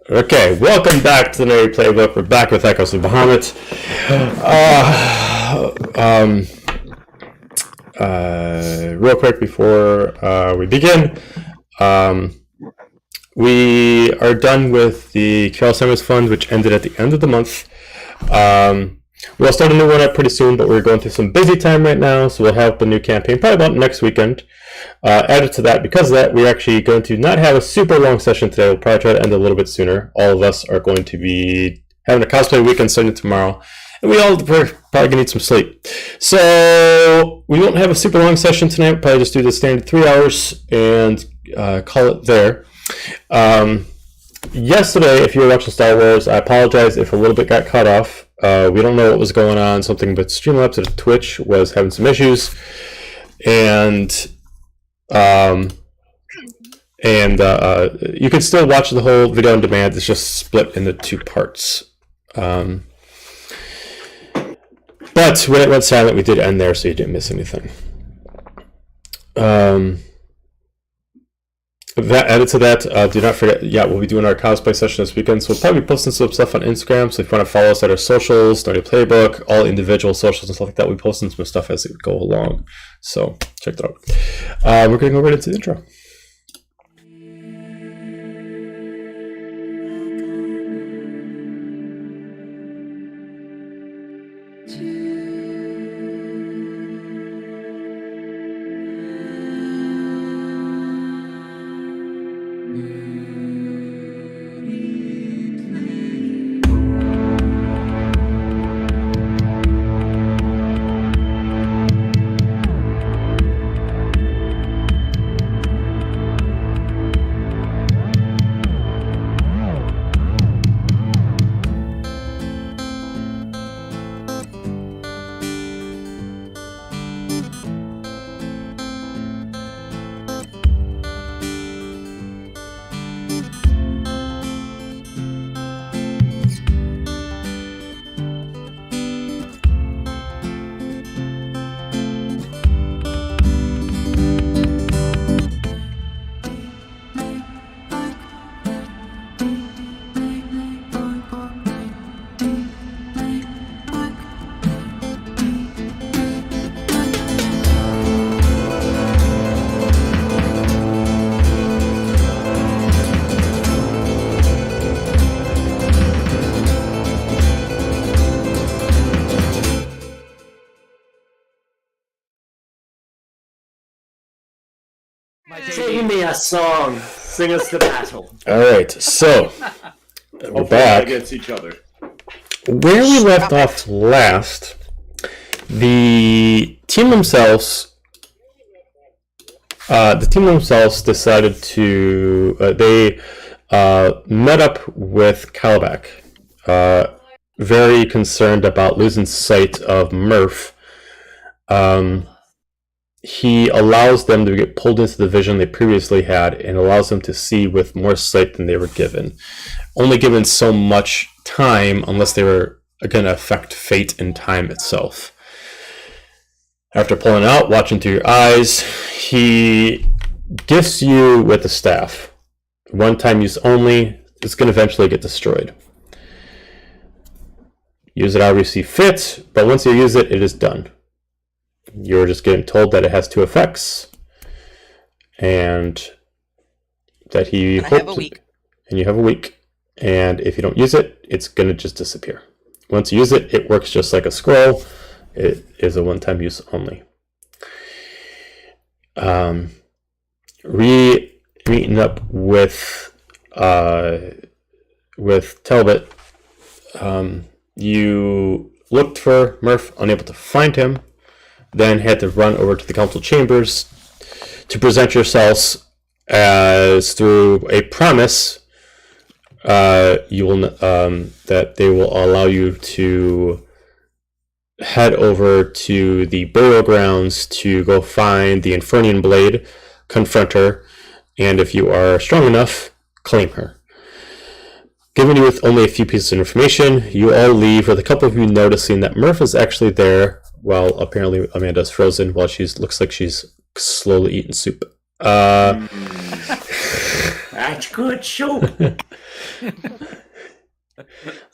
Okay, welcome back to the Nerdy Playbook. We're back with Echoes of Bahamut. Real quick before we begin, we are done with the Carol Summers Fund, which ended at the end of the month. We'll start a new one up pretty soon, but we're going through some busy time right now, so we'll have the new campaign probably about next weekend. Added to that, because of that, we're actually going to not have a super long session today. We'll probably try to end a little bit sooner. All of us are going to be having a cosplay weekend starting tomorrow, and we're probably going to need some sleep. So we won't have a super long session tonight. We'll probably just do the standard 3 hours and call it there. Yesterday, if you were watching Star Wars, I apologize if a little bit got cut off. We don't know what was going on. Something but Streamlabs at Twitch was having some issues, and you can still watch the whole video on demand. It's just split into two parts. But when it went silent, we did end there, so you didn't miss anything. Added to that, do not forget, we'll be doing our cosplay session this weekend, so we'll probably be posting some stuff on Instagram, so if you want to follow us at our socials, Nerdy Playbook, all individual socials and stuff like that, we'll be posting some stuff as it go along, so check that out. We're going to go right into the intro. Sing me a song. Sing us the battle. All right, so we're back against each other. Where we left off last, the team themselves decided to they met up with Kalibak, very concerned about losing sight of Murph. He allows them to get pulled into the vision they previously had and allows them to see with more sight than they were given. Only given so much time unless they were going to affect fate and time itself. After pulling out, watching through your eyes, he gifts you with a staff. One-time use only. It's going to eventually get destroyed. Use it however you see fit, but once you use it, it is done. You're just getting told that it has two effects, and that he hopes. And you have a week. And if you don't use it, it's going to just disappear. Once you use it, it works just like a scroll. It is a one-time use only. Meeting up with Talbot, you looked for Murph, unable to find him. Then had to run over to the council chambers to present yourselves as through a promise that they will allow you to head over to the burial grounds to go find the Infernian blade, confront her, and if you are strong enough, claim her. Given you with only a few pieces of information, you all leave with a couple of you noticing that Murph is actually there while apparently Amanda's frozen while looks like she's slowly eating soup. That's good show.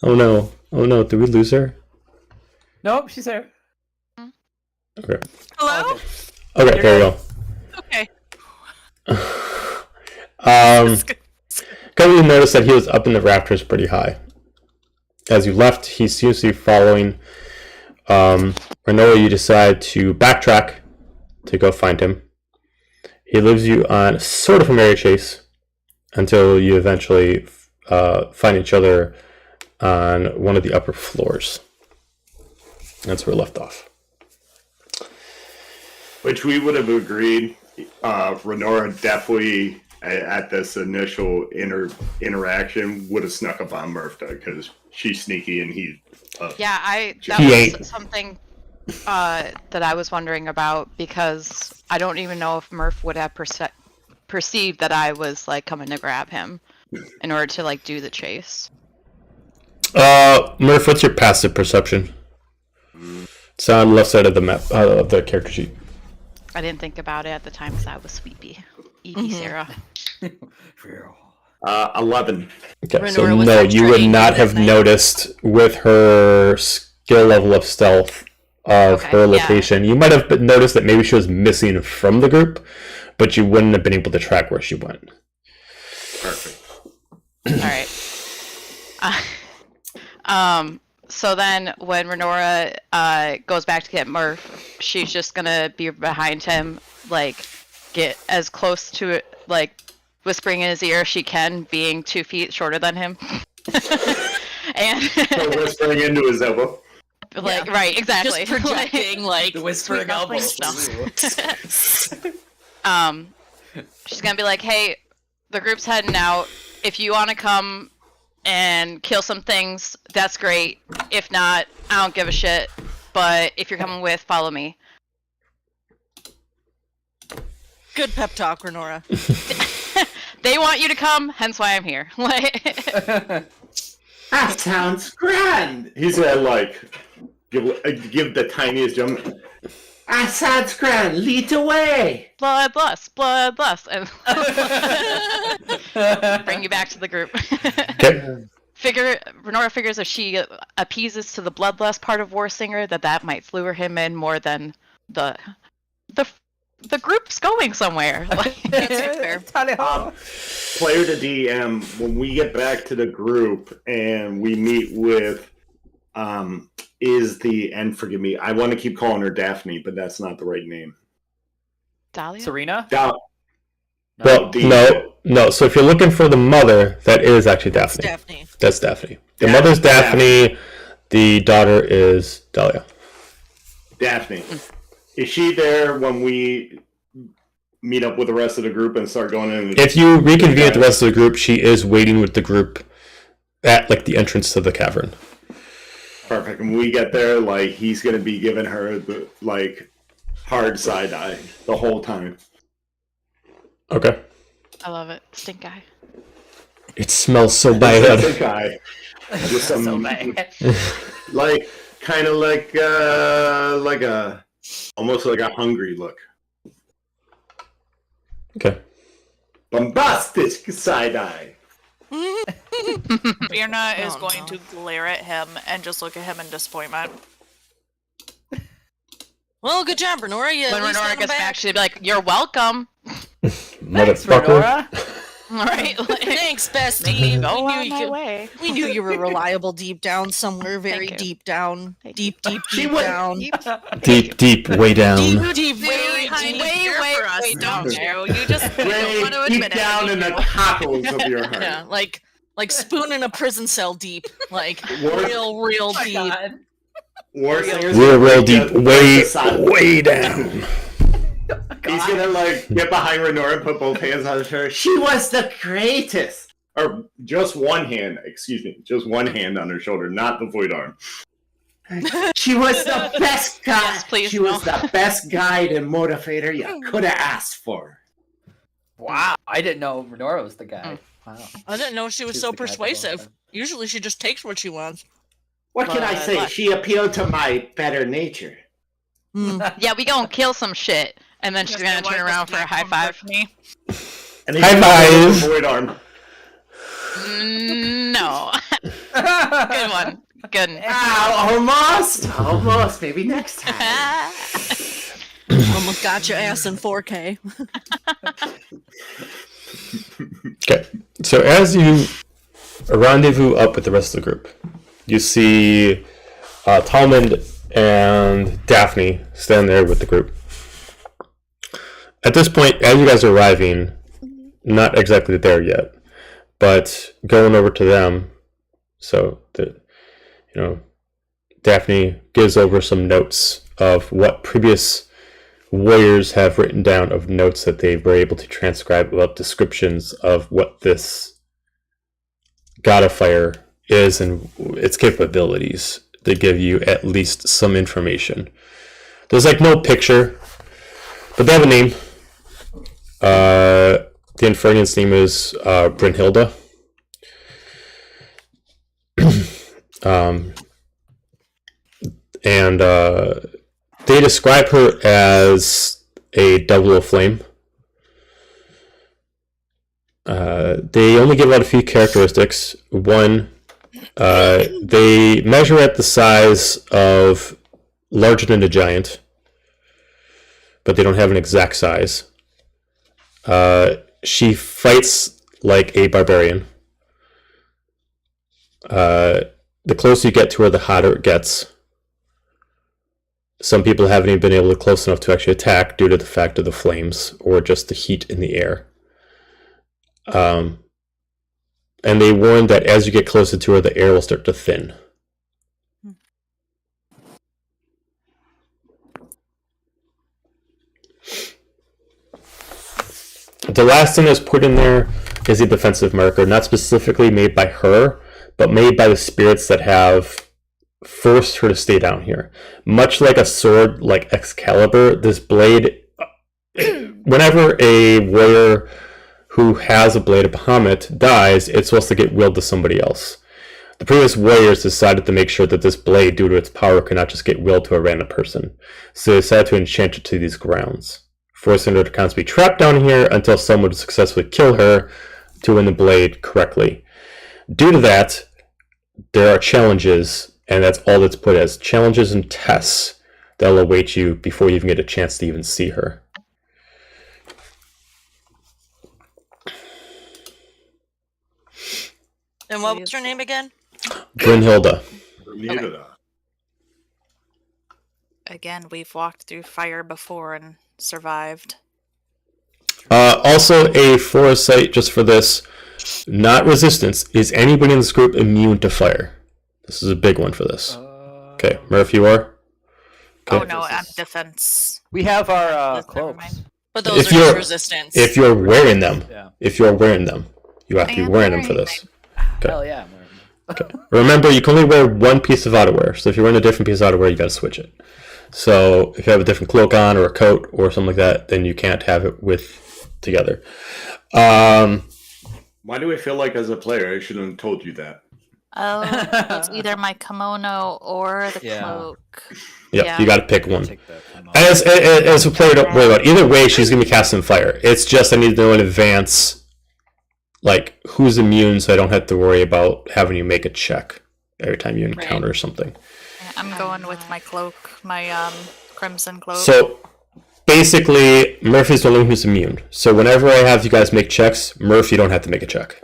Oh no, did we lose her? Nope, she's there. Okay. Hello? Okay, there we Okay. go. Because you noticed that he was up in the rafters pretty high. As you left, he seems to be following. Renoa, you decide to backtrack to go find him. He leaves you on sort of a merry chase until you eventually find each other on one of the upper floors. That's where we left off. Which we would have agreed. Renora definitely, at this initial interaction, would have snuck up on Murph because she's sneaky and he's. He That ain't. was something that I was wondering about because I don't even know if Murph would have perceived that I was like coming to grab him in order to like do the chase. Murph, what's your passive perception? It's on the left side of the map, of the character sheet. I didn't think about it at the time because I was sleepy. Sarah. 11. Okay, so Renora was no, extra you would angry not that have night. noticed with her skill level of stealth of Okay, her yeah. location. You might have noticed that maybe she was missing from the group, but you wouldn't have been able to track where she went. Perfect. All right. So then when Renora goes back to get Murph, she's just gonna be behind him, like get as close to it, like whispering in his ear as she can, being 2 feet shorter than him. And So whispering into his elbow. like right, exactly. Just projecting like The whispering Sweet elbow. stuff. She's gonna be like, "Hey, the group's heading out. If you want to come and kill some things, that's great. If not, I don't give a shit. But if you're coming with, follow me." good pep talk, Renora. They want you to come, hence why I'm here. Like, That sounds grand. He's gonna like give the tiniest jump. That sounds grand. Lead away. bloodlust, and bring you back to the group. Okay. Renora figures if she appeases to the bloodlust part of Warsinger, that might lure him in more than the group's going somewhere. Like, fair. Tally ho. Player to DM, when we get back to the group and we meet with and forgive me, I want to keep calling her Daphne, but that's not the right name. Dahlia? Serena? Well, no. So if you're looking for the mother, that is actually Daphne. Daphne. That's Daphne. The Yeah, mother's Daphne. The daughter is Dahlia. Daphne. Is she there when we meet up with the rest of the group and start going in? If you reconvene with the rest of the group, she is waiting with the group at like the entrance to the cavern. Perfect. When we get there, like he's gonna be giving her the like hard side eye the whole time. Okay. I love it. Stink eye. It smells so That's bad. the guy. With some, So bad. like kind of like a almost like a hungry look. Okay. Bombastic side eye. Birna is Oh, going no. to glare at him and just look at him in disappointment. Well, good job, Renora. You When at least Renora got him gets back, back. she'll be like, "You're welcome." Thanks, Motherfucker. Renora. Right? Like, Thanks, bestie. go we on knew my you. way. We knew you were reliable deep down somewhere, very Thank you. deep down, Thank deep She deep went- down, Deep, way down. deep, Very very deep. way for us, don't you? You just don't Way want to deep admit down it. in the cockles of your heart. Yeah, like spoon in a prison cell deep, like War- real Oh my deep. God. Warsingers Real deep, just way decide- down. He's gonna like get behind Renora and put both hands on her. She was the greatest. Or just one hand, excuse me, just one hand on her shoulder, not the void arm. She was the best guy. Yes, please, she no. was the best guide and motivator you could have asked for. Wow, I didn't know Renora was the guy. Wow. I didn't know she was She's so the guy that persuasive. wants Usually, she just takes what she wants. What can I say? But- She appealed to my better nature. Hmm. Yeah, we gonna kill some shit, and then she's gonna turn around for a high five. Me. And he High uses five. a void arm. No. Good one. Good. Almost. Maybe next time. Almost got your ass in 4K. Okay, so as you rendezvous up with the rest of the group, you see Talmud and Daphne stand there with the group. At this point, as you guys are arriving, not exactly there yet, but going over to them, so that Daphne gives over some notes of what previous warriors have written down of notes that they were able to transcribe about descriptions of what this god of fire is and its capabilities. They give you at least some information. There's like no picture, but they have a name. The Infernian's name is Brynhilda. And they describe her as a double of flame. They only give out a few characteristics. One, they measure at the size of larger than a giant, but they don't have an exact size. She fights like a barbarian. The closer you get to her, the hotter it gets. Some people haven't even been able to close enough to actually attack due to the fact of the flames or just the heat in the air. And they warn that as you get closer to her, the air will start to thin. The last thing that's put in there is a defensive marker, not specifically made by her, but made by the spirits that have forced her to stay down here. Much like a sword like Excalibur, this blade, whenever a warrior who has a blade of Bahamut dies, it's supposed to get willed to somebody else. The previous warriors decided to make sure that this blade, due to its power, could not just get willed to a random person. So they decided to enchant it to these grounds, forcing her to constantly be trapped down here until someone would successfully kill her to win the blade correctly. Due to that, there are challenges, and that's all that's put as challenges and tests that will await you before you even get a chance to even see her. And what was her name again? Brynhilda. Again, we've walked through fire before and survived. Also, a foresight just for this, not resistance. Is anybody in this group immune to fire? This is a big one for this. Okay, Murph, you are? Okay. Oh no, I'm defense. We have our Never cloaks. mind. But If those are you're- just resistance. If you're wearing them, Yeah. you have to be wearing them for this. Hell yeah. Okay. Remember, you can only wear one piece of outerwear. So if you're wearing a different piece of outerwear, you got to switch it. So if you have a different cloak on or a coat or something like that, then you can't have it with together. Why do I feel like as a player I should have told you that? Oh, it's either my kimono or the Yeah. cloak. Yeah, you got to pick one. Take that from As a player, don't worry about it. Either way, she's going to be casting fire. It's just I need to know in advance, like, who's immune so I don't have to worry about having you make a check every time you encounter something. I'm going with my cloak, my crimson cloak. So, basically, Murphy's the only one who's immune. So whenever I have you guys make checks, Murph, you don't have to make a check.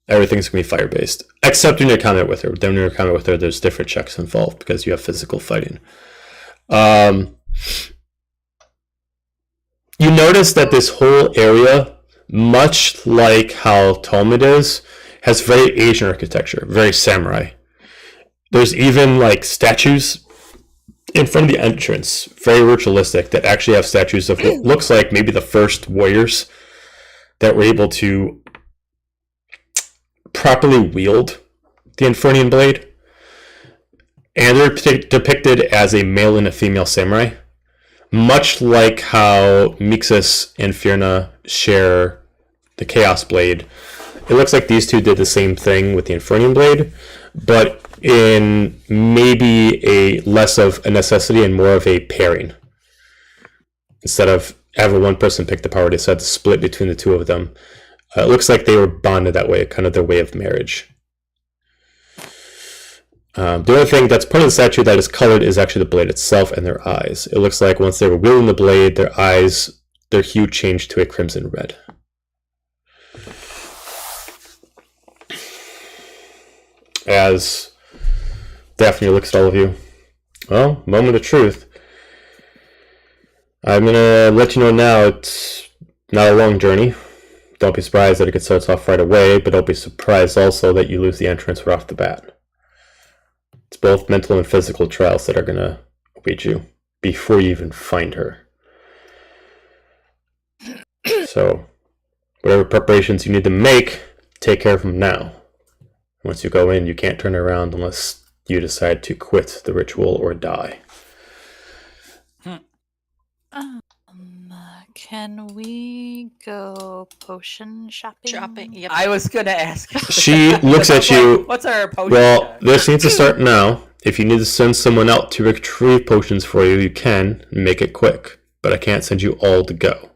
Everything's going to be fire-based. Except when you're combat with her. Then when you're combat with her, there's different checks involved because you have physical fighting. You notice that this whole area, much like how Talmud is, has very Asian architecture, very samurai. There's even like statues in front of the entrance, very ritualistic, that actually have statues of what looks like maybe the first warriors that were able to properly wield the Infernian blade. And they're depicted as a male and a female samurai, much like how Mixus and Fierna share the Chaos blade. It looks like these two did the same thing with the Infernian blade, but in maybe a less of a necessity and more of a pairing. instead of having one person pick the power, they decided to split between the two of them. It looks like they were bonded that way, kind of their way of marriage. The only thing that's part of the statue that is colored is actually the blade itself and their eyes. It looks like once they were wielding the blade, their eyes, their hue changed to a crimson red. As Daphne looks at all of you. Well, moment of truth. I'm gonna let you know now it's not a long journey. Don't be surprised that it starts off right away, but don't be surprised also that you lose the entrance right off the bat. It's both mental and physical trials that are gonna await you before you even find her. So, whatever preparations you need to make, take care of them now. Once you go in, you can't turn around unless you decide to quit the ritual or die. Can we go potion shopping? Shopping. Yep. I was gonna ask. She looks at you. What's our potion? Well, this needs to start now. If you need to send someone out to retrieve potions for you, you can make it quick. But I can't send you all to go.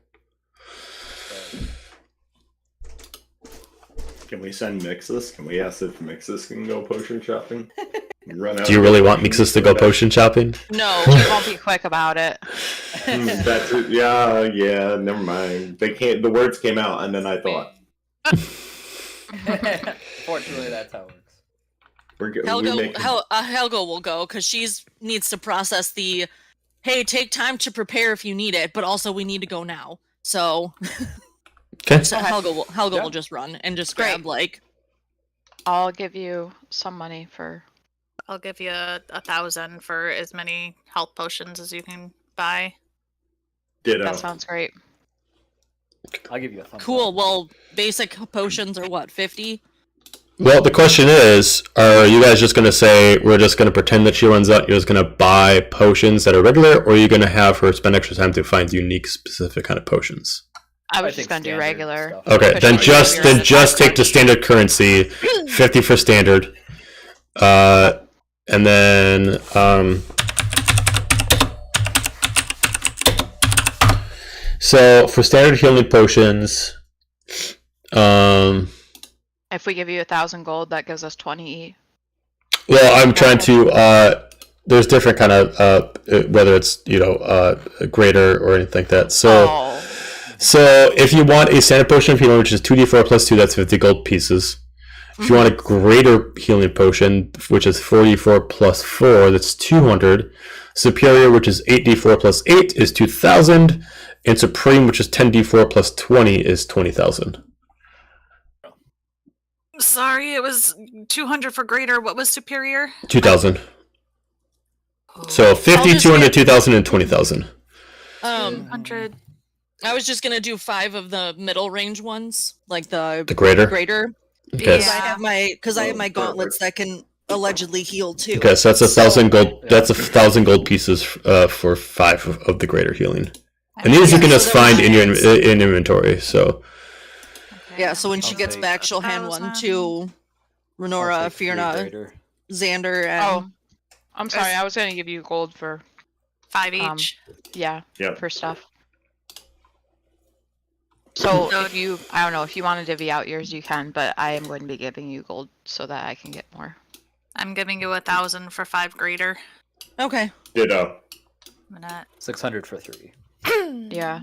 Can we send Mixus? Can we ask if Mixus can go potion shopping? Do you really want Mixus to go potion shopping? No. She won't be quick about it. That's it. Yeah. Never mind. They can't. The words came out, and then I thought. Fortunately, that's how it works. We're good. Helga will go because she needs to process the, hey, take time to prepare if you need it, but also we need to go now. So, Okay. so Helga will just run and just grab like. I'll give you some money for. I'll give you 1,000 for as many health potions as you can buy. Ditto. That sounds great. I'll give you a thumbs Cool. up. Well, basic potions are what, 50? Well, the question is, are you guys just going to say, we're just going to pretend that she runs out, you're just going to buy potions that are regular, or are you going to have her spend extra time to find unique, specific kind of potions? I was think just gonna do standard regular. stuff. Okay, Push then it just over your take the standard currency, 50 for standard, and then so for standard healing potions, If we give you 1,000 gold, that gives us 20. well, I'm trying to there's different kind of whether it's greater or anything like that. So if you want a standard potion of healing, which is 2d4 plus 2, that's 50 gold pieces. If you want a greater healing potion, which is 44 plus 4, that's 200. Superior, which is 8d4 plus 8, is 2,000. And Supreme, which is 10d4 plus 20, is 20,000. Sorry, it was 200 for greater. What was superior? 2,000. So 50, 200, 2,000, and 20,000. 100. I was just gonna do 5 of the middle range ones, like the greater? Greater. Okay. Because I have my gauntlets that can allegedly heal too. Okay, so that's 1,000 gold. That's 1,000 gold pieces for 5 of the greater healing. And these you can just find in your in inventory. So Yeah, so when she gets back, she'll hand one to Renora, Fierna, Xander, and Oh, I'm sorry. I was gonna give you gold for 5 each. yeah Yep. for stuff. So if you, I don't know, if you want to divvy out yours, you can. But I am going to be giving you gold so that I can get more. I'm giving you 1,000 for 5 greater. Okay. Ditto. I'm gonna... 600 for 3. Yeah.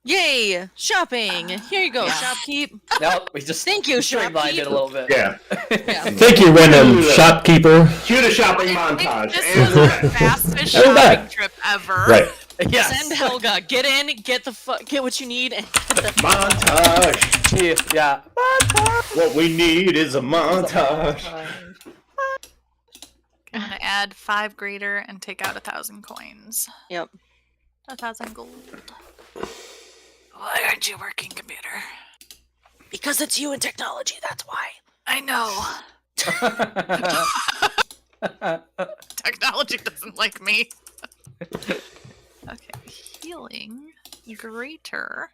Yay! Shopping! Here you go, shopkeep. No, we just Thank you, streamlined it a little bit. Yeah. Yeah. thank you, random shopkeeper. Cue the shopping montage. This And is we're the back. fastest And we're back. shopping trip ever. Right. Yes. Send Helga. Get in, get what you need, and get the Montage. Yeah. What we need is a montage. I'm gonna add 5 greater and take out 1,000 coins. Yep. 1,000 gold. Why aren't you working, computer? Because it's you and technology, that's why. I know. Technology doesn't like me. Okay, healing greater.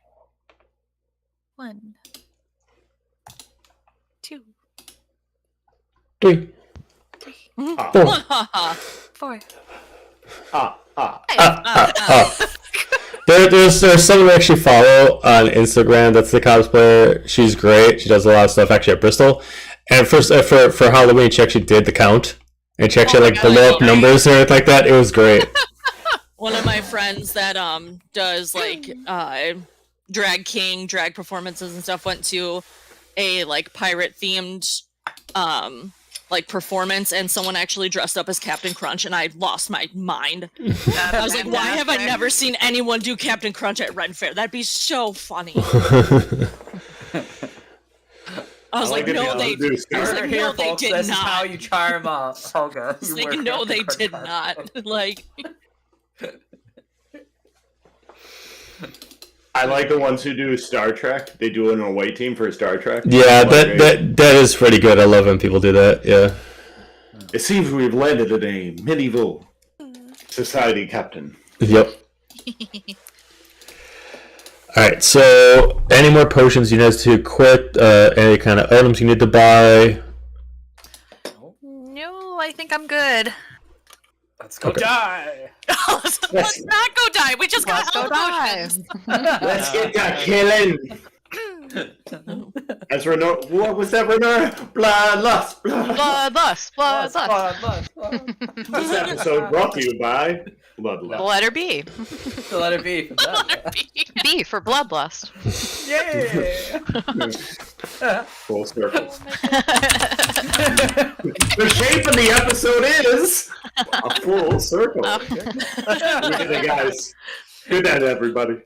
1, 2, 3, 4. 4. 5. There's someone I actually follow on Instagram that's the cosplayer. She's great. She does a lot of stuff actually at Bristol. And for Halloween, she actually did the count, and she actually my God, blew up numbers and everything like that. It was great. One of my friends that does like drag king drag performances and stuff went to a like pirate themed like performance, and someone actually dressed up as Captain Crunch, and I lost my mind. I was like, why have I never seen anyone do Captain Crunch at Ren Fair? That'd be so funny. I was like, no, they did Folks, this is how not. you charm up, Helga. I was like, no, they did not. Like, I like the ones who do Star Trek. They do an away team for Star Trek. Yeah, that is pretty good. I love when people do that. Yeah. It seems we've landed in a medieval society, Captain. Yep. Alright, so any more potions you need to equip? Any kind of items you need to buy? No, I think I'm good. Let's go die. Let's not go die. We just got Go die. Let's get that killing. As Renor, what was that, Renor? Bloodlust. Bloodlust. This episode brought to you by Bloodlust. The letter B. So let it be. B for bloodlust. Yeah. Full circle. The shape of the episode is a full circle. Look at the guys. Good night, everybody.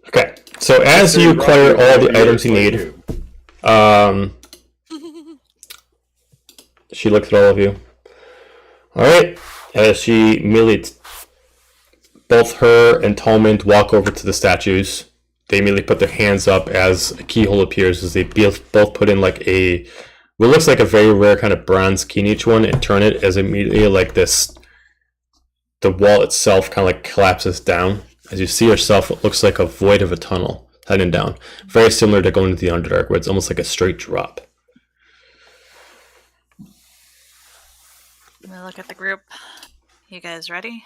Okay, so as you acquire all the items you need, she looks at all of you. Alright, as she immediately, both her and Talmant walk over to the statues. They immediately put their hands up as a keyhole appears, as they both put in like what looks like a very rare kind of bronze key in each one, and turn it as immediately like this, the wall itself kind of like collapses down. As you see yourself, it looks like a void of a tunnel heading down. Very similar to going to the Underdark, where it's almost like a straight drop. Let me look at the group. You guys ready?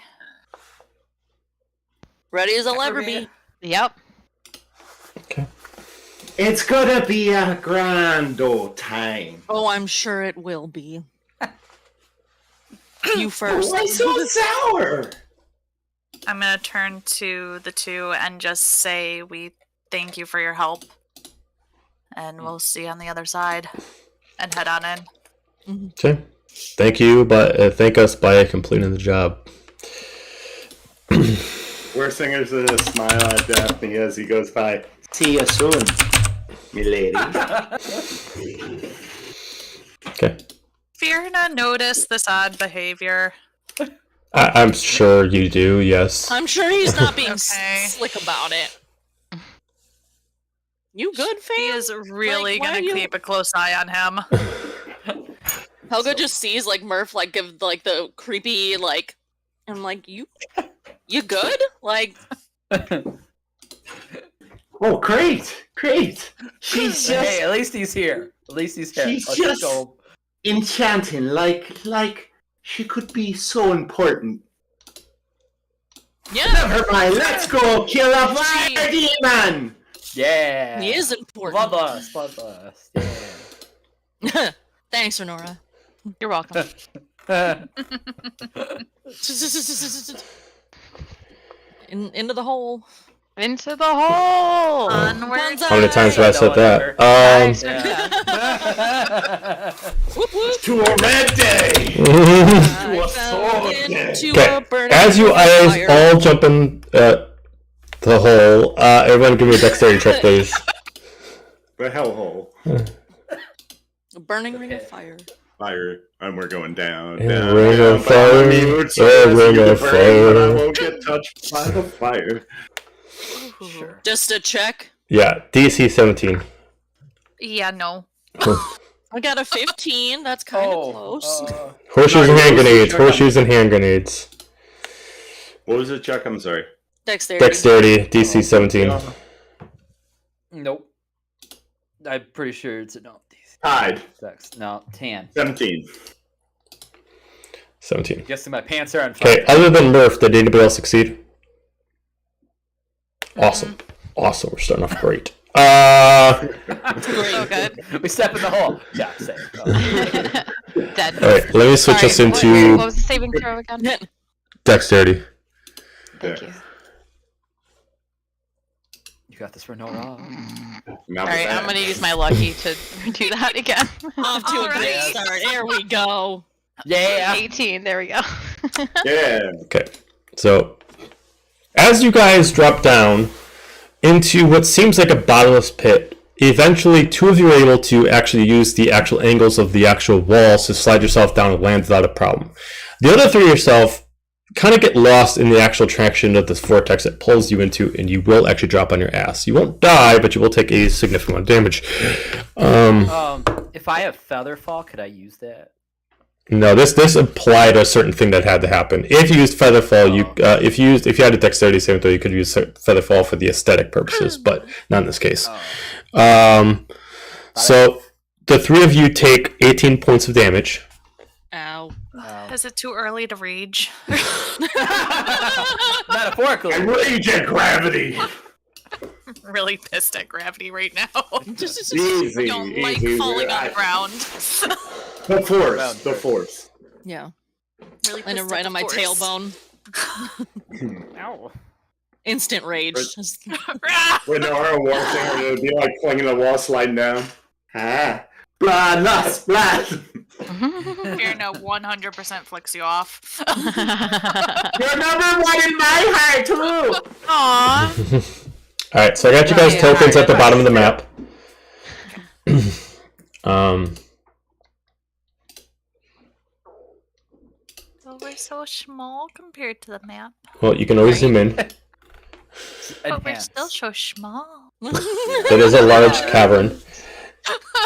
ready as I'll ever be. Yep. Okay. It's gonna be a grand old time. Oh, I'm sure it will be. You first. Why so sour? I'm gonna turn to the two and just say we thank you for your help. And we'll see you on the other side. And head on in. Okay. Thank you, but thank us by completing the job. Worsinger's gonna smile at Daphne as he goes by. See you soon, milady. Oh. Okay. Fierna noticed this odd behavior. I'm sure you do, yes. I'm sure he's not being Okay. slick about it. You good, fam? He is really Like, why gonna are you- keep a close eye on him. Helga just sees like Murph like give like the creepy like, I'm like, you good? Like, Oh, great, great. She's just Hey, at least he's here. At least he's here. She's Let's just- go. enchanting, like she could be so important. yeah, Never mind, let's go kill a fire demon. Yeah. he is important. Bloodlust. Yeah. Thanks, Renora. You're welcome. Into the hole. Into the hole. Onward. How many times have I said that? Nice. Yeah. Whoop, whoop. To a red day. I a fell sword into Okay, a burning as you guys fire. all jump in the hole, everyone give me a dexterity check, please. The hellhole. A burning ring of fire. Fire. And we're going down. Yeah, down, ring down, of fire. Bahamut, Yeah, yes, ring you of can burn, but I fire. won't get touched by the fire. Sure. Just a check. Yeah, DC 17. Yeah, no. I got a 15. That's kind of close. Horseshoes and hand No, grenades. check on- Horseshoes and hand grenades. What was the check? I'm sorry. Dexterity. Dexterity, DC 17. Nope. I'm pretty sure it's no. Tied. No, tan. 17. 17. Guessing my pants are on fire. Okay, other than Murph, did anybody else succeed? Awesome. Awesome. We're starting off great. So good. We step in the hole. Yeah, same. Oh. Dead. Alright, let me switch us into What was the saving throw again? dexterity. Thank you. You got this, Renora. Alright, I'm gonna use my lucky to do that again. Off to a great start. Here we go. Yeah. 18, there we go. Yeah. Okay, so as you guys drop down into what seems like a bottomless pit, eventually two of you are able to actually use the actual angles of the actual walls to slide yourself down and land without a problem. The other three yourself kind of get lost in the actual traction of this vortex that pulls you into, and you will actually drop on your ass. You won't die, but you will take a significant amount of damage. If I have feather fall, could I use that? No, this applied a certain thing that had to happen. If you used Featherfall, if you had a dexterity saving throw, you could use Featherfall for the aesthetic purposes, but not in this case. So the three of you take 18 points of damage. Ow. Is it too early to rage? Metaphorically. I rage at gravity. Really pissed at gravity right now. Easy, Don't like easy. falling on the ground. The force. The force. Yeah. Really And pissed right at on the my force. tailbone. Ow. Instant rage. Renora Warsinger, it would be like flinging the wall, sliding down. Ah. Blood, lust, blood. Fear no 100% flicks you off. You're number one in my heart, too. Aww. Alright, so I got you guys tokens at the bottom of the map. So we're so small compared to the map. Well, you can always zoom in. But we're Enhance. still so small. It is a large cavern.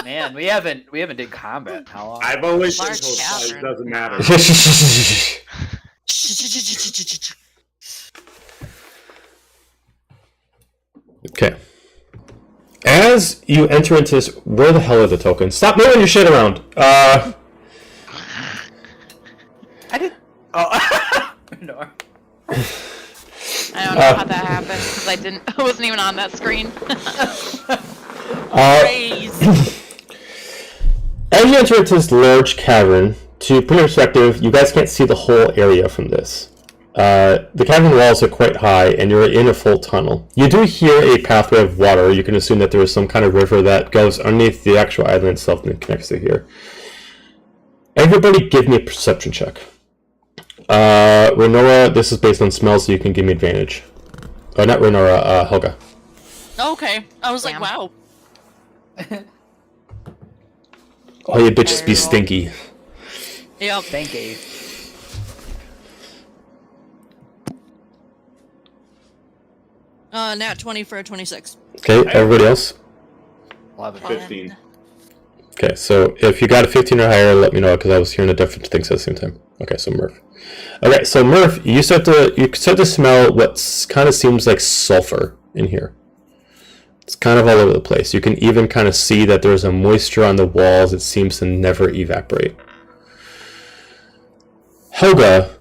Man, we haven't did combat in how long? I've always been Large told size cavern. doesn't matter. Okay. As you enter into this, where the hell are the tokens? Stop moving your shit around. I did. Oh. No. I don't know how that happened because I wasn't even on that screen. As you enter into this large cavern, to put in perspective, you guys can't see the whole area from this. The cavern walls are quite high, and you're in a full tunnel. You do hear a pathway of water. You can assume that there is some kind of river that goes underneath the actual island itself and connects to here. Everybody give me a perception check. Renora, this is based on smells, so you can give me advantage. Oh, not Renora, Helga. Okay. I was like, Damn. wow. All you bitches be stinky. Yep. Thank you. Nat 20 for a 26. Okay, everybody else? 11. 15. Okay, so if you got a 15 or higher, let me know, because I was hearing a different things at the same time. Okay, so Murph. Okay, so Murph, you start to smell what kind of seems like sulfur in here. It's kind of all over the place. You can even kind of see that there's a moisture on the walls. It seems to never evaporate. Helga,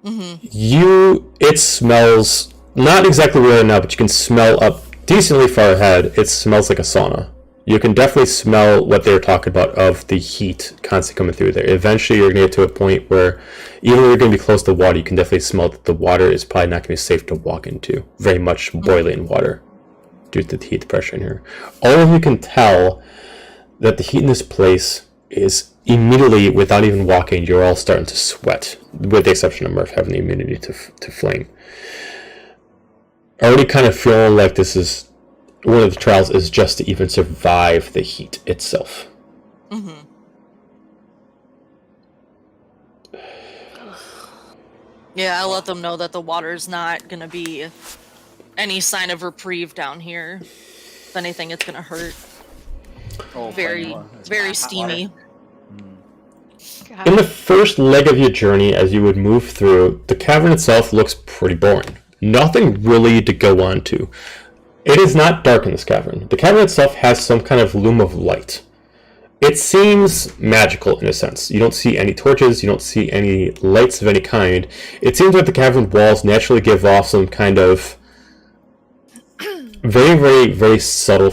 it smells, not exactly right now, but you can smell up decently far ahead. It smells like a sauna. You can definitely smell what they were talking about of the heat constantly coming through there. Eventually, you're going to get to a point where, even though you're going to be close to water, you can definitely smell that the water is probably not going to be safe to walk into. Very much boiling water due to the heat pressure in here. All of you can tell that the heat in this place is immediately, without even walking, you're all starting to sweat, with the exception of Murph having the immunity to flame. Already kind of feeling like this is one of the trials is just to even survive the heat itself. Yeah, I let them know that the water's not gonna be any sign of reprieve down here. If anything, it's gonna hurt. Oh, Very, fine. very Hot steamy. water. In the first leg of your journey, as you would move through, the cavern itself looks pretty boring. Nothing really to go on to. It is not dark in this cavern. The cavern itself has some kind of loom of light. it seems magical in a sense. You don't see any torches, you don't see any lights of any kind. It seems like the cavern walls naturally give off some kind of very, very, very subtle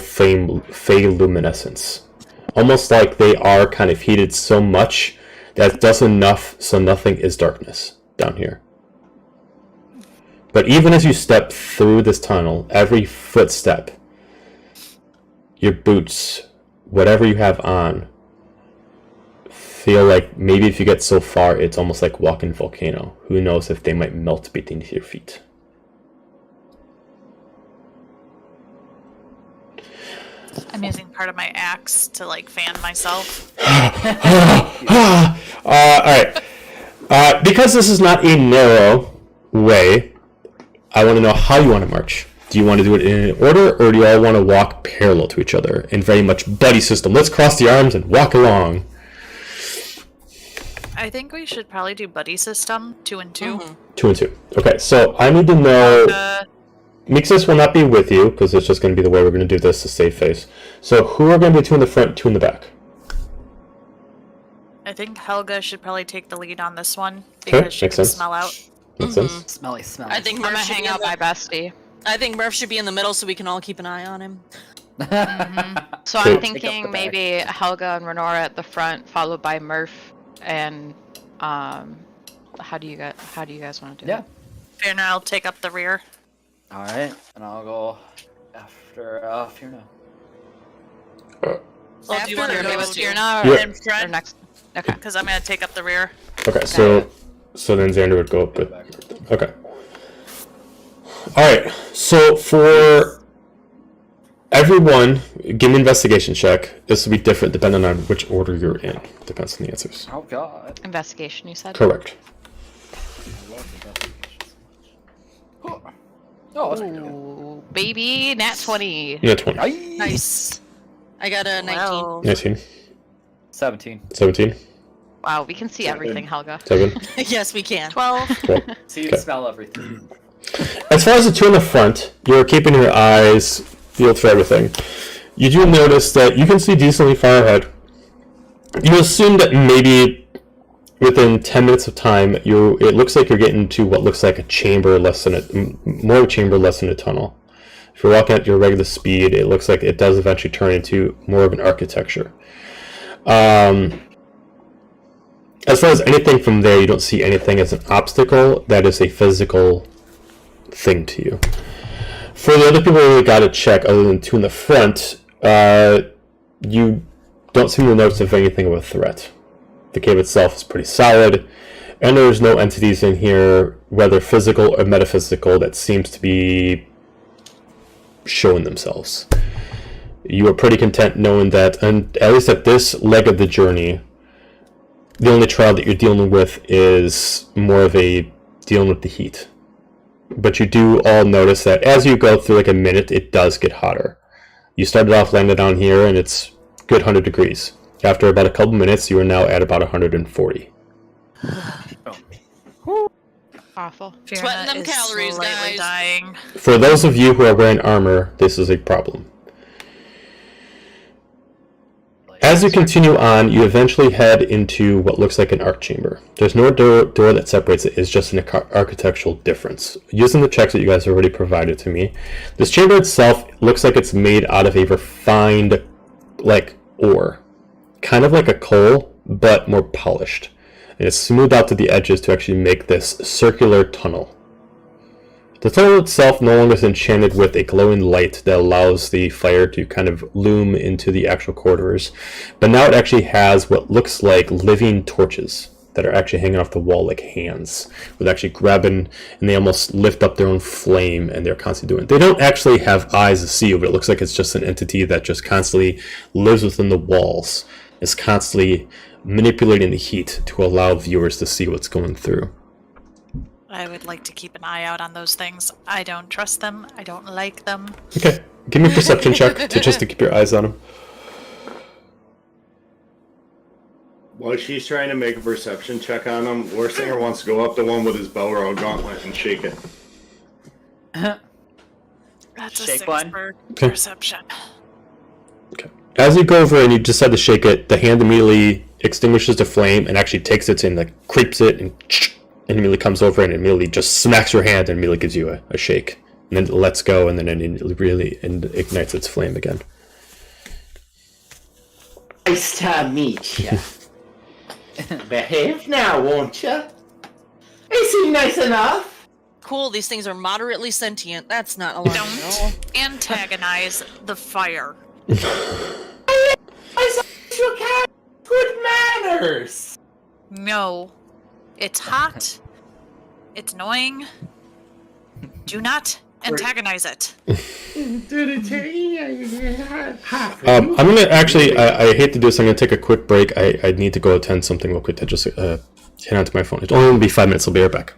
luminescence. Almost like they are kind of heated so much that it does enough so nothing is darkness down here. But even as you step through this tunnel, every footstep, your boots, whatever you have on, feel like maybe if you get so far, it's almost like walking a volcano. Who knows if they might melt beneath your feet. I'm using part of my axe to like fan myself. Alright. Because this is not a narrow way, I want to know how you want to march. Do you want to do it in an order, or do you all want to walk parallel to each other in very much buddy system? Let's cross the arms and walk along. I think we should probably do buddy system, 2 and 2. 2 and 2. Okay, so I need to know... Mixus will not be with you, because it's just going to be the way we're going to do this to save face. So who are going to be 2 in the front, 2 in the back? I think Helga should probably take the lead on this one, Okay, because she makes can sense. smell out. Makes sense. Smelly. I think I'm Murph gonna should hang be in out my the, bestie. I think Murph should be in the middle so we can all keep an eye on him. So So- I'm Take thinking up the back. maybe Helga and Renora at the front, followed by Murph and how do you guys want to do Yeah. it? Fiona, I'll take up the rear. Alright, and I'll go after Fiona. Well, After do you want or to no? go With with Fiona Yeah. in or front? next? Okay. Because I'm going to take up the rear. Okay, so then Xander would go up with... Okay. Alright, so for everyone, give me an investigation check. This will be different depending on which order you're in. Depends on the answers. Oh god. Investigation, you said? Correct. I love investigation so much. Oh, that's pretty good. Ooh, baby, nat 20. Yeah, 20. Nice. I got a 19. Well, 19. 17. 17. Wow, we can see everything, Helga. 7. Yes, we can. 12. 12. See Okay. and smell everything. As far as the 2 in the front, you're keeping your eyes peeled for everything. You do notice that you can see decently far ahead. You assume that maybe within 10 minutes of time, it looks like you're getting to what looks like a chamber more of a chamber, less than a tunnel. If you're walking at your regular speed, it looks like it does eventually turn into more of an architecture. As far as anything from there, you don't see anything as an obstacle that is a physical thing to you. For the other people who got to check, other than 2 in the front, you don't seem to notice of anything of a threat. The cave itself is pretty solid, and there's no entities in here, whether physical or metaphysical, that seems to be showing themselves. You are pretty content knowing that, and at least at this leg of the journey, the only trial that you're dealing with is more of a dealing with the heat. But you do all notice that as you go through like a minute, it does get hotter. You started off landing down here, and it's good 100 degrees. After about a couple minutes, you are now at about 140. Awful. Fiona Sweating them is calories, slightly guys. dying. For those of you who are wearing armor, this is a problem. As you continue on, you eventually head into what looks like an arc chamber. There's no door that separates it, it's just an architectural difference. Using the checks that you guys already provided to me, this chamber itself looks like it's made out of a refined, like, ore. Kind of like a coal, but more polished. And it's smoothed out to the edges to actually make this circular tunnel. The tunnel itself no longer is enchanted with a glowing light that allows the fire to kind of loom into the actual corridors, but now it actually has what looks like living torches that are actually hanging off the wall like hands, with actually grabbing, and they almost lift up their own flame, and they're constantly doing it. They don't actually have eyes to see, but it looks like it's just an entity that just constantly lives within the walls, is constantly manipulating the heat to allow viewers to see what's going through. I would like to keep an eye out on those things. I don't trust them. I don't like them. Okay, give me a perception check just to keep your eyes on them. While she's trying to make a perception check on him, Warsinger wants to go up to one with his bow arrow gauntlet and shake it. That's a Shake 6 one. for Okay. perception. as you go over and you decide to shake it, the hand immediately extinguishes the flame and actually takes it and like creeps it and immediately comes over and immediately just smacks your hand and immediately gives you a shake. And then it lets go and then it really ignites its flame again. Nice to meet you. Behave now, won't you? They seem nice enough. Cool, these things are moderately sentient. That's not a lot. Don't antagonize the fire. I saw you have good manners. No. It's hot. It's annoying. Do not antagonize it. I'm gonna actually. I hate to do this. I'm gonna take a quick break. I need to go attend something real quick. I just hit onto my phone. It'll only be 5 minutes. I'll be right back.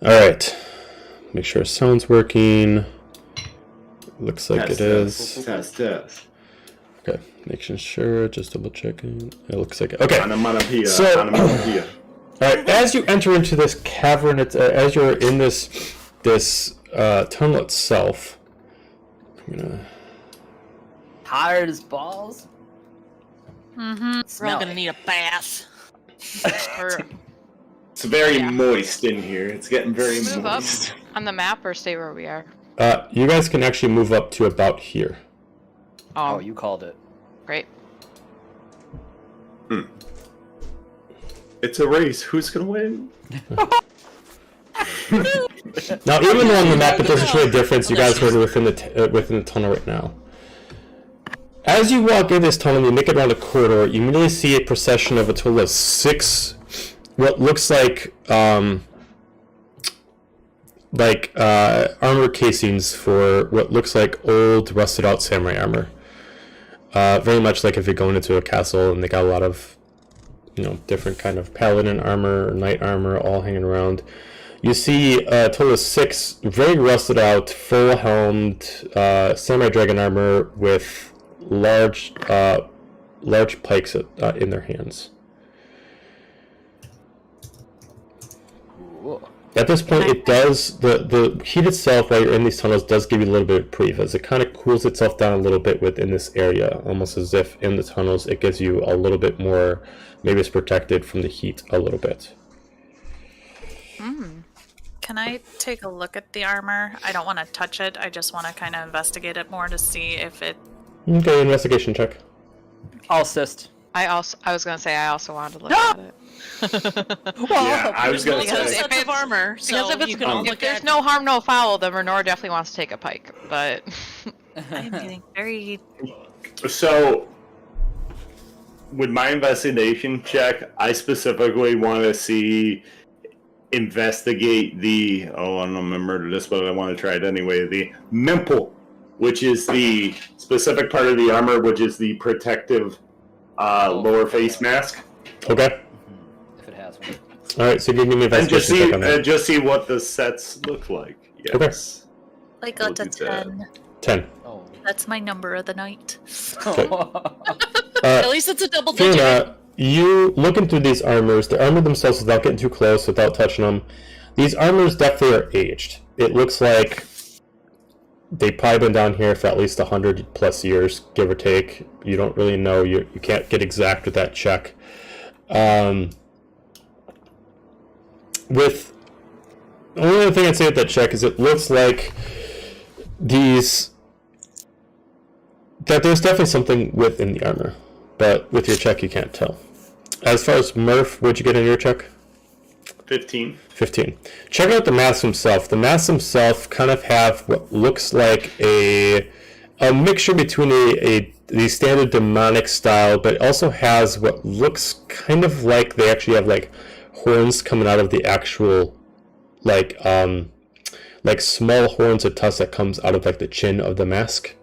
Alright. Make sure sound's working. Looks like Test, it is. Test. Okay, making sure, just double checking. It looks like it. Okay. Onomatopoeia. So- Onomatopoeia. Alright, as you enter into this cavern, as you're in this tunnel itself, I'm gonna... Hard as balls. We're all gonna need a bath. Or It's very Yeah. moist in here. It's getting very move up moist. on the map or stay where we are. You guys can actually move up to about here. Oh, you called it. Great. It's a race. Who's gonna win? Now, even though on the map it doesn't show a difference, you guys are within the tunnel right now. As you walk in this tunnel, you make it around a corridor. You immediately see a procession of a total of 6, what looks like armor casings for what looks like old, rusted-out samurai armor. Very much like if you're going into a castle and they got a lot of, different kind of paladin armor, or knight armor, all hanging around. You see a total of 6 very rusted out, full helmed samurai dragon armor with large pikes in their hands. Ooh. At this point, it does the heat itself while you're in these tunnels does give you a little bit of brief, as it kind of cools itself down a little bit within this area, almost as if in the tunnels it gives you a little bit more. Maybe it's protected from the heat a little bit. Can I take a look at the armor? I don't want to touch it. I just want to kind of investigate it more to see if it. Okay, investigation check. I'll assist. I was gonna say I also wanted to look at it. Yeah, I was gonna Because say. sets of armor, so Because if, you can if look there's at. no harm, no foul, then Renora definitely wants to take a pike. But I'm getting very. So, with my investigation check, I specifically want to investigate the. Oh, I don't remember this, but I want to try it anyway. The memple, which is the specific part of the armor, which is the protective lower face mask. Okay. If it has one. All right. So give me an And just investigation check on that. just see what the sets look like. Yes. I got a We'll do that. 10. 10. Oh. That's my number of the night. At least it's a double digit. Fiona, you looking through these armors, the armor themselves, without getting too close, without touching them, these armors definitely are aged. It looks like they've probably been down here for at least 100 plus years, give or take. You don't really know. You can't get exact with that check. With the only other thing I'd say with that check is it looks like that there's definitely something within the armor, but with your check you can't tell. As far as Murph, what'd you get in your check? 15. 15. Check out the masks himself. The masks himself kind of have what looks like a mixture between the standard demonic style, but it also has what looks kind of like they actually have like horns coming out of the actual like small horns of tusk that comes out of like the chin of the mask.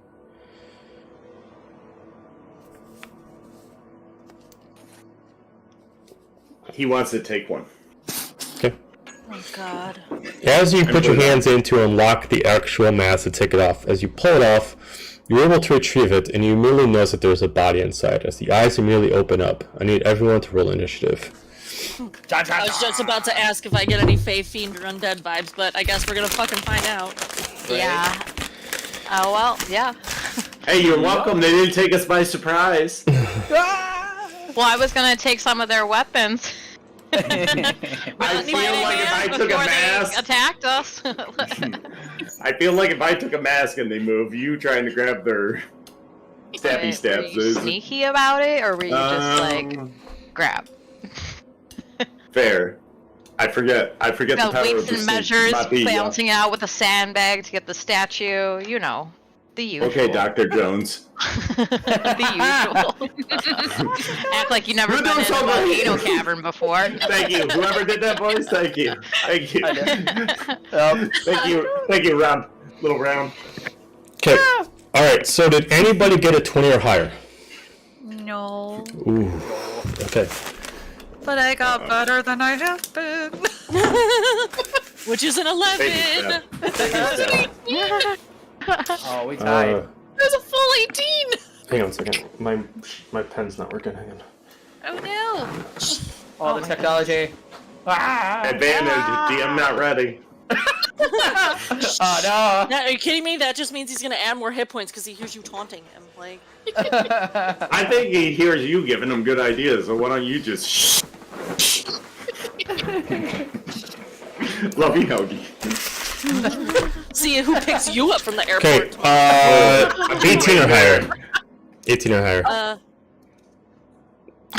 He wants to take one. Okay. Oh God. As you put your hands in to unlock the actual mask to take it off, as you pull it off, you're able to retrieve it, and you immediately notice that there's a body inside. As the eyes immediately open up, I need everyone to roll initiative. I was just about to ask if I get any Fey Fiend or Undead vibes, but I guess we're gonna fucking find out. yeah. Oh well, yeah. Hey, you're welcome. They didn't take us by surprise. Well, I was gonna take some of their weapons. I feel like if I took a before mask, they attacked us. I feel like if I took a mask and they move, you trying to grab their stabby stabs. Were you sneaky about it, or were you just like grab? Fair. I forget the No, power weights of the and sneak. measures, Not the, balancing it out with a sandbag to get the statue. You know, the usual. Okay, Dr. Jones. The usual. Act like you never You're been doing in a so great. volcano cavern before. Thank you. Whoever did that voice, thank you. Thank you. I did. Thank you. Thank you, Round. Little Round. Okay. Alright, so did anybody get a 20 or higher? No. Ooh. Okay. But I got better than I have been. which is an 11. Oh, we tied. There's a full 18. Hang on a second. My pen's not working. Hang on. Oh no! All the technology. Advantage. DM not ready. Oh no! Are you kidding me? That just means he's gonna add more hit points because he hears you taunting him. Like, I think he hears you giving him good ideas, so why don't you just shh? Love you, Hoagie. see who picks you up from the Okay, airport. 18 or higher. 18 or higher.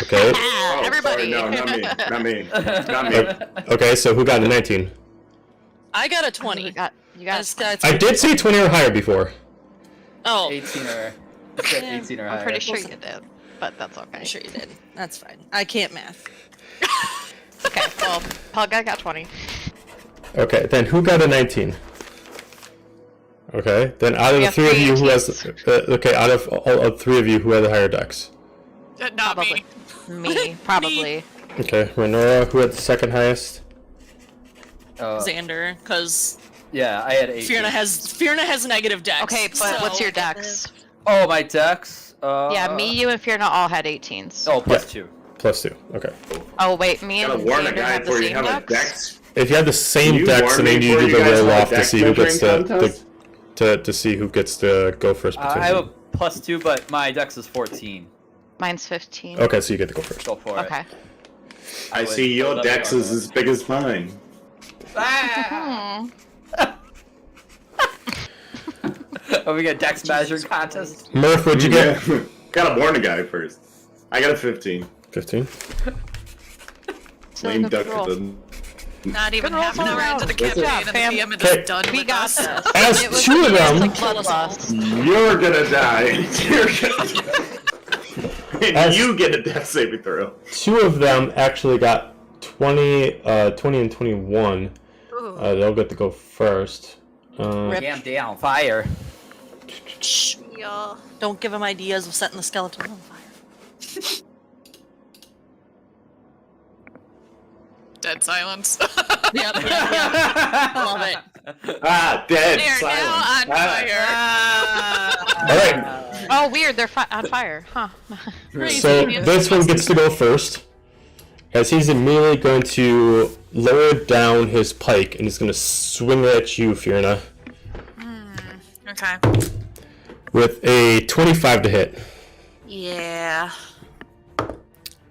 Okay. Oh, Everybody. Sorry, no, not me. Not me. Not me. Okay, so who got a 19? I got a 20. You got I did say 20 or higher before. Oh, 18 or 18 or higher. I'm pretty sure you did, but that's okay. I'm sure you did. That's fine. I can't math. Okay, well, Helga got 20. Okay, then who got a 19? Okay, then out of We the have three of you, who 18s. has... okay, out of all of three of you, who had the higher dex? Not Probably. me. Me, probably. Okay, Renora, who had the second highest? Xander, because Yeah, I had 18. Fierna has negative dex. Okay, but what's your dex? Oh, my dex? Yeah, me, you, and Fierna all had 18s. Oh, plus Yeah. 2. +2, okay. Oh, wait, me Gotta and warn a Xander guy have the before you same have a dex? dex. If you have the same You dex, warn and me then you before do you the guys roll have a off to dex see who gets measuring to contest? see who gets to go first between I have you. a plus 2, but my dex is 14. Mine's 15. Okay, so you get to go first. Go for it. Okay. I see your dex is as big as mine. Hmm. Oh, we got dex measuring contest? Murph, what'd you get? Yeah. Gotta warn a guy first. I got a 15. 15. Still Lame good duck roll. doesn't. Not even Good half an roll hour into the all around. Good campaign, job, and the fam. DM Okay. is done We with got us. this. As It was two of them, like bloodlust. You're gonna die. You're gonna and As- you get a death saving throw. two of them actually got 20 and 21. They'll get to go first. Damn, day on fire. Shh, yeah. Don't give him ideas of setting the skeleton on fire. Dead silence. Yeah. I love it. Ah, dead. They're Silence. now on fire. Alright, Oh, weird, they're on fire. Huh. so this one gets to go first. As he's immediately going to lower down his pike and he's going to swing it at you, Fierna, Okay. with a 25 to hit. Yeah.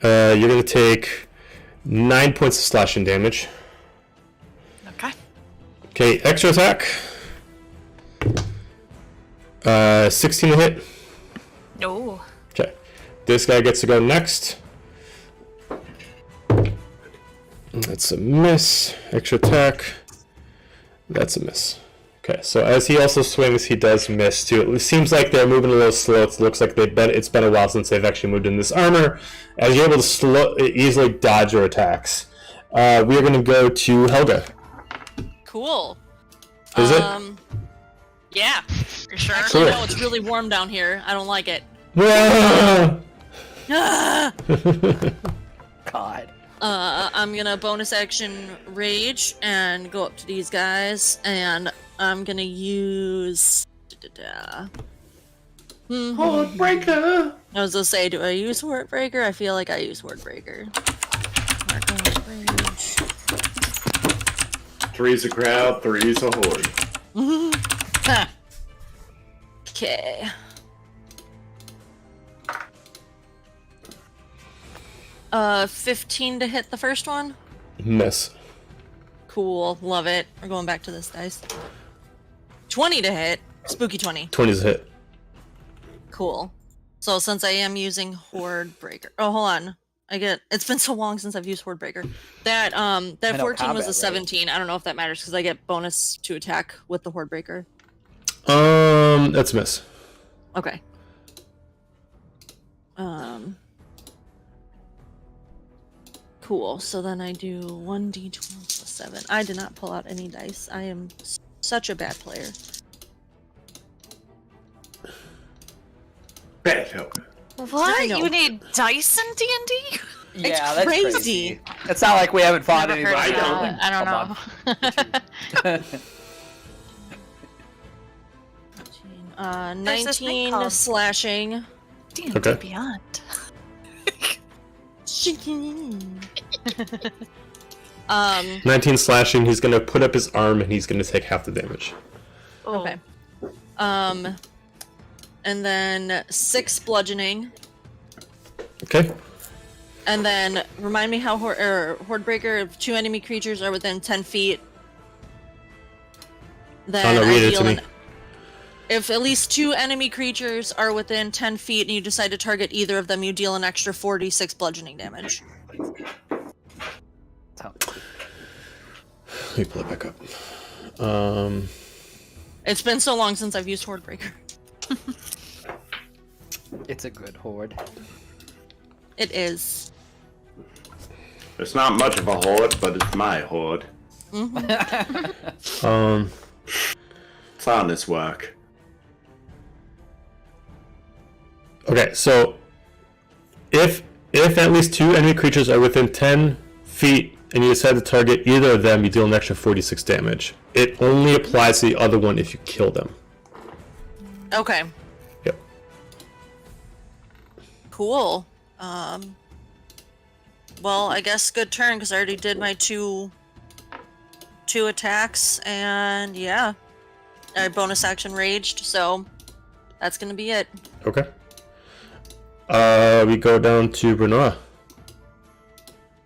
You're going to take 9 points of slashing damage. Okay. Okay, extra attack. 16 to hit. No. Okay, this guy gets to go next. That's a miss. Extra attack. That's a miss. Okay, so as he also swings, he does miss too. It seems like they're moving a little slow. It looks like it's been a while since they've actually moved in this armor. As you're able to easily dodge your attacks. We are going to go to Helga. Cool. Is it? Yeah. You sure? Actually, Cool. no, it's really warm down here. I don't like it. Ah! Ah! God. I'm gonna bonus action rage and go up to these guys, and I'm gonna use. Heartbreaker. I was gonna say, do I use Wordbreaker? I feel like I use Wordbreaker. Rage. Three's a crowd, three's a horde. Okay. Uh, 15 to hit the first one. Miss. Cool, love it. We're going back to this dice. 20 to hit. Spooky 20. 20 is a hit. Cool. So since I am using Horde Breaker. Oh, hold on. It's been so long since I've used Horde Breaker. That I know 14 was combat, a right? 17. I don't know if that matters because I get bonus to attack with the Horde Breaker. That's a miss. Okay. Cool. So then I do 1d12 plus 7. I did not pull out any dice. I am such a bad player. Bad Helga. I What? know. You need dice in D&D? Yeah, that's crazy. It's not like we haven't fought Never heard anybody. of don't. that. I don't know. 'There's this thing 19 called- slashing. D&D Okay. Beyond. 19 slashing. He's gonna put up his arm and he's gonna take half the damage. Okay. And then 6 bludgeoning. Okay. And then remind me how Hordebreaker, if 2 enemy creatures are within 10 feet. Then no, I read it deal to me. If at least 2 enemy creatures are within 10 feet and you decide to target either of them, you deal an extra 46 bludgeoning damage. Let me pull it back up. It's been so long since I've used Hordebreaker. It's a good horde. It is. It's not much of a horde, but it's my horde. Mm-hmm. It's honest work. Okay, so if at least 2 enemy creatures are within 10 feet and you decide to target either of them, you deal an extra 46 damage. It only applies to the other one if you kill them. Okay. Yep. Cool. Well, I guess good turn because I already did my two attacks, and yeah, I bonus action raged, so that's gonna be it. Okay. We go down to Brunoa.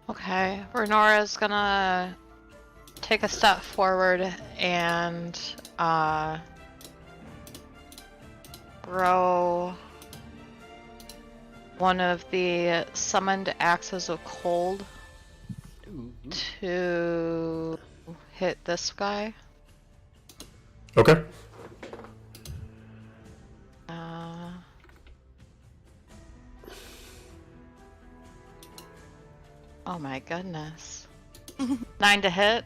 Okay, Renora's gonna take a step forward and throw one of the summoned axes of cold to hit this guy. Okay. Oh my goodness. 9 to hit?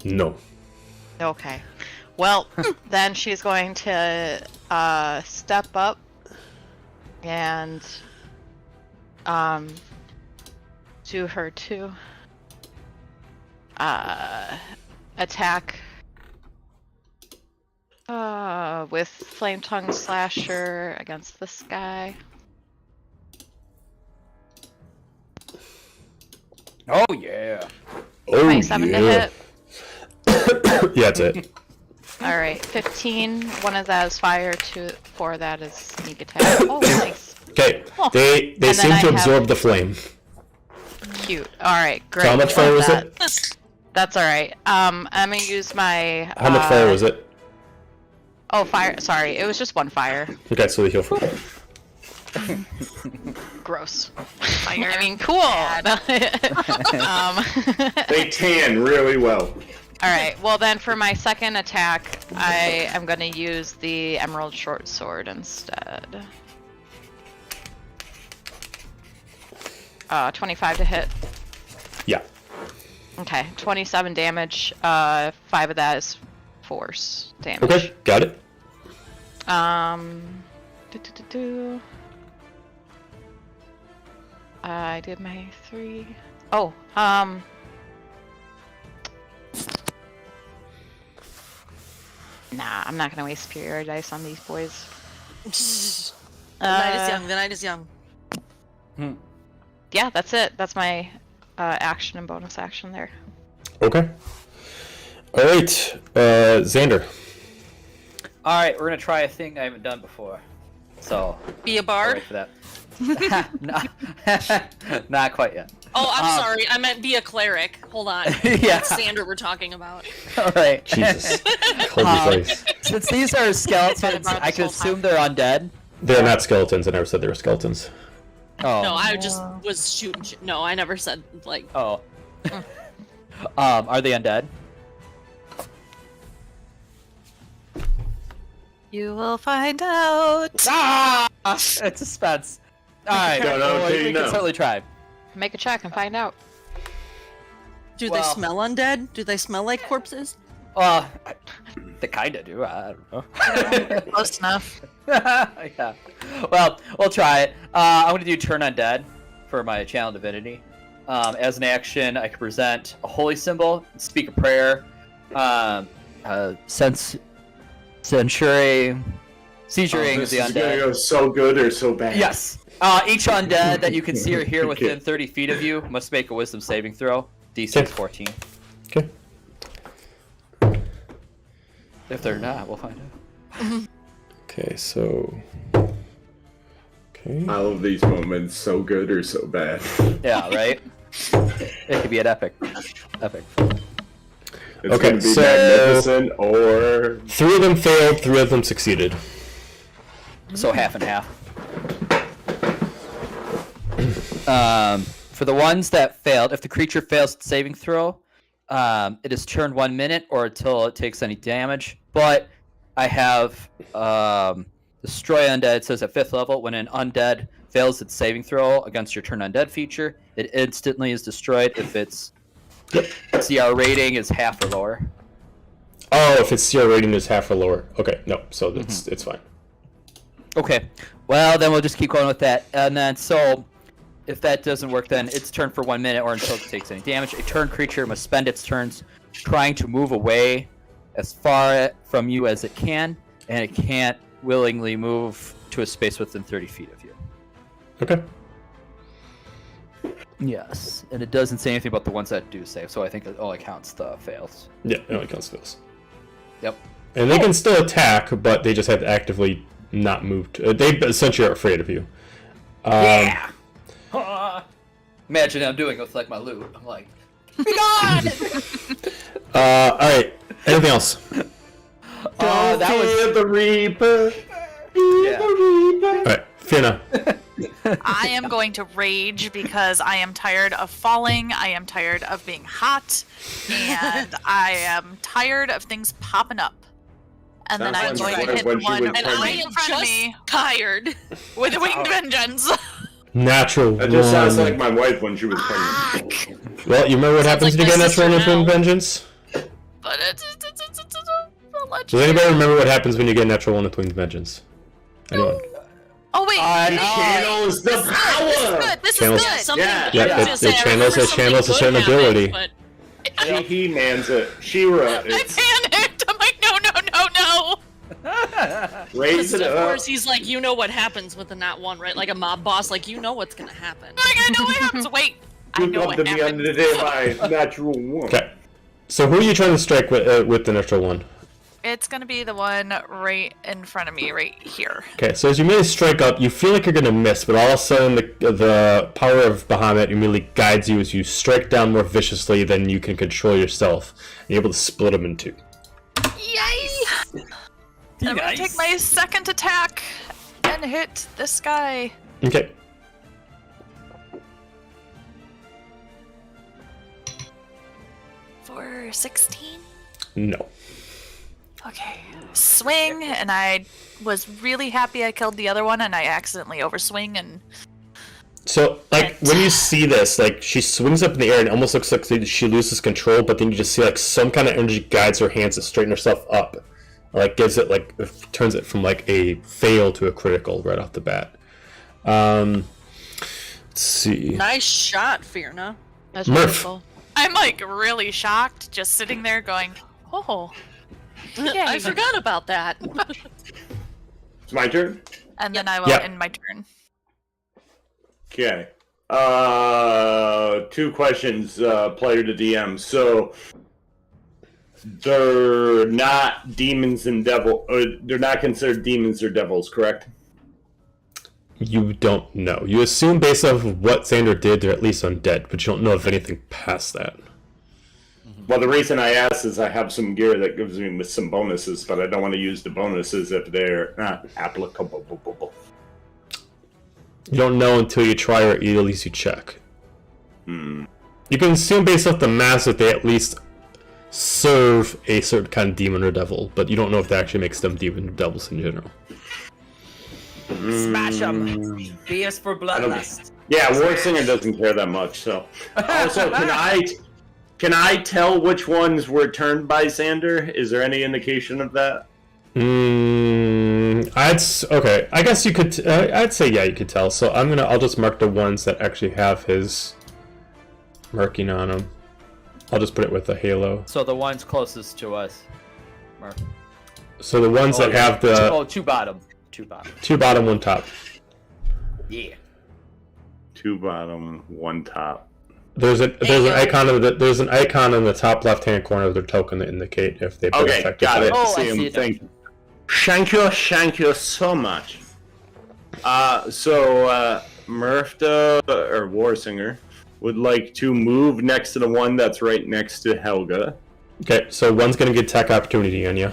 No. Okay. Well, then she's going to step up and do her attack with Flame Tongue Slasher against this guy. Oh yeah. Oh 27 to hit. Yeah, that's it. Alright, 15. One of that is fire, 4 of that is sneak attack. Oh, nice. Okay. Oh. They And seem then to I have- absorb the flame. Cute. Alright, great. So how much fire Love was that. it? That's alright. I'm gonna use my. How much fire was it? Oh, fire. Sorry, it was just 1 fire. Okay, so they heal for Gross. Fire. I mean, cool. They tan really well. Alright, well then for my second attack, I am gonna use the Emerald Short Sword instead. 25 to hit. Yeah. Okay, 27 damage. 5 of that is force damage. Okay, got it. I did my 3. Oh, nah, I'm not gonna waste superior dice on these boys. The night is young. The night is young. Yeah, that's it. That's my action and bonus action there. Okay. Alright, Xander. Alright, we're gonna try a thing I haven't done before. So, Be a I'll bard. wait for that. Not quite yet. Oh, I'm sorry. I meant be a cleric. Hold on. Yeah. That's Xander we're talking about. Alright. Jesus. Hold your place. Since these are skeletons, about I this can whole assume time. they're undead. They're not skeletons. I never said they were skeletons. Oh. No, I just was shooting. No, I never said like. Oh. Are they undead? You will find out. Ah! It's suspense. Alright, Don't know well, until we you can know. certainly try. Make a check and find out. Do Well- they smell undead? Do they smell like corpses? They kinda do, I don't know. Close enough. Yeah. Well, we'll try it. I'm gonna do Turn Undead for my Channel Divinity. As an action, I can present a holy symbol, speak a prayer, Century, seizuring this the is gonna undead. go so good or so bad. Yes. Each undead that you can see or hear within 30 feet of you must make a wisdom saving throw. DC 14. Okay. If they're not, we'll find out. Okay, so. Okay. I love these moments. So good or so bad. Yeah, right? It could be an epic. Epic. It's Okay, gonna be so- magnificent or 3 of them failed, 3 of them succeeded. So half and half. For the ones that failed, if the creature fails its saving throw, it is turned 1 minute or until it takes any damage. But I have Destroy Undead. It says at 5th level, when an undead fails its saving throw against your turn undead feature, it instantly is destroyed if its CR rating is half or lower. Oh, if its CR rating is half or lower. Okay, no, so it's fine. Okay, well then we'll just keep going with that. And then so, if that doesn't work, then it's turn for 1 minute or until it takes any damage. A turn creature must spend its turns trying to move away as far from you as it can, and it can't willingly move to a space within 30 feet of you. Okay. Yes, and it doesn't say anything about the ones that do save, so I think it only counts the fails. Yeah, it only counts fails. Yep. And they can still attack, but they just have to actively not move. They essentially are afraid of you. Yeah! Imagine I'm doing it with like my loot. I'm like, be gone! Alright, anything else? That was the Reaper. yeah. Alright, Fiona. I am going to rage because I am tired of falling. I am tired of being hot, and I am tired of things popping up. And then I'm Sounds going like to hit when the she one would right turn I me. in am front of just me tired. with winged vengeance. Natural That just sounds one. like my wife when she was pregnant. Well, you remember what happens like when you my get natural sister one now. with vengeance? But it's Does anybody remember what happens when you get natural one with winged vengeance? Anyone? Oh wait, He channels the this power. is good. This Channels- is Yeah, good. something. Yeah. Yeah, I was it gonna say, I channels- remember it channels a something certain good happened, ability. but He mans it. She-Ra. I panicked. I'm like, no. Raise it of up. course, he's like, you know what happens with the Nat 1, right? Like a mob boss, like, you know what's gonna happen. Like, I know what happens. Wait, I You know come what to me under happens. the day by natural one. Okay. So who are you trying to strike with the natural one? It's gonna be the one right in front of me, right here. Okay, so as you immediately strike up, you feel like you're gonna miss, but all of a sudden the power of Bahamut immediately guides you as you strike down more viciously than you can control yourself, and you're able to split them in two. Yay! I'm gonna take my second attack and hit this guy. Okay. For 16? No. Okay. Swing, and I was really happy I killed the other one, and I accidentally overswing, and So, like, when you see this, like, she swings up in the air and it almost looks like she loses control, but then you just see, like, some kind of energy guides her hands to straighten herself up. Like, gives it, like, turns it from, like, a fail to a critical right off the bat. Let's see. Nice shot, Fierna. That's Murph. beautiful. I'm like really shocked, just sitting there going, oh. I forgot about that. It's my turn? And then I will Yeah. end my turn. Okay. 2 questions, player to DM. So, they're not demons and devil. They're not considered demons or devils, correct? You don't know. You assume based off of what Xander did, they're at least undead, but you don't know if anything past that. Well, the reason I asked is I have some gear that gives me with some bonuses, but I don't want to use the bonuses if they're not applicable. You don't know until you try or at least you check. Hmm. You can assume based off the mask that they at least serve a certain kind of demon or devil, but you don't know if that actually makes them demon or devils in general. Smash them. B is for bloodlust. Yeah, Warsinger doesn't care that much, so. Also, can I tell which ones were turned by Xander? Is there any indication of that? Okay. I guess you could. I'd say yeah, you could tell. So I'll just mark the ones that actually have his marking on them. I'll just put it with a halo. So the ones closest to us. Mark. So the ones that have the two bottom. Two bottom. 2 bottom, 1 top. Yeah. 2 bottom, 1 top. There's an icon in the top left hand corner of their token that indicate if they've been Okay, affected. got it. Oh, I See see him. it. Thank you. Thank you so much. So Murph or Warsinger would like to move next to the one that's right next to Helga. Okay, so one's gonna get attack opportunity on you.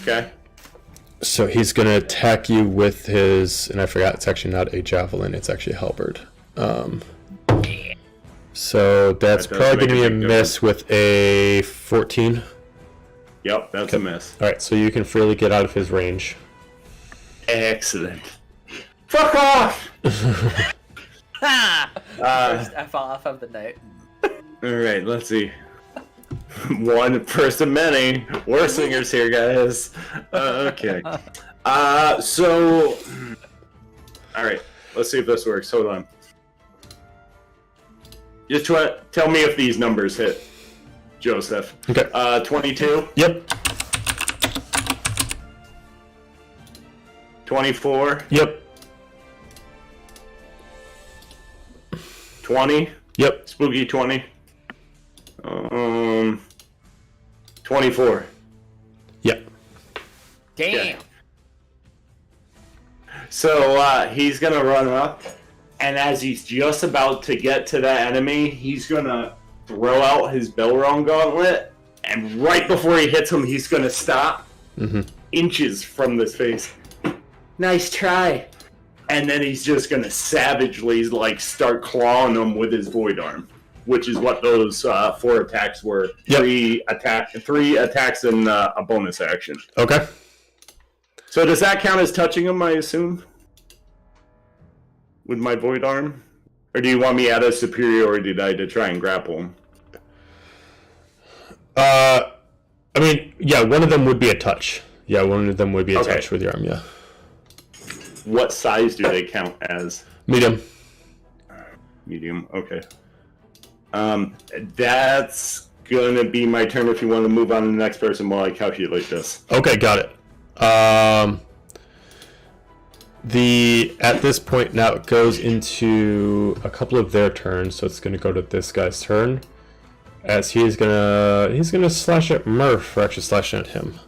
Okay. So he's gonna attack you with his, and I forgot, it's actually not a javelin, it's actually a halberd. So that's That does probably make gonna be a big miss with a 14. Yep, that's a miss. All right, so you can freely get out of his range. Excellent. Fuck off! First F off of the night. Alright, let's see. One person many. Warsingers here, guys. Okay. So... Alright, let's see if this works. Hold on. Just tell me if these numbers hit, Joseph. Okay. 22? Yep. 24? Yep. 20? Yep. Spooky 20? 24. Yep. Damn. Yeah. So he's gonna run up, and as he's just about to get to that enemy, he's gonna throw out his Belron gauntlet, and right before he hits him, he's gonna stop inches from this face. Nice try. And then he's just gonna savagely start clawing him with his void arm, which is what those 4 attacks were. Yep. 3 attacks and a bonus action. Okay. So does that count as touching him, I assume? With my void arm? Or do you want me at a superiority die to try and grapple him? I mean, yeah, one of them would be a touch. Yeah, one of them would be a Okay. touch with your arm, yeah. What size do they count as? Medium. Medium, okay. That's gonna be my turn if you want to move on to the next person while I calculate this. Okay, got it. At this point now it goes into a couple of their turns, so it's gonna go to this guy's turn. As he's gonna slash at Murph, or actually slashing at him.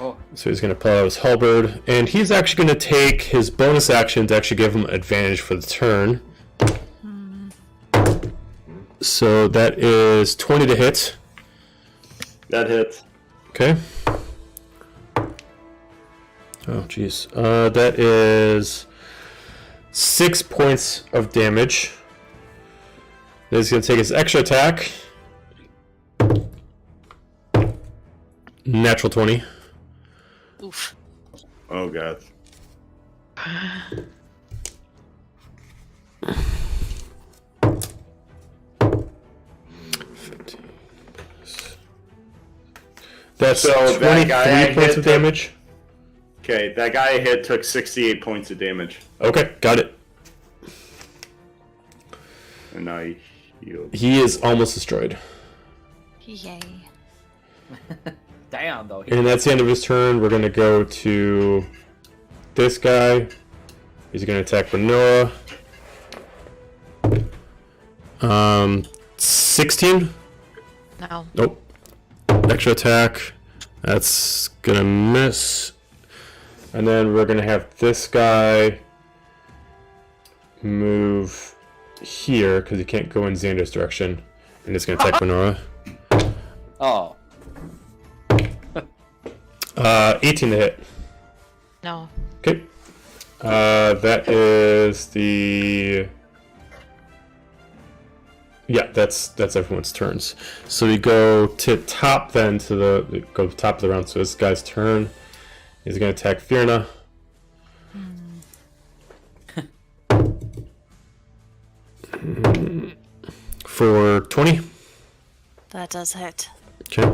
Oh. So he's gonna pull out his halberd, and he's actually gonna take his bonus action to actually give him advantage for the turn. So that is 20 to hit. That hits. Okay. Oh, jeez. That is 6 points of damage. Then he's going to take his extra attack. Natural 20. Oof. Oh god. That's So that 23 guy I points hit of damage. Okay, that guy I hit took 68 points of damage. Okay, got it. And I healed. He is almost destroyed. Yay. Damn, though. And that's the end of his turn. We're going to go to this guy. He's going to attack Benoa. 16? No. Nope. Extra attack. That's going to miss. And then we're going to have this guy move here because he can't go in Xander's direction. And it's going to attack Benoa. Oh. 18 to hit. No. Okay. That is the... Yeah, that's everyone's turns. So we go to top then to the top of the round. So this guy's turn. He's gonna attack Fierna. For 20. That does hit. Okay.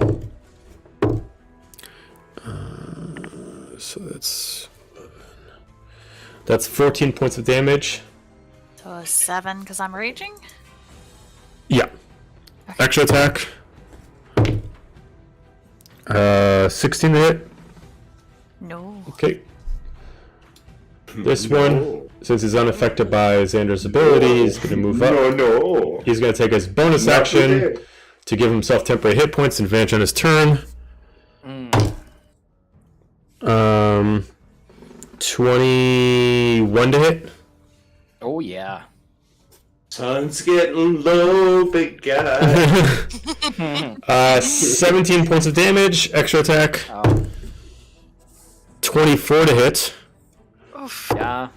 So that's 14 points of damage. So a 7 because I'm raging. Yeah. Extra attack. 16 to hit. No. Okay. This one, since he's unaffected by Xander's ability, he's going to move up. No. He's going to take his bonus Not action today. to give himself temporary hit points and advantage on his turn. 21 to hit. Oh yeah. Sun's getting low, big guy. 17 points of damage, extra attack. Oh. 24 to hit. Yeah.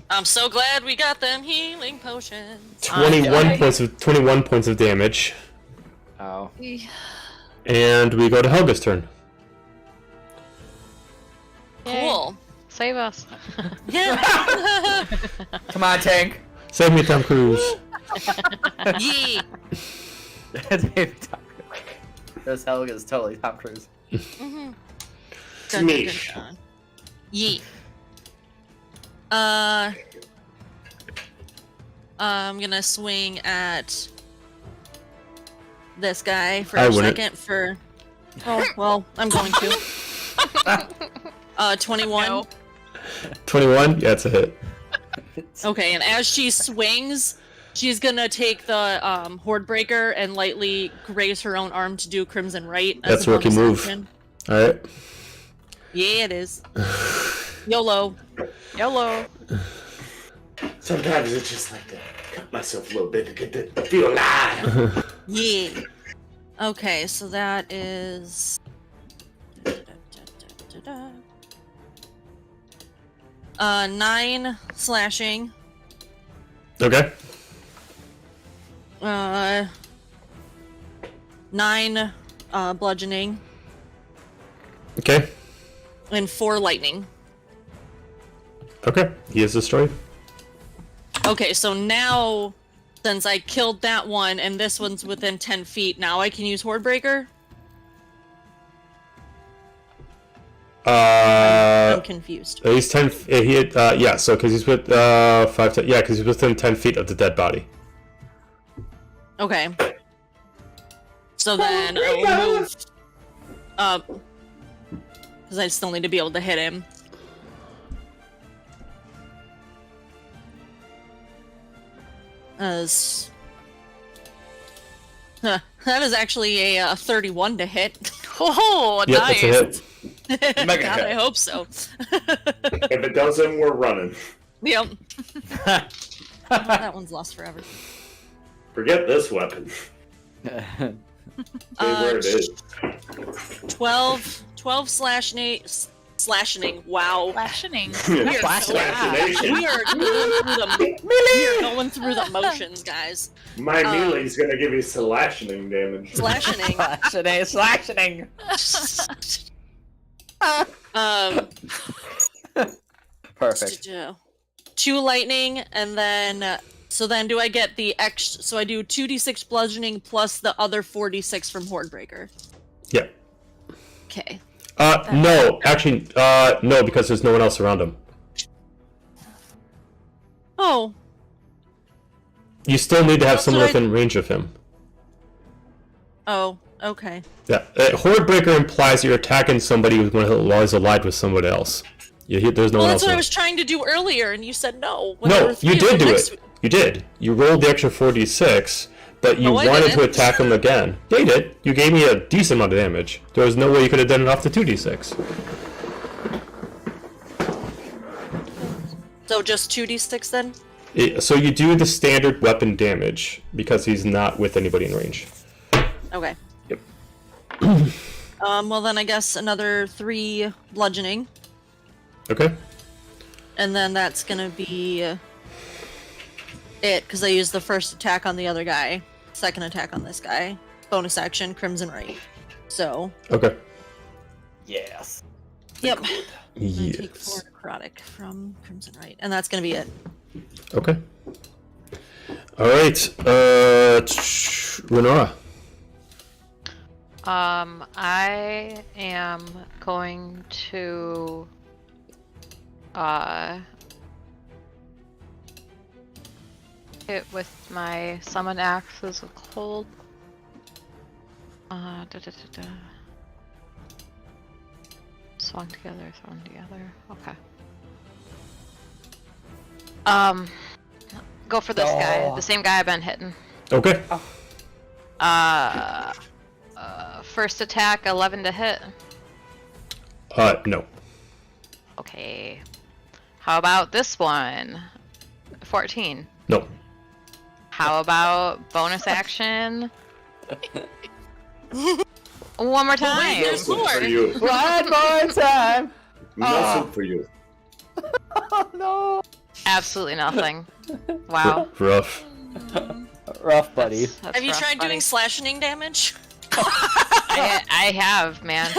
I'm so glad we got them healing potions. 21 points of damage. Oh. And we go to Helga's turn. Cool. Save us. Yeah. Come on, tank. Save me, Tom Cruise. Yee. This Helga is totally Tom Cruise. Dun, Smeesh. dun. Yee. I'm gonna swing at this guy for I a wouldn't. second for. Oh well, I'm going to. 21. No. 21? Yeah, it's a hit. Okay, and as she swings, she's gonna take the Horde Breaker and lightly graze her own arm to do Crimson Right. as That's a rookie bonus move. action. Alright. Yeah, it is. YOLO. YOLO. Sometimes it's just like to cut myself a little bit to get to feel alive. Yeah. Okay, so that is. 9 slashing. Okay. 9 bludgeoning. Okay. And 4 lightning. Okay. He is destroyed. Okay, so now, since I killed that one and this one's within 10 feet, now I can use Horde Breaker? I'm confused. He's 10. He had, yeah, so because he's with 5. Yeah, because he's within 10 feet of the dead body. Okay. So then I'll move up. Because I still need to be able to hit him. As. Huh, that is actually a 31 to hit. Oh, Yep, nice. that's a hit. Mega God, hit. I hope so. If it doesn't, we're running. Yep. That one's lost forever. Forget this weapon. Stay where it is. 12 slashing. Wow. Flashing. Fascination. We are going through the motions, guys. My melee's gonna give you slashing damage. Slashing. Slashing. Perfect. 2 lightning, and then so then do I get the extra? So I do 2d6 bludgeoning plus the other 4d6 from Hordebreaker. Yeah. Okay. No, actually, no, because there's no one else around him. Oh. You still need to have That's someone what I- within range of him. Oh. Okay. Yeah, Hordebreaker implies you're attacking somebody while he's allied with somebody else. There's no Well, one that's else. what I around. was trying to do earlier, and you said no. when there No, were three you of did them do next it. You did. You rolled the extra 4d6, but you No, I wanted to didn't. attack him again. Yeah, you did. You gave me a decent amount of damage. There was no way you could have done it off the 2d6. So just 2d6 then? So you do the standard weapon damage because he's not with anybody in range. Okay. Yep. Well then I guess another 3 bludgeoning, Okay. and then that's gonna be it, because I used the first attack on the other guy, second attack on this guy, bonus action, Crimson Right. So, Okay. Yes. yep. I'm gonna take 4 Yes. necrotic from Crimson Right, and that's gonna be it. Okay. All right. Renora. I am going to Hit with my summon axe as a cold. Swung together, thrown together. Okay. Go for this guy. The same guy I've been hitting. Okay. First attack, 11 to hit. No. Okay. How about this one? 14. No. How about bonus action? One more time. there's Nothing more. for you. One more time. Nothing for you. Oh no. Absolutely nothing. Wow. Rough. Rough, buddy. That's Have you rough, tried buddy. doing slashing damage? I have, man.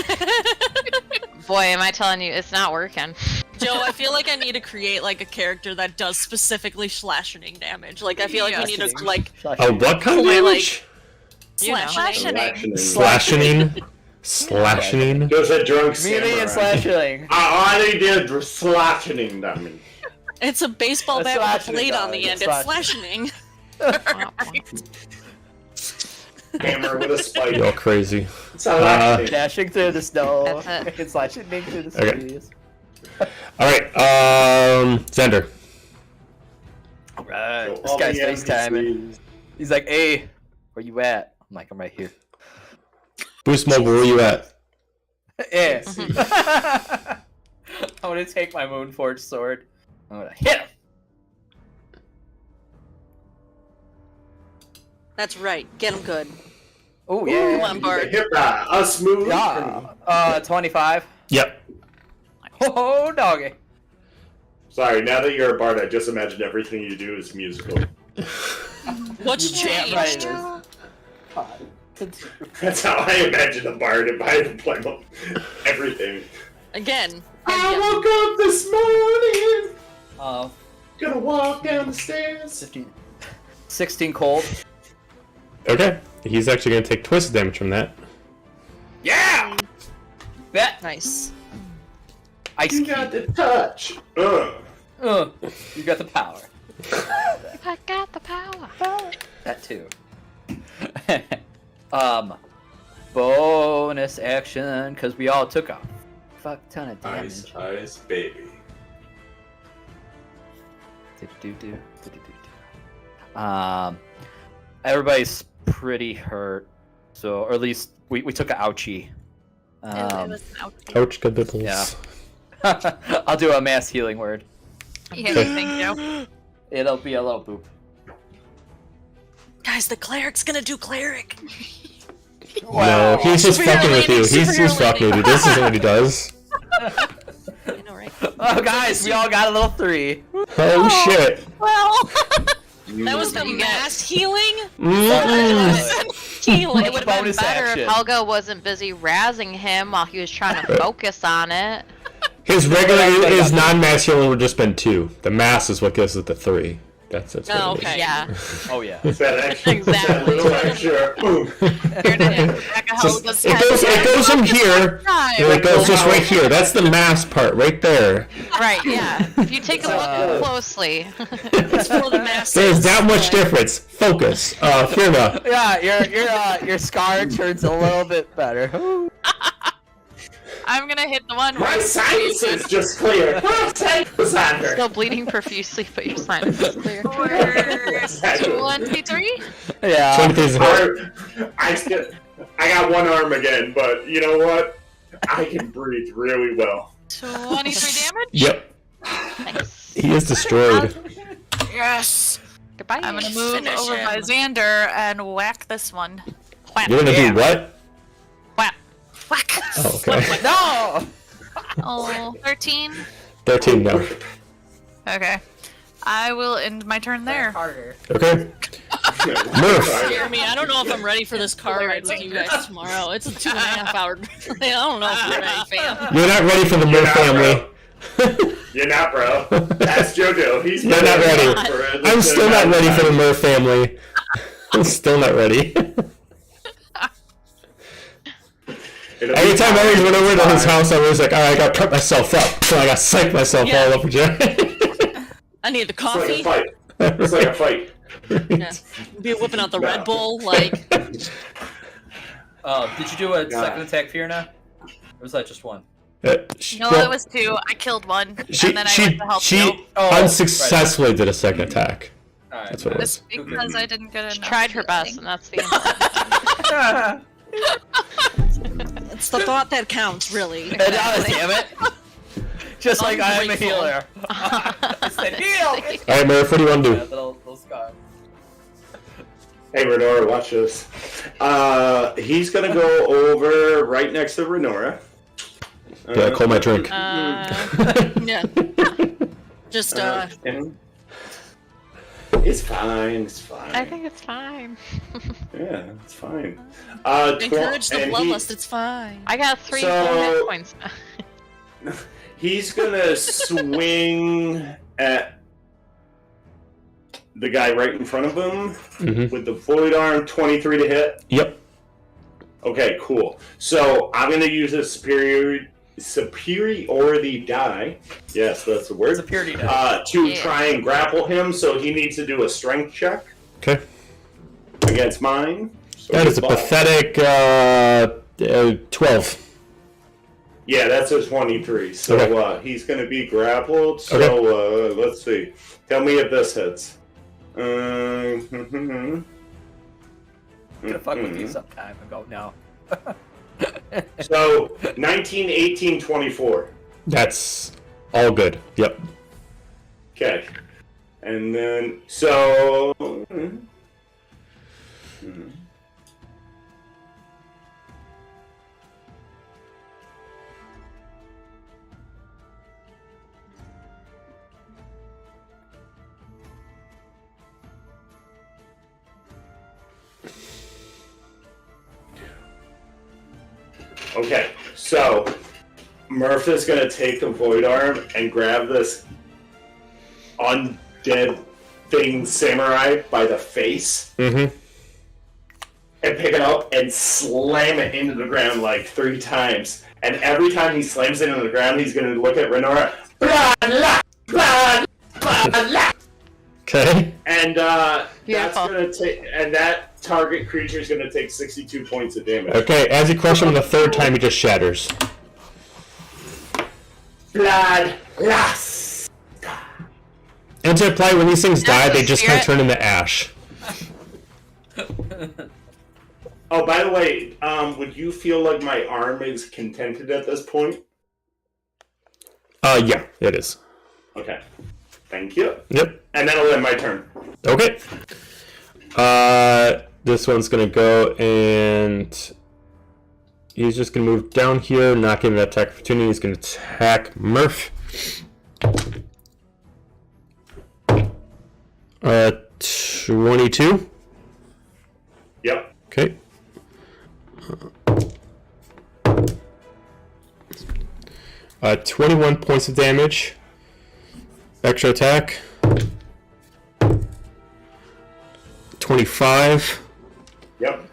Boy, am I telling you, it's not working. Joe, I feel like I need to create like a character that does specifically slashing damage. Like I feel like we need to like What kind of Like, damage? You know. slashing. Slashing. There's a drunk Melee and samurai. slashing. All he did was slashing damage. It's a baseball A bat with a slashing blade on dog, the end. a It's slashing. Hammer with a spike. You're crazy. Slashing. Dashing through the snow. That's And slashing through the Okay. trees. Alright, Xander. Alright. This All guy's the FaceTiming. NPCs. He's like, hey, where you at? I'm like, I'm right here. Boost Mobile, where you at? Yeah. I'm gonna take my Moonforge sword. I'm gonna hit him. That's right. Get him good. Oh Come yeah. on, Bard. Hit that. A smooth. Yeah. 25. Yep. Oh doggy. Sorry, now that you're a bard, I just imagine everything you do is musical. What's Damn right it changed? is. God. That's how I imagine a bard if I had to play everything. Again. I woke up this morning, Oh, gonna walk down the stairs. 15. 16 cold. Okay. He's actually gonna take twisted damage from that. Yeah. Bet. Nice. Ice You cube. got the touch. You got the power. I got the power. That too. Bonus action, because we all took a fuck ton of damage. Ice, baby. Everybody's pretty hurt, so or at least we took a ouchie. It was an ouchie. Ouch, good diddles. Yeah. I'll do a mass healing word. Yeah, thank you. It'll be a low boop. Guys, the cleric's gonna do cleric. No, he's just fucking with you. He's just fucking with you. This isn't what he does. I know, right? Oh, guys, we all got a little 3. Oh shit. Well, that was the You got- mass healing. It Healing. would have been Bonus better action. if Helga wasn't busy razzing him while he was trying to focus on it. His regular, his non-mass healing would just been 2. The mass is what gives it the 3. That's what Oh, it is. okay. Yeah. Oh yeah. That extra, Exactly. that little extra. Boom. Here to hit Rebecca Helga's It goes from here, and it goes just right here. That's the mass part, right there. Right, yeah. If you take a look closely. It's for the mass. There's that much difference. Focus. Firma. Yeah, your scar turns a little bit better. I'm gonna hit the one. My sinus is just clear. My sinus is under. Still bleeding profusely, but your sinus is clear. 23. Yeah. 23 is a hit. I got one arm again, but you know what? I can breathe really well. 23 damage. Yep. Nice. He is destroyed. Yes. Goodbye. I'm gonna move Finish over by him. Xander and whack this one. Whap. You're gonna do what? Whack. Whack. Oh, okay. No. Oh, 13. 13 now. Okay. I will end my turn there. Harder. Okay. Murph. Jeremy, I don't know if I'm ready for this car ride with you guys tomorrow. It's a 2.5 hour. I don't know if I'm ready, fam. You're not ready for the Murph family. You're not, bro. That's JoJo. He's You're not ready. I'm still not ready for the Murph family. I'm still not ready. Every time I always went over to his house, I was like, alright, I gotta prep myself up. So I gotta psych myself Yeah. all up for Jerry. I need the It's like a coffee. fight. It's like a fight. Yeah. Be whipping out the Red Bull, like. Oh, did you do a second attack, Fiona? Or was that just one? No, it was 2. I killed one, and then I went to help you. Unsuccessfully did a second attack. Alright, That's what it It's was. because I didn't get She enough. tried her best, and that's the end. It's the thought that counts, really. Damn it! Just like I am a Ungrateful. healer. I said heal! Alright, Murph, what do you want to do? Little scar. Hey, Renora, watch this. He's gonna go over right next to Renora. Yeah, I call my drink. Yeah. Just, It's fine. It's fine. I think it's fine. Yeah, it's fine. encourage the and bloodlust, it's fine. I got 3 So- full hit points. He's gonna swing at the guy right in front of him Mhm. with the void arm. 23 to hit. Yep. Okay, cool. So I'm gonna use a superiority die. Yes, that's the word. Superiority die. To try and grapple him. So he needs to do a strength check Okay. against mine. So That is a ball. pathetic 12. Yeah, that's a 23. So Okay. he's going to be grappled. So let's see. Tell me if this hits. Gonna fuck with you some time ago now. So 19, 18, 24. That's all good. Yep. Okay. And then, so. Okay, so Murph is going to take the void arm and grab this undead thing samurai by the face Mm-hmm. and pick it up and slam it into the ground like 3 times. And every time he slams it into the ground, he's going to look at Renora. Blah, blah, blah, blah, blah. Okay. And that's Beautiful. going to take, and that target creature is going to take 62 points of damage. Okay, as you crush him the third time, he just shatters. Blood loss. And to apply, when these things die, That's they a just kind of spirit. turn into ash. Oh, by the way, would you feel like my arm is contented at this point? Yeah, it is. Okay. Thank you. Yep. And that'll end my turn. Okay. This one's gonna go and he's just gonna move down here, not getting an attack opportunity. He's gonna attack Murph. 22. Yep. Okay. 21 points of damage. Extra attack. 25. Yep.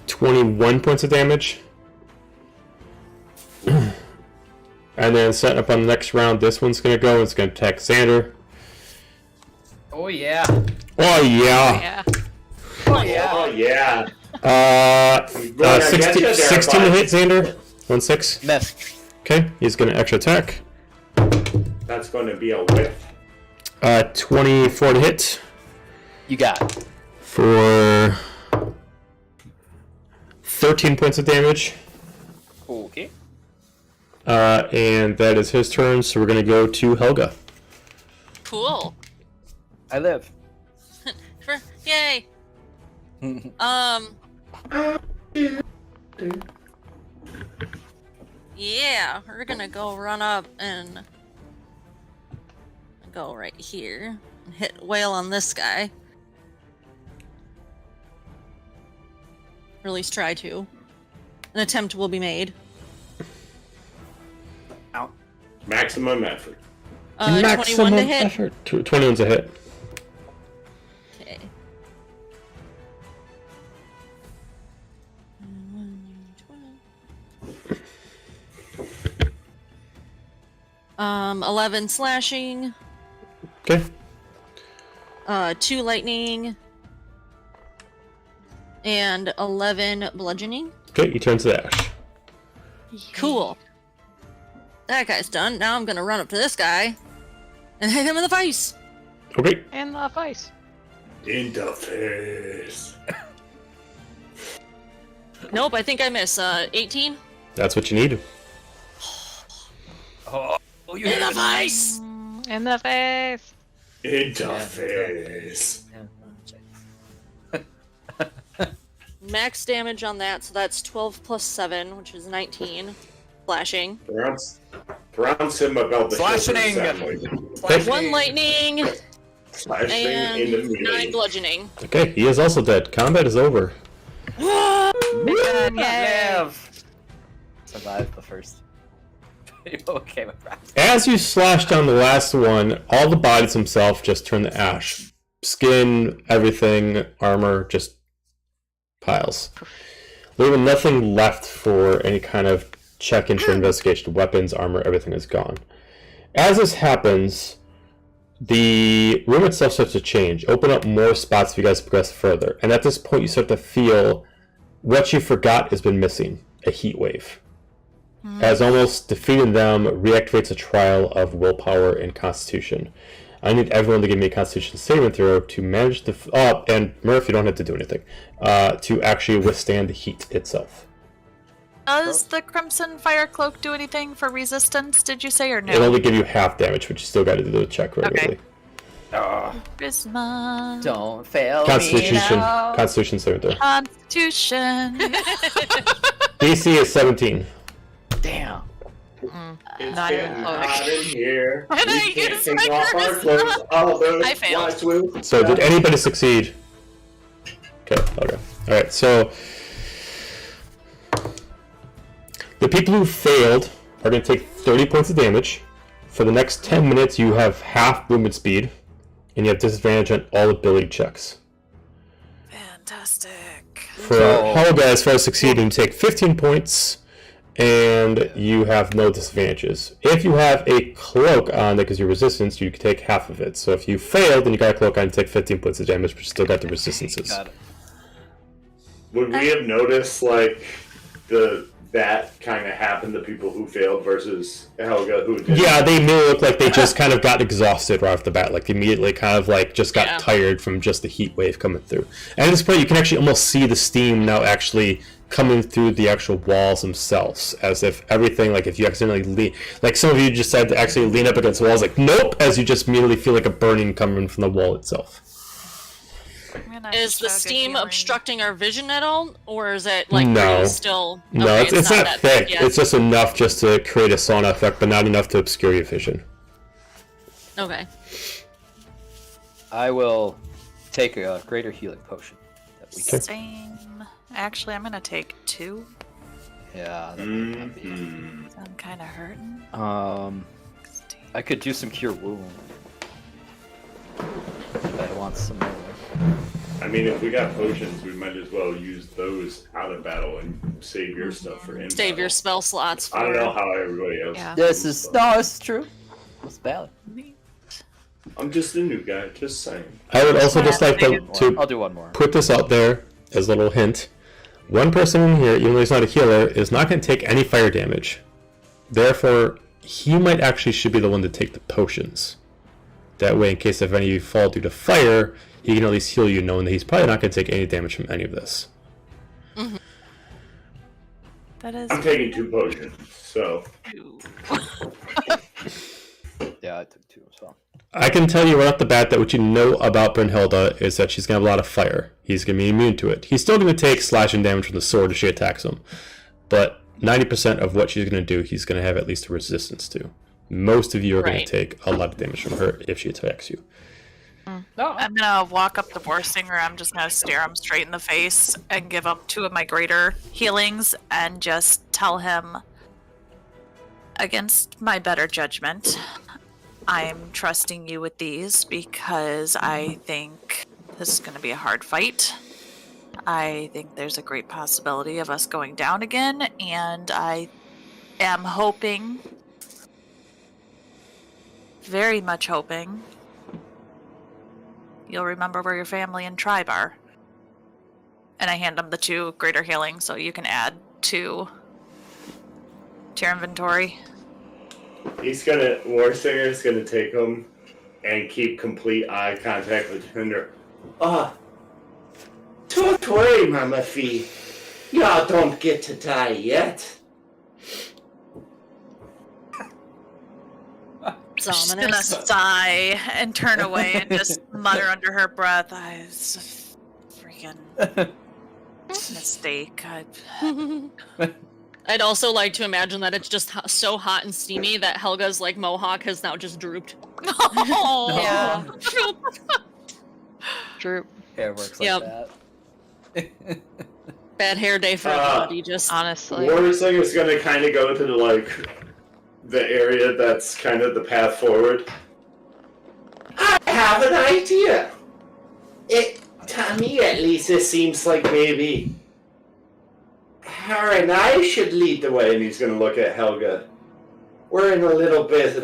21 points of damage. And then setting up on the next round, this one's going to go. It's going to attack Xander. Oh yeah. Oh, yeah. Yeah. Oh yeah. Oh, yeah. 16 to hit, Xander. 1-6. Miss. Okay, he's going to extra attack. That's going to be a whiff. 24 to hit You got it. for 13 points of damage. Okay. And that is his turn, so we're going to go to Helga. Cool. I live. Yay. Yeah, we're gonna go run up and go right here and hit whale on this guy. Or at least try to. An attempt will be made. Maximum effort. 21 to hit. effort. 21's a hit. Okay. 11 slashing. Okay. 2 lightning, and 11 bludgeoning. Okay, he turns to the ash. Cool. That guy's done. Now I'm gonna run up to this guy and hit him in the face. Okay. In the face. In the face. Nope, I think I miss. 18. That's what you need. Oh, you In the face. In the face. In the face. Max damage on that, so that's 12 plus 7, which is 19. Slashing. Pronounce him about the Slashing. Okay. 1 lightning Slashing and in the 9 melee. bludgeoning. Okay, he is also dead. Combat is over. Yay. Survived the first. Okay, with that. As you slash down the last one, all the bodies themselves just turn to ash. Skin, everything, armor, just piles. Leaving nothing left for any kind of check-in for investigation. Weapons, armor, everything is gone. As this happens, the room itself starts to change. Open up more spots if you guys progress further. And at this point, you start to feel what you forgot has been missing. A heat wave. As almost defeating them reactivates a trial of willpower and constitution. I need everyone to give me a constitution saving throw to manage the... and Murph, you don't have to do anything. To actually withstand the heat itself. Does the Crimson Fire Cloak do anything for resistance, did you say, or no? It'll only give you half damage, but you still got to do the check regularly. Charisma. Don't fail Constitution. me now. Constitution saving throw. Constitution. DC is 17. Damn. It's Not getting even hot in here. And I We can't use take my off our charisma. clothes. Although I failed. Watch will. So did anybody succeed? Okay. Alright, so... The people who failed are going to take 30 points of damage. For the next 10 minutes, you have half movement speed, and you have disadvantage on all ability checks. Fantastic. For Helga, as far as succeeding, you take 15 points, and you have no disadvantages. If you have a cloak on that gives you resistance, you can take half of it. So if you failed, then you got a cloak on, you take 15 points of damage, but you still got the resistances. Got it. Would we have noticed like that kind of happened to people who failed versus Helga who did? Yeah, they immediately look like they just kind of got exhausted right off the bat. Like, immediately kind of like just got tired from just the heat wave coming through. And at this point, you can actually almost see the steam now actually coming through the actual walls themselves. As if everything, like if you accidentally lean, like some of you just had to actually lean up against the walls, like, nope, as you just immediately feel like a burning coming from the wall itself. Is the steam obstructing our vision at all, or is it like No. really still? No, Okay, it's not that thick. yet. It's just enough just to create a sauna effect, but not enough to obscure your vision. Okay. I will take a greater healing potion. That we can. Same. Actually, I'm gonna take 2. Yeah. That might not be. I'm kind of hurting. I could do some cure wound. But I want some more. I mean, if we got potions, we might as well use those out of battle and save your stuff for in Save your battle. spell slots for. I don't know how everybody else. Yeah. This does is stuff. this is true. It's valid. I'm just a new guy, just saying. I would also just like to I'll do one more. put this out there as a little hint. One person in here, even though he's not a healer, is not going to take any fire damage. Therefore, he might actually should be the one to take the potions. That way, in case if any of you fall due to fire, he can at least heal you, knowing that he's probably not going to take any damage from any of this. That is. I'm taking 2 potions, so Yeah, I took 2 as well. I can tell you right off the bat that what you know about Brynhilda is that she's going to have a lot of fire. He's going to be immune to it. He's still going to take slashing damage from the sword if she attacks him. But 90% of what she's going to do, he's going to have at least a resistance to. Most of you are going to take a lot of damage from her if she attacks you. I'm gonna walk up to Borstinger. I'm just gonna stare him straight in the face and give up 2 of my greater healings and just tell him, against my better judgment, I'm trusting you with these because I think this is gonna be a hard fight. I think there's a great possibility of us going down again, and I am hoping, very much hoping, you'll remember where your family and tribe are. And I hand him the 2 greater healing, so you can add 2 to your inventory. Warstinger's gonna take him and keep complete eye contact with Hinder. Don't worry, Mama Fee. Y'all don't get to die yet. She's gonna sigh and turn away and just mutter under her breath, it's a freaking mistake. I'd also like to imagine that it's just so hot and steamy that Helga's like mohawk has now just drooped. Oh, Yeah. Droop. Hair works Yep. like that. Bad hair day for everybody. Just Honestly. Warstinger's gonna kind of go to the area that's kind of the path forward. I have an idea. To me, at least, it seems like maybe her and I should lead the way. And he's gonna look at Helga. We're in a little bit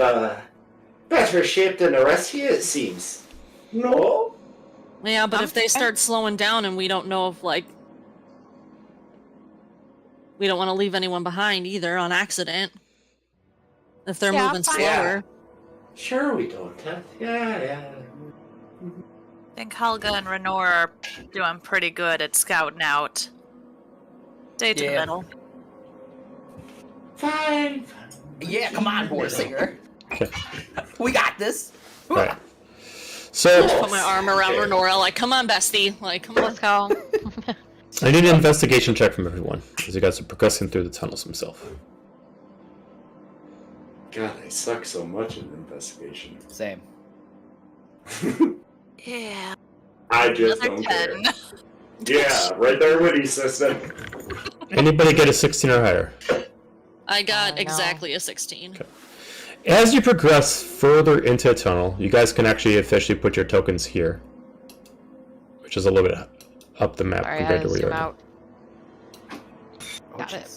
better shape than the rest of you, it seems. No? yeah, but if they start slowing down and we don't know if we don't want to leave anyone behind either on accident. If they're moving fine. slower. Sure we don't, huh? Yeah. I think Helga and Renor are doing pretty good at scouting out. Stay to the middle. Fine. Yeah, come on, Warsinger. We got this. Right. So Put my arm around Renora, like, come on, bestie. Like, come on. Let's go. I need an investigation check from everyone, because you guys are progressing through the tunnels himself. God, I suck so much in investigation. Same. Yeah. I just Another don't 10. care. Yeah, right there with you, sister. Anybody get a 16 or higher? I got Oh, no. exactly a 16. Okay. As you progress further into the tunnel, you guys can actually officially put your tokens here, which is a little bit up the map Sorry, I compared had to to where you zoom are. out. Got it.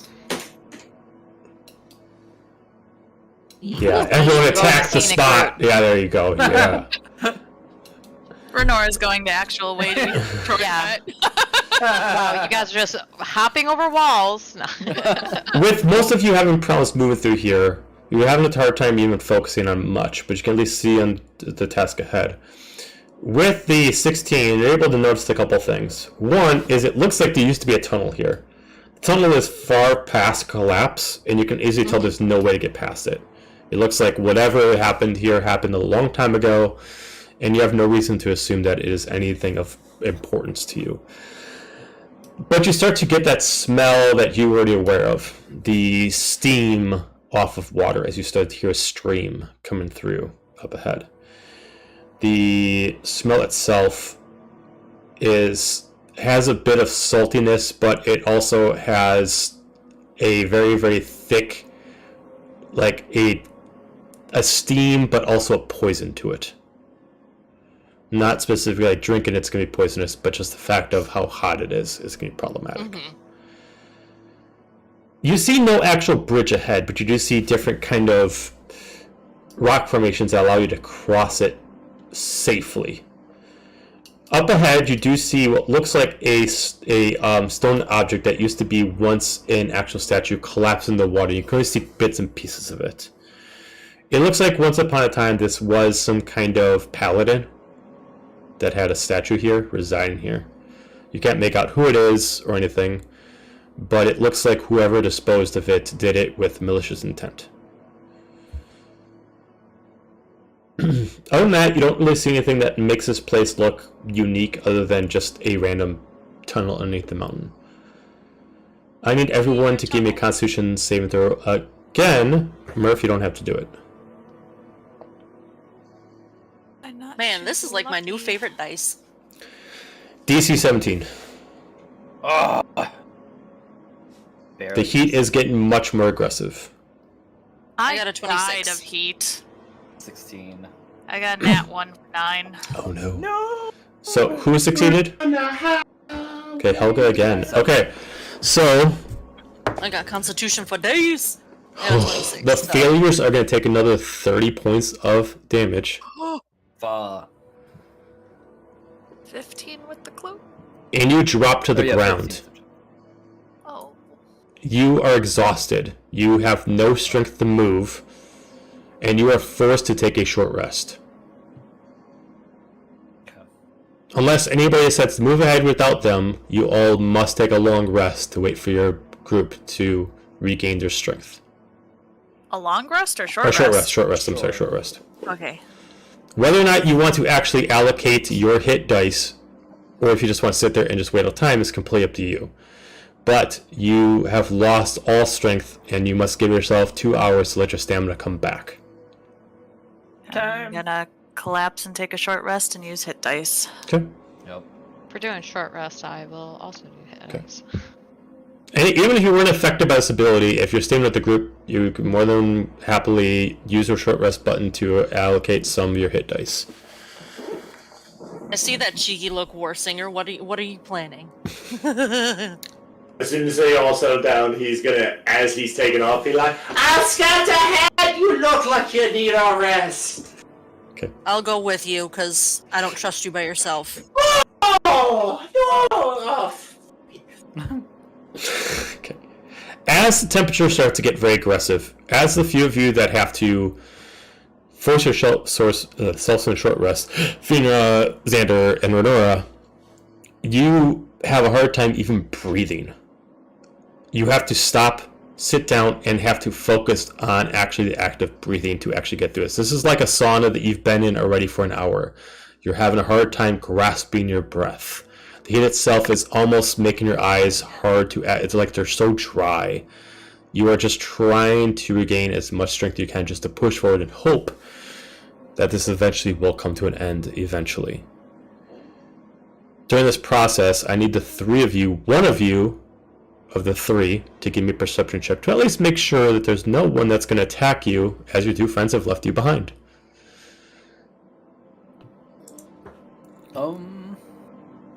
Yeah, everyone attack the scenic spot. Yeah, there you go. Yeah. Renora's going the actual way to Yeah. Wow, you guys are just hopping over walls. No. With most of you having problems moving through here, you're having a hard time even focusing on much, but you can at least see on the task ahead. With the 16, you're able to notice a couple things. One is it looks like there used to be a tunnel here. The tunnel is far past collapse, and you can easily tell there's no way to get past it. It looks like whatever happened here happened a long time ago, and you have no reason to assume that it is anything of importance to you. But you start to get that smell that you were already aware of, the steam off of water as you start to hear a stream coming through up ahead. The smell itself has a bit of saltiness, but it also has a very, very thick, like a steam, but also a poison to it. Not specifically like drinking it's going to be poisonous, but just the fact of how hot it is going to be problematic. Mm-hmm. You see no actual bridge ahead, but you do see different kind of rock formations that allow you to cross it safely. Up ahead, you do see what looks like a stone object that used to be once an actual statue collapse in the water. You can only see bits and pieces of it. It looks like once upon a time this was some kind of paladin that had a statue here, residing here. You can't make out who it is or anything, but it looks like whoever disposed of it did it with malicious intent. Other than that, you don't really see anything that makes this place look unique other than just a random tunnel underneath the mountain. I need everyone to give me a Constitution saving throw. Again, Murph, you don't have to do it. Man, this is like my new favorite dice. DC 17. Oh. The heat is getting much more aggressive. I got a died 26. of heat. 16. I got a nat 1 for 9. Oh no. No. So, who succeeded? Okay, Helga again. Okay, so I got Constitution for days. I got 26. the so- failures are going to take another 30 points of damage. Fuck. 15 with the cloak. And you drop to the Oh, yeah, ground. 15. Oh. You are exhausted. You have no strength to move. And you are forced to take a short rest. Okay. Unless anybody decides to move ahead without them, you all must take a long rest to wait for your group to regain their strength. A long rest or short Or rest? short rest, I'm sorry, short rest. Okay. Whether or not you want to actually allocate your hit dice, or if you just want to sit there and just wait out time, is completely up to you. But you have lost all strength, and you must give yourself 2 hours to let your stamina come back. I'm gonna collapse and take a short rest and use hit dice. Okay. Yep. If we're doing short rest, I will also do hit Okay. dice. And even if you weren't affected by this ability, if you're staying with the group, you can more than happily use your short rest button to allocate some of your hit dice. I see that cheeky look, Warsinger. What are you planning? As soon as they all settle down, he's gonna, as he's taking off, be like, I'll scout ahead! You look like you need a rest! I'll go with you, because I don't trust you by yourself. Oh, no! Oh, Okay. As the temperature starts to get very aggressive, as the few of you that have to force your selves in a short rest, Fina, Xander, and Renora, you have a hard time even breathing. You have to stop, sit down, and have to focus on actually the act of breathing to actually get through this. This is like a sauna that you've been in already for an hour. You're having a hard time grasping your breath. The heat itself is almost making your eyes hard to... It's like they're so dry. You are just trying to regain as much strength you can just to push forward and hope that this eventually will come to an end eventually. During this process, I need the three of you, one of you of the three, to give me a perception check to at least make sure that there's no one that's going to attack you as your two friends have left you behind.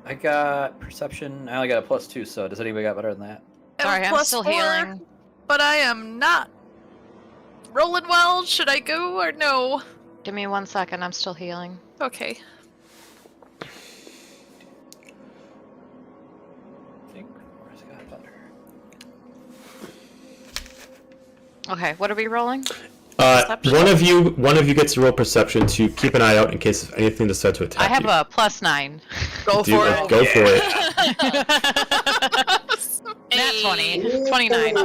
I got perception. I only got a +2, so does anybody got better than that? Sorry, I'm still +4, healing. But I am not rolling well. Should I go or no? Give me 1 second, I'm still healing. Okay. I think where's it got better? Okay, what are we rolling? One of you gets to roll perception to keep an eye out in case of anything decides to attack I have you. a +9. Go for it. Go for it. Nat 20. 29.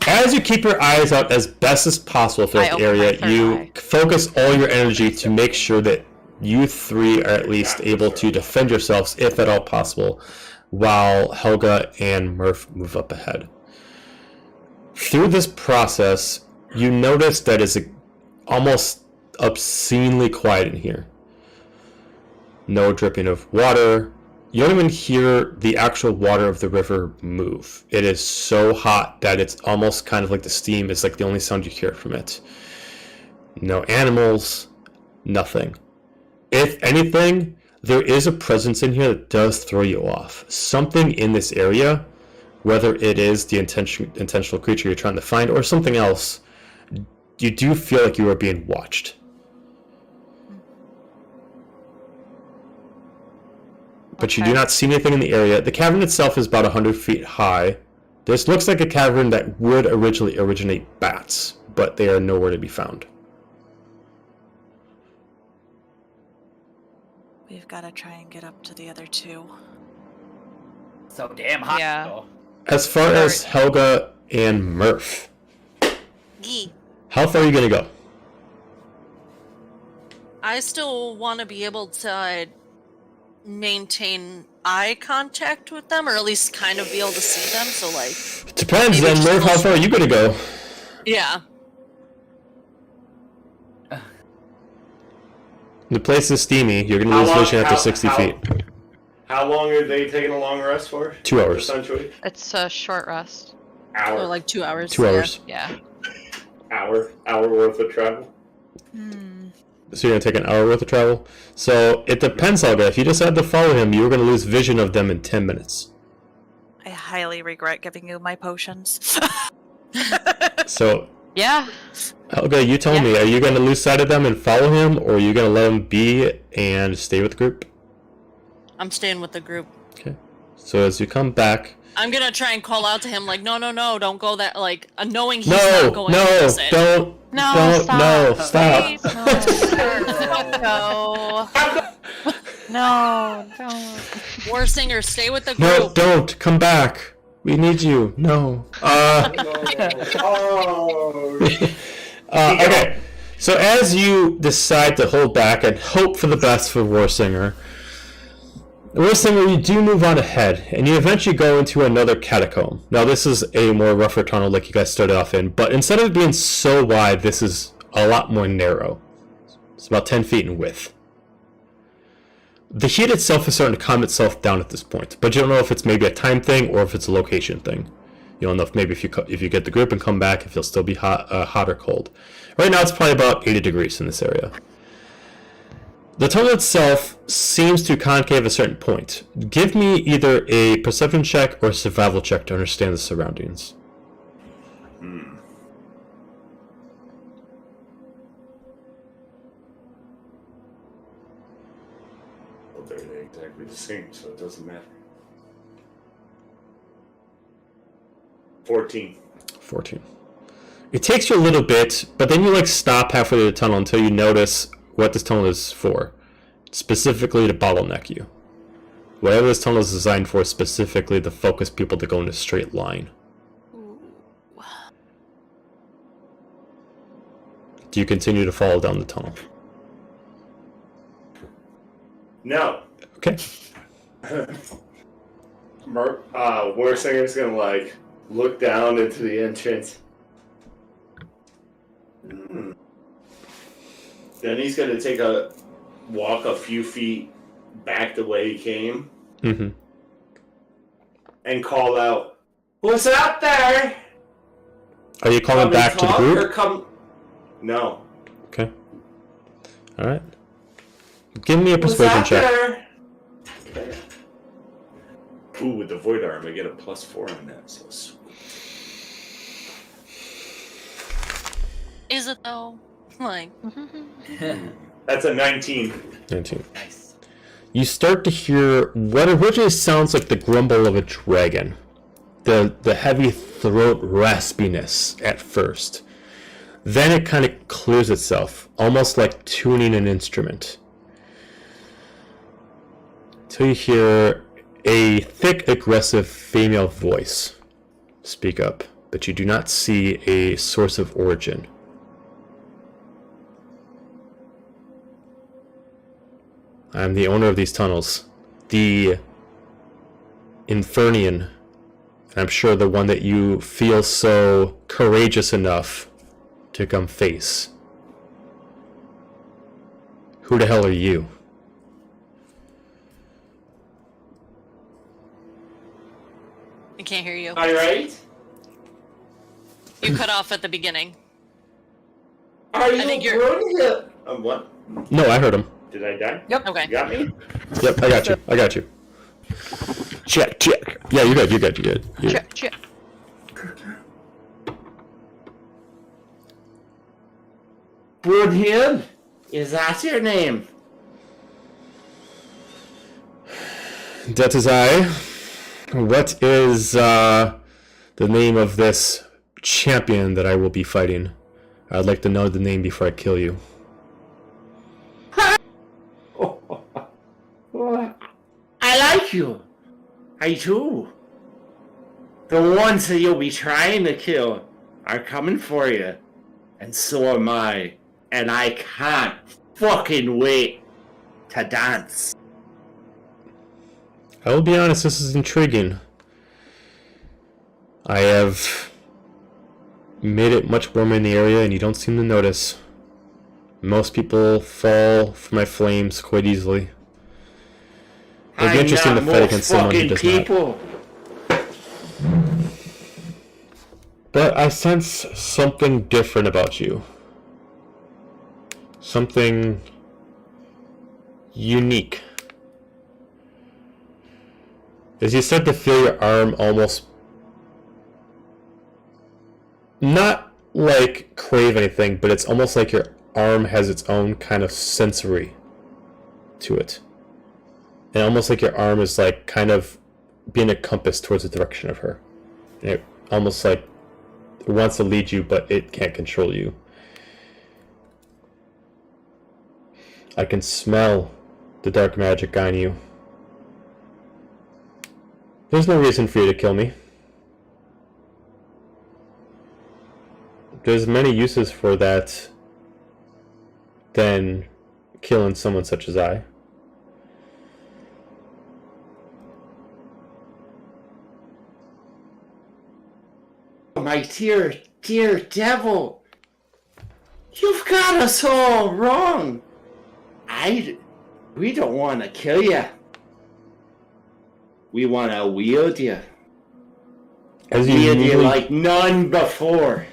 As you keep your eyes out as best as possible for I the open area, my third you eye. focus all your energy to make sure that you three are at least able to defend yourselves, if at all possible, while Helga and Murph move up ahead. Through this process, you notice that it's almost obscenely quiet in here. No dripping of water. You don't even hear the actual water of the river move. It is so hot that it's almost kind of like the steam is like the only sound you hear from it. No animals, nothing. If anything, there is a presence in here that does throw you off. Something in this area, whether it is the intentional creature you're trying to find or something else, you do feel like you are being watched. But you do not see anything in the area. The cavern itself is about 100 feet high. This looks like a cavern that would originally originate bats, but they are nowhere to be found. We've got to try and get up to the other two. So damn hot. Yeah. though. As far as Helga and Murph, Gee, how far are you going to go? I still want to be able to maintain eye contact with them, or at least kind of be able to see them. So, like, Depends Maybe on just Murph, how close- far are you going to go? yeah, The place is steamy. You're going to How lose long- vision after how- 60 how- feet. how long are they taking a long rest for? 2 hours. Essentially? It's a short rest. Hour. or like 2 hours. 2 hours. Yeah. Hour worth of travel. So you're going to take an hour worth of travel? So it depends, Helga. If you decide to follow him, you're going to lose vision of them in 10 minutes. I highly regret giving you my potions. So, Yeah. Helga, you tell me, are you going to lose sight of them and follow him, or are you going to let him be and stay with the group? I'm staying with the group. Okay. So as you come back, I'm gonna try and call out to him like, no, don't go that, like, knowing he's no, not going to no, listen. don't, No, don't, stop. no, stop. Please, no. No, don't. Warsinger, stay with the group. No, don't come back. We need you. No. Okay. So as you decide to hold back and hope for the best for Warsinger, you do move on ahead, and you eventually go into another catacomb. Now, this is a more rougher tunnel like you guys started off in, but instead of being so wide, this is a lot more narrow. It's about 10 feet in width. The heat itself is starting to calm itself down at this point, but you don't know if it's maybe a time thing or if it's a location thing. You don't know if maybe if you get the group and come back, if you'll still be hot or cold. Right now, it's probably about 80 degrees in this area. The tunnel itself seems to concave at a certain point. Give me either a perception check or a survival check to understand the surroundings. Well, they're exactly the same, so it doesn't matter. 14. 14. It takes you a little bit, but then you stop halfway through the tunnel until you notice what this tunnel is for. Specifically to bottleneck you. Whatever this tunnel is designed for, specifically to focus people to go in a straight line. Do you continue to follow down the tunnel? No. Okay. Warsinger's gonna look down into the entrance. Then he's gonna take a walk a few feet back the way he came. Mm-hmm. And call out, "What's up there?" Are you calling back to the group? No. Okay. Alright. Give me a persuasion check. There? Ooh, with the Void Arm, I get a +4 on that, so sweet. Is it though? That's a 19. 19. Nice. You start to hear what originally sounds like the grumble of a dragon. The heavy throat raspiness at first. Then it kind of clears itself, almost like tuning an instrument. Till you hear a thick, aggressive female voice speak up, but you do not see a source of origin. I'm the owner of these tunnels, the Infernian, and I'm sure the one that you feel so courageous enough to come face. Who the hell are you? I can't hear you. All right. You cut off at the beginning. Are you think you're- Brunhild? What? No, I heard him. Did I die? Okay. You got me? Yep, I got you. Check. Yeah, you're good. You're good. Check. Brunhild? Is that your name? That is I. What is the name of this champion that I will be fighting? I'd like to know the name before I kill you. I like you. I do. The ones that you'll be trying to kill are coming for you. And so am I. And I can't fucking wait to dance. I will be honest, this is intriguing. I have made it much warmer in the area and you don't seem to notice. Most people fall for my flames quite easily. It would be interesting to fight against someone who does not. But I sense something different about you. Something unique. As you start to feel your arm almost not like crave anything, but it's almost like your arm has its own kind of sensory to it. and almost like your arm is like kind of being a compass towards the direction of her. And it almost like it wants to lead you, but it can't control you. I can smell the dark magic on you. There's no reason for you to kill me. There's many uses for that than killing someone such as I. My dear, dear devil. You've got us all wrong. We don't want to kill you. We want to wield you. As Wield you immediately, like none before.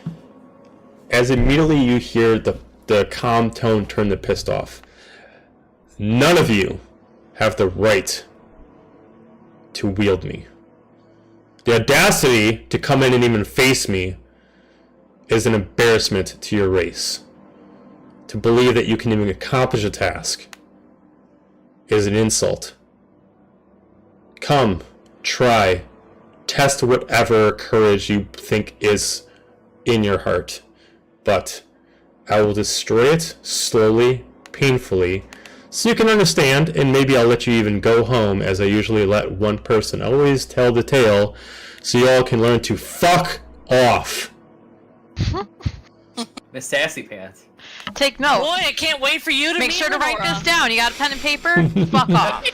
as immediately you hear the calm tone turn to pissed off. None of you have the right to wield me. The audacity to come in and even face me is an embarrassment to your race. To believe that you can even accomplish a task is an insult. Come, try, test whatever courage you think is in your heart. But I will destroy it slowly, painfully, so you can understand, and maybe I'll let you even go home, as I usually let one person always tell the tale, so you all can learn to fuck off. Miss Sassy Pants. Take note. Boy, I can't wait for you to Make meet sure to write Renora. this down. You got a pen and paper? Fuck off.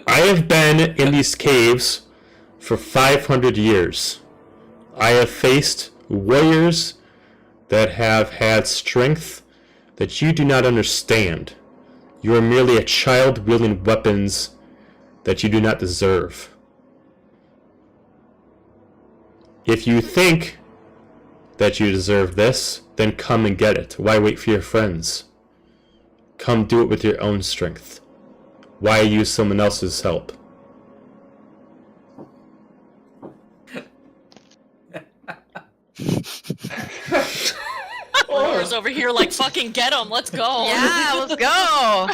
I have been in these caves for 500 years. I have faced warriors that have had strength that you do not understand. You are merely a child wielding weapons that you do not deserve. If you think that you deserve this, then come and get it. Why wait for your friends? Come do it with your own strength. Why use someone else's help? Renora's over here like, fucking get him, let's go. Yeah, let's go.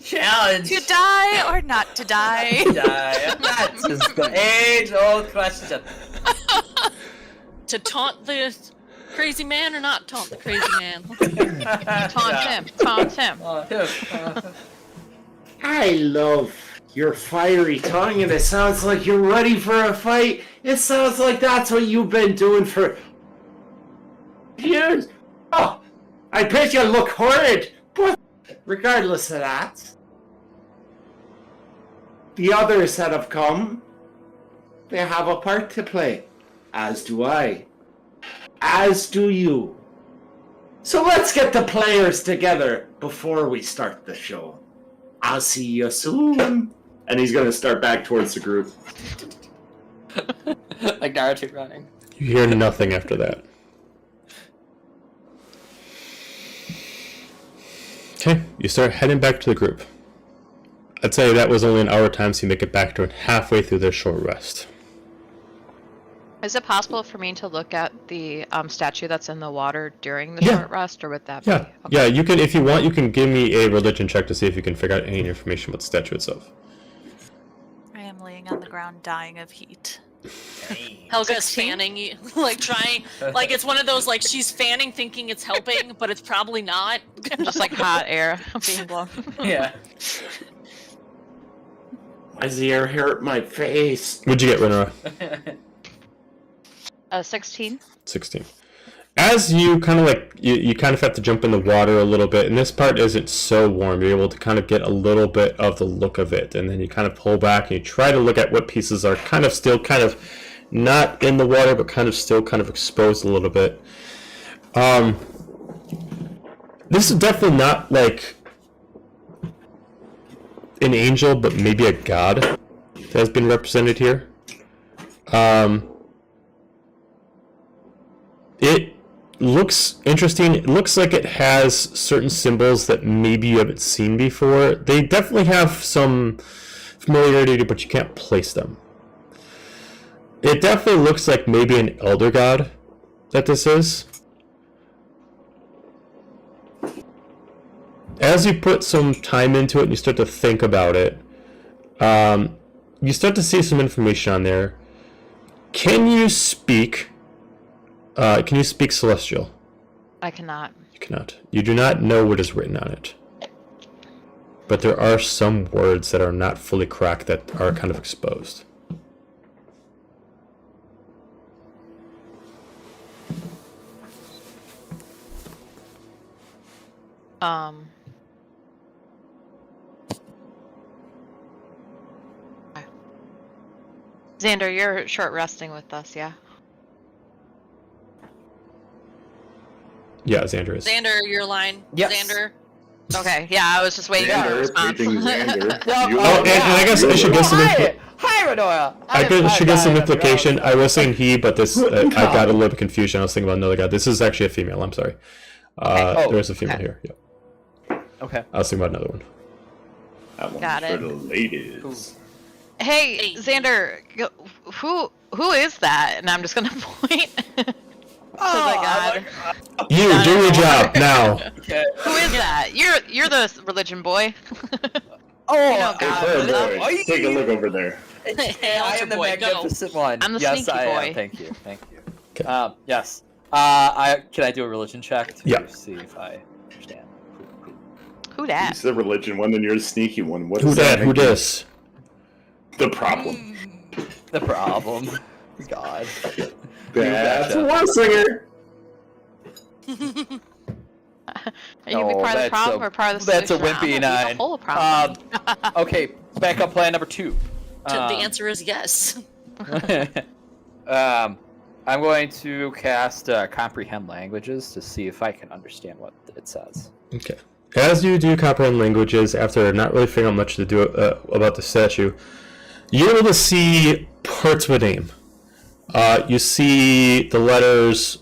Challenge. To die or not to die? That's just the age-old question. To taunt the crazy man or not taunt the crazy man? Taunt him. Taunt him. I love your fiery tongue, and it sounds like you're ready for a fight. It sounds like that's what you've been doing for years. Oh, I bet you look horrid. But regardless of that, the others that have come, they have a part to play. As do I. As do you. So let's get the players together before we start the show. I'll see you soon. And he's going to start back towards the group. Like Naruto running. You hear nothing after that. Okay, you start heading back to the group. I'd say that was only an hour time, so you make it back to halfway through their short rest. Is it possible for me to look at the statue that's in the water during the Yeah. short rest, or would that be? Yeah, yeah. You can, if you want, you can give me a religion check to see if you can figure out any information about the statue itself. I am laying on the ground dying of heat. Helga's 16? fanning you, like trying, like it's one of those, like she's fanning thinking it's helping, but it's probably not. Just like hot air being blown. Yeah. Why does the air hurt my face? What'd you get, Renora? 16. 16. As you kind of like, you kind of have to jump in the water a little bit, and this part isn't so warm. You're able to kind of get a little bit of the look of it, and then you kind of pull back and you try to look at what pieces are kind of still kind of not in the water, but kind of still kind of exposed a little bit. This is definitely not like an angel, but maybe a god that has been represented here. It looks interesting. It looks like it has certain symbols that maybe you haven't seen before. They definitely have some familiarity, but you can't place them. It definitely looks like maybe an elder god that this is. as you put some time into it and you start to think about it, you start to see some information on there. Can you speak Celestial? I cannot. You cannot. You do not know what is written on it. But there are some words that are not fully cracked that are kind of exposed. Xander, you're short resting with us, yeah? Yeah, Xander is. Xander, your line. Yes. Xander. Okay, yeah, I was just waiting for a Xander, response. preaching Xander. No, Oh, and I guess I should get some. Hi, Renoya. I should get some implication. I was saying he, but this I got a little bit confused. I was thinking about another guy. This is actually a female. I'm sorry. Oh, there is a female okay. here. Yep. Okay. I was thinking about another one. That one's Got for it. the ladies. Hey, Xander, who is that? And I'm just gonna point to the god. You do your job now. Okay. Who is that? You're the religion boy. Oh, know, Hey, God. fair boy, take a look over there. Hey, I altar am the boy, go. magnificent one. I'm the yes, sneaky I boy. am. Thank you. Thank you. Okay. Yes. Can I do a religion check to Yeah. see if I understand? Who that? He's the religion one, and you're the sneaky one. What Who is that? Who again? this? The problem. The problem. God. That's betcha. one singer. Are you be part of the problem or part of the That's a solution? wimpy I'm gonna be nine. the whole problem. Okay, backup plan number 2. The answer is yes. I'm going to cast comprehend languages to see if I can understand what it says. Okay. As you do comprehend languages, after not really figuring out much to do about the statue, you're able to see parts of a name. You see the letters.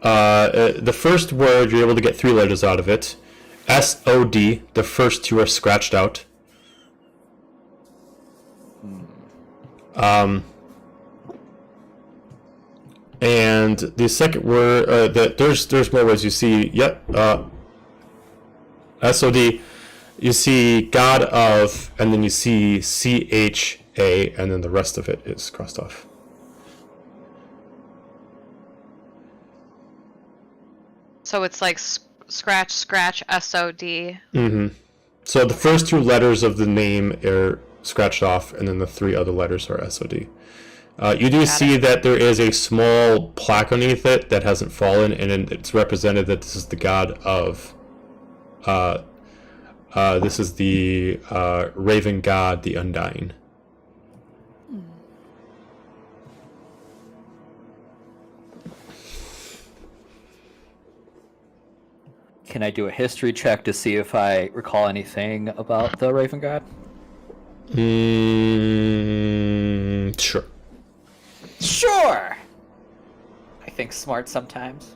The first word, you're able to get 3 letters out of it. S-O-D. The first 2 are scratched out. And the second word, there's more words. You see, S-O-D. You see God of, and then you see C-H-A, and then the rest of it is crossed off. So it's like scratch, S-O-D. Mm-hmm. So the first 2 letters of the name are scratched off, and then the 3 other letters are S-O-D. You do see that there is a small plaque underneath it that hasn't fallen, and it's represented that this is the god of. This is the raven god, the Undying. Can I do a history check to see if I recall anything about the Raven God? Sure. Sure! I think smart sometimes.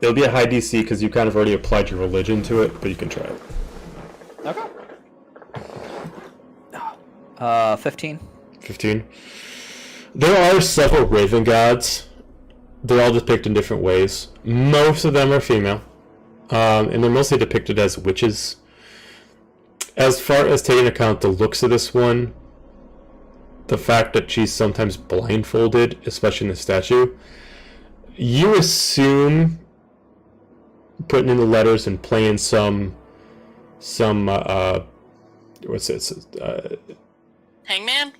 It'll be a high DC because you kind of already applied your religion to it, but you can try it. Okay. 15. 15. There are several raven gods. They're all depicted in different ways. Most of them are female. And they're mostly depicted as witches. As far as taking into account the looks of this one, the fact that she's sometimes blindfolded, especially in the statue, you assume putting in the letters and playing some what's this? Hangman?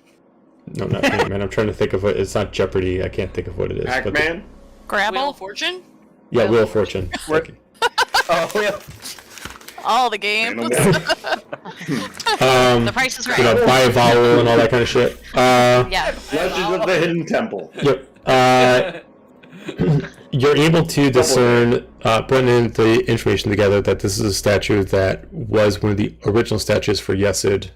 No, not Hangman. I'm trying to think of it. It's not Jeopardy. I can't think of what it is. but Pac-Man? Wheel Grapple? of Fortune? yeah, Wheel of Fortune. Thank you. Oh, yeah. All the games. The price is right. You know, buy a vowel and all that kind of shit. Yeah. Legend of the Hidden Temple. Yep. You're able to discern, putting in the information together, that this is a statue that was one of the original statues for Yesid,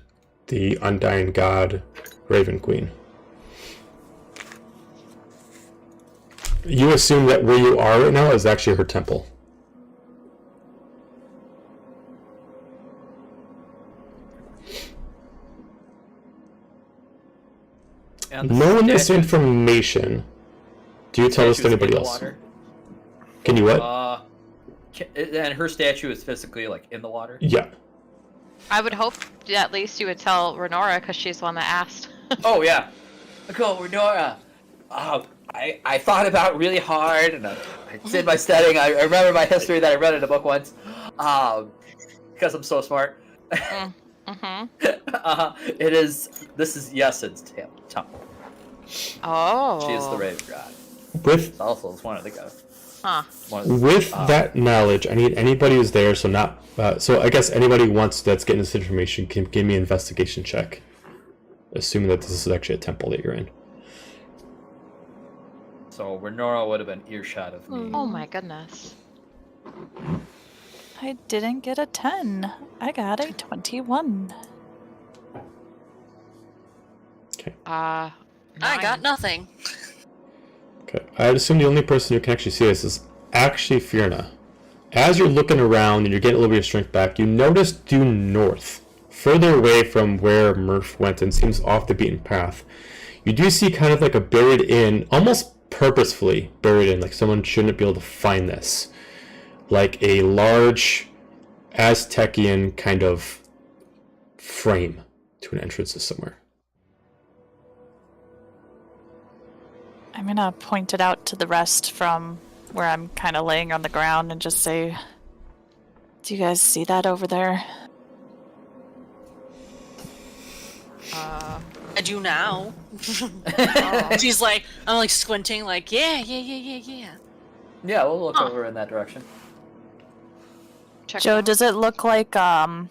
the Undying God, Raven Queen. You assume that where you are right now is actually her temple. And the Knowing this statue- information, do you tell this to statue's anybody in the else? water. Can you what? And her statue is physically like in the water. Yeah. I would hope at least you would tell Renora because she's the one that asked. Oh yeah. Go, Renora. I thought about it really hard, and I did my studying. I remember my history that I read in a book once. Because I'm so smart. It is. This is Yesen's temple. Oh. She is the Raven God. With Also, it's one of the gods. Huh. that knowledge, I need anybody who's there. So not. So I guess anybody who wants that's getting this information can give me an investigation check, assuming that this is actually a temple that you're in. So Renora would have been earshot of me. Oh my goodness. I didn't get a 10. I got a 21. Okay. I got nothing. Okay. I'd assume the only person who can actually see this is actually Fierna. As you're looking around and you're getting a little bit of strength back, you notice due north, further away from where Murph went and seems off the beaten path, you do see kind of like a buried in, almost purposefully buried in, like someone shouldn't be able to find this, like a large Aztecian kind of frame to an entrance to somewhere. I'm gonna point it out to the rest from where I'm kind of laying on the ground and just say, do you guys see that over there? I do now. She's like, I'm like squinting, like, yeah. Yeah, we'll look over in that direction. Check Joe, it out. does it look like a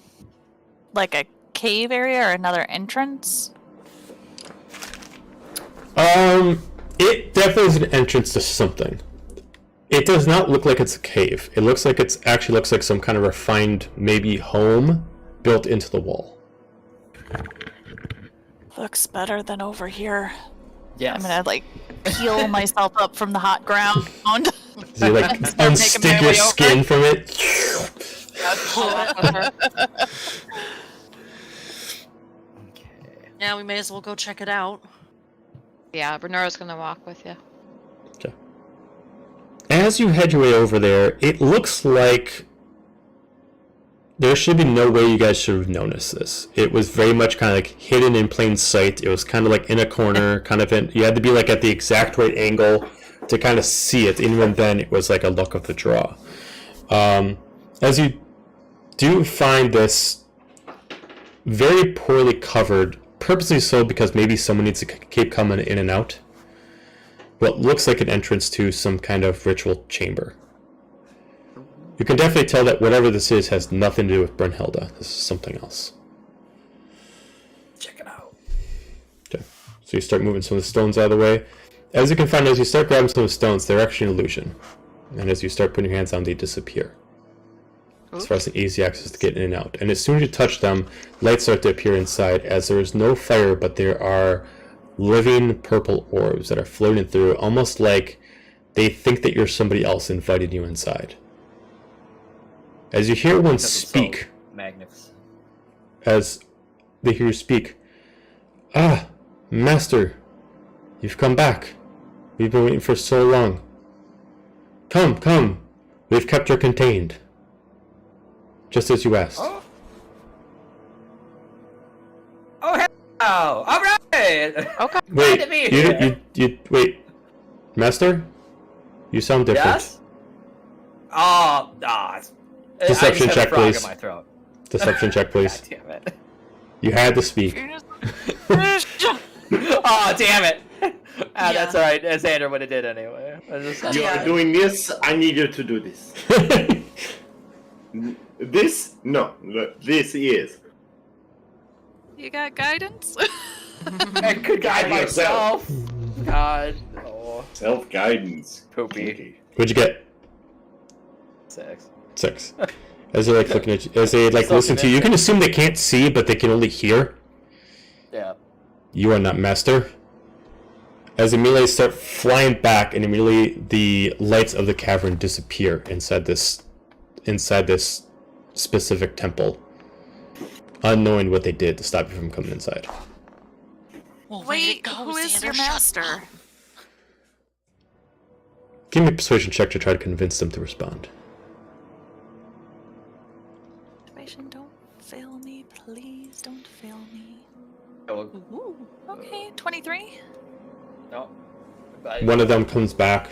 cave area or another entrance? It definitely is an entrance to something. It does not look like it's a cave. It looks like it's actually looks like some kind of refined, maybe home built into the wall. Looks better than over here. Yes. I'm gonna like peel myself up from the hot ground. So you like unstick your skin from it. Okay. Yeah, we may as well go check it out. Yeah, Renora's gonna walk with you. Okay. As you head your way over there, it looks like there should be no way you guys should have noticed this. It was very much kind of like hidden in plain sight. It was kind of like in a corner, kind of in. You had to be like at the exact right angle to kind of see it. Even then, it was like a luck of the draw. As you do find this very poorly covered, purposely so because maybe someone needs to keep coming in and out. What looks like an entrance to some kind of ritual chamber. You can definitely tell that whatever this is has nothing to do with Brunhilde. This is something else. Check it out. Okay. So you start moving some of the stones out of the way. As you can find, as you start grabbing some of the stones, they're actually an illusion. And as you start putting your hands on them, they disappear. As far as an easy access to get in and out. And as soon as you touch them, lights start to appear inside, as there is no fire, but there are living purple orbs that are floating through, almost like they think that you're somebody else inviting you inside. As you hear one speak, Magnificent. as they hear you speak, "Ah, Master, you've come back. We've been waiting for so long. Come, come. We've kept her contained. Just as you asked." Oh, hello! All right. Okay. Wait, to be here. you wait, Master? You sound different. Yes. Oh, Deception I just check, had a frog please. in my throat. Deception check, please. God damn it. You had to speak. Oh, damn it. Yeah. That's alright. Xander would have did anyway. You are doing this, I need you to do this. This? No. This is. You got guidance? I could guide Guide myself. God. Oh, Self-guidance. poopy. Okay. What'd you get? 6. 6. As they like looking at you, as they like So listen to you, you can assume they can't see, but they can only hear. Yeah. You are not master. As the melees start flying back, and immediately the lights of the cavern disappear inside this specific temple, unknowing what they did to stop you from coming inside. Well, way to Wait, go, who is Xander, your shut master? up. Give me a persuasion check to try to convince them to respond. Don't fail me, one of them comes back.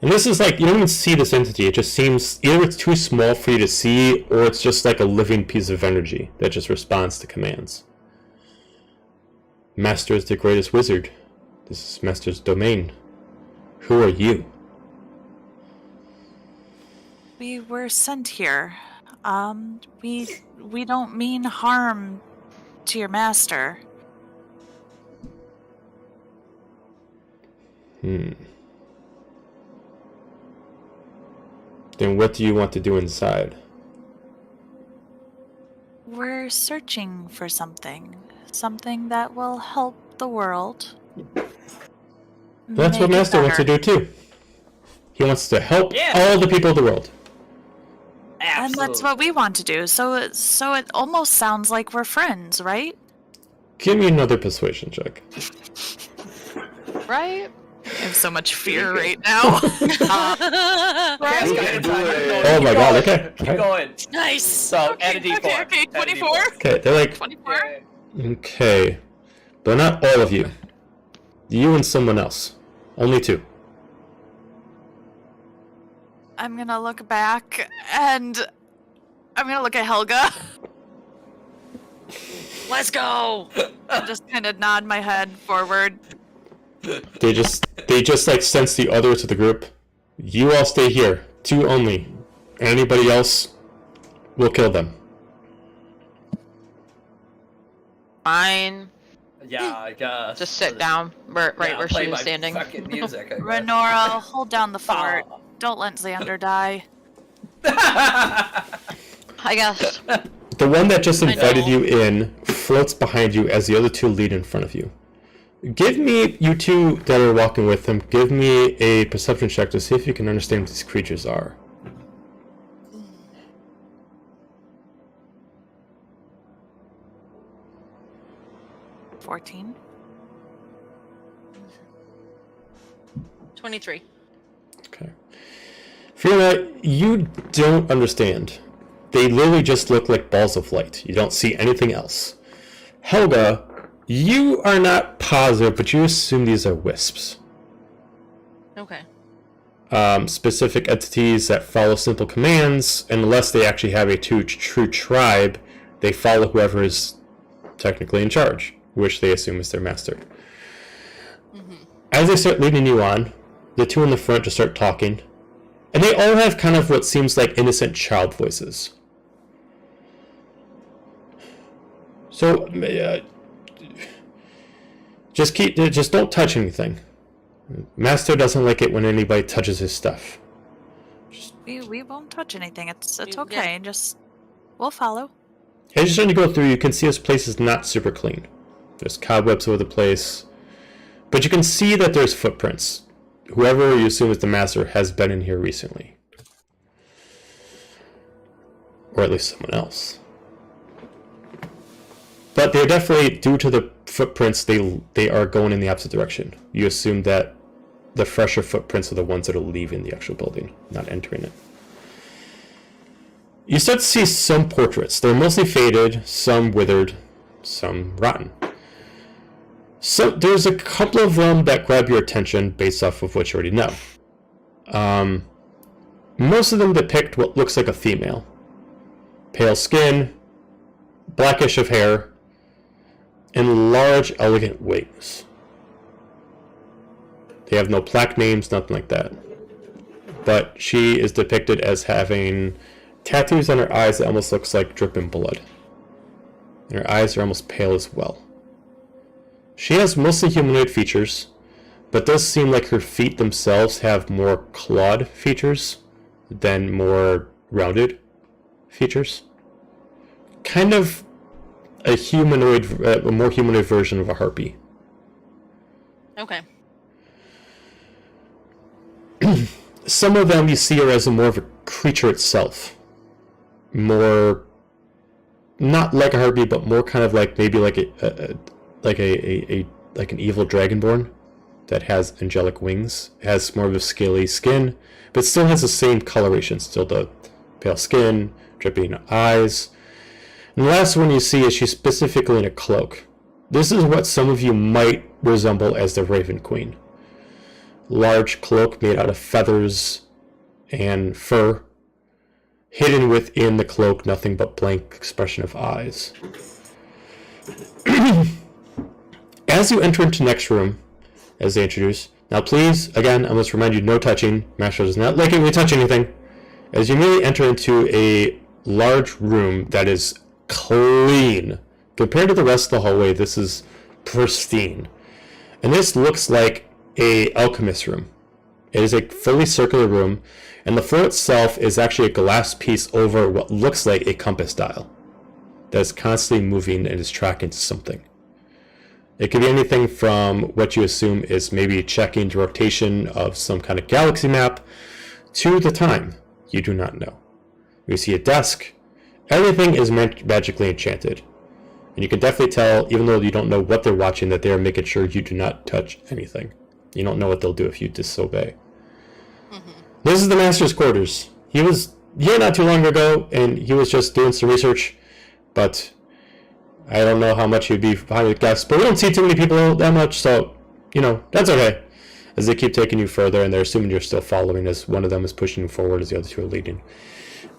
And this is like, you don't even see this entity. It just seems either it's too small for you to see, or it's just like a living piece of energy that just responds to commands. Master is the greatest wizard. This is Master's domain. Who are you? We were sent here. We don't mean harm to your master. Then what do you want to do inside? We're searching for something. Something that will help the world. That's what Master wants to do too. He wants to help all the people of the world. And that's what we want to do. So it almost sounds like we're friends, right? Give me another persuasion check. Right? I have so much fear right now. Oh my god, okay. Keep going. Nice. So, add a d4. Okay, 24. Okay, they're like, 24. okay. But not all of you. You and someone else. Only two. I'm gonna look back and I'm gonna look at Helga. Let's go. And just kind of nod my head forward. They just like sense the others of the group. You all stay here. Two only. Anybody else, we'll kill them. Fine. Yeah, I guess. Just sit down right where she was standing. Fucking music, I guess. Renora, hold down the fort. Don't let Xander die. I guess. The one that just invited you in floats behind you as the other two lead in front of you. Give me, you two that are walking with him, give me a perception check to see if you can understand what these creatures are. 14. 23. Okay. Fiona, you don't understand. They literally just look like balls of light. You don't see anything else. Helga, you are not positive, but you assume these are wisps. Okay. Specific entities that follow simple commands, and unless they actually have a true tribe, they follow whoever is technically in charge, which they assume is their master. Mm-hmm. As they start leading you on, the two in the front just start talking, and they all have kind of what seems like innocent child voices. So, just don't touch anything. Master doesn't like it when anybody touches his stuff. We won't touch anything. It's okay. Yeah. Just we'll follow. As you're starting to go through, you can see this place is not super clean. There's cobwebs over the place, but you can see that there's footprints. Whoever you assume is the master has been in here recently, or at least someone else. But they're definitely, due to the footprints, they are going in the opposite direction. You assume that the fresher footprints are the ones that are leaving the actual building, not entering it. You start to see some portraits. They're mostly faded, some withered, some rotten. So there's a couple of them that grab your attention based off of what you already know. Most of them depict what looks like a female. Pale skin, blackish of hair, and large, elegant wings. They have no plaque names, nothing like that. But she is depicted as having tattoos on her eyes that almost looks like dripping blood. And her eyes are almost pale as well. She has mostly humanoid features, but does seem like her feet themselves have more clawed features than more rounded features. Kind of a more humanoid version of a harpy. Okay. Some of them you see her as more of a creature itself. More, not like a harpy, but more kind of like maybe like an evil dragonborn that has angelic wings, has more of a scaly skin, but still has the same coloration, still the pale skin, dripping eyes. And the last one you see is she's specifically in a cloak. This is what some of you might resemble as the Raven Queen. large cloak made out of feathers and fur. Hidden within the cloak, nothing but blank expression of eyes. As you enter into the next room, as they introduce, now please, again, I must remind you, no touching. Master does not like it when you touch anything. As you immediately enter into a large room that is clean. Compared to the rest of the hallway, this is pristine. And this looks like a alchemist room. It is a fully circular room, and the floor itself is actually a glass piece over what looks like a compass dial that is constantly moving and is tracking something. It could be anything from what you assume is maybe checking the rotation of some kind of galaxy map to the time. You do not know. You see a desk. Everything is magically enchanted. And you can definitely tell, even though you don't know what they're watching, that they are making sure you do not touch anything. You don't know what they'll do if you disobey. Mm-hmm. This is the Master's quarters. He was here not too long ago, and he was just doing some research, but I don't know how much he'd be behind the guests, but we don't see too many people that much, so, that's okay. As they keep taking you further, and they're assuming you're still following, as one of them is pushing you forward as the other two are leading.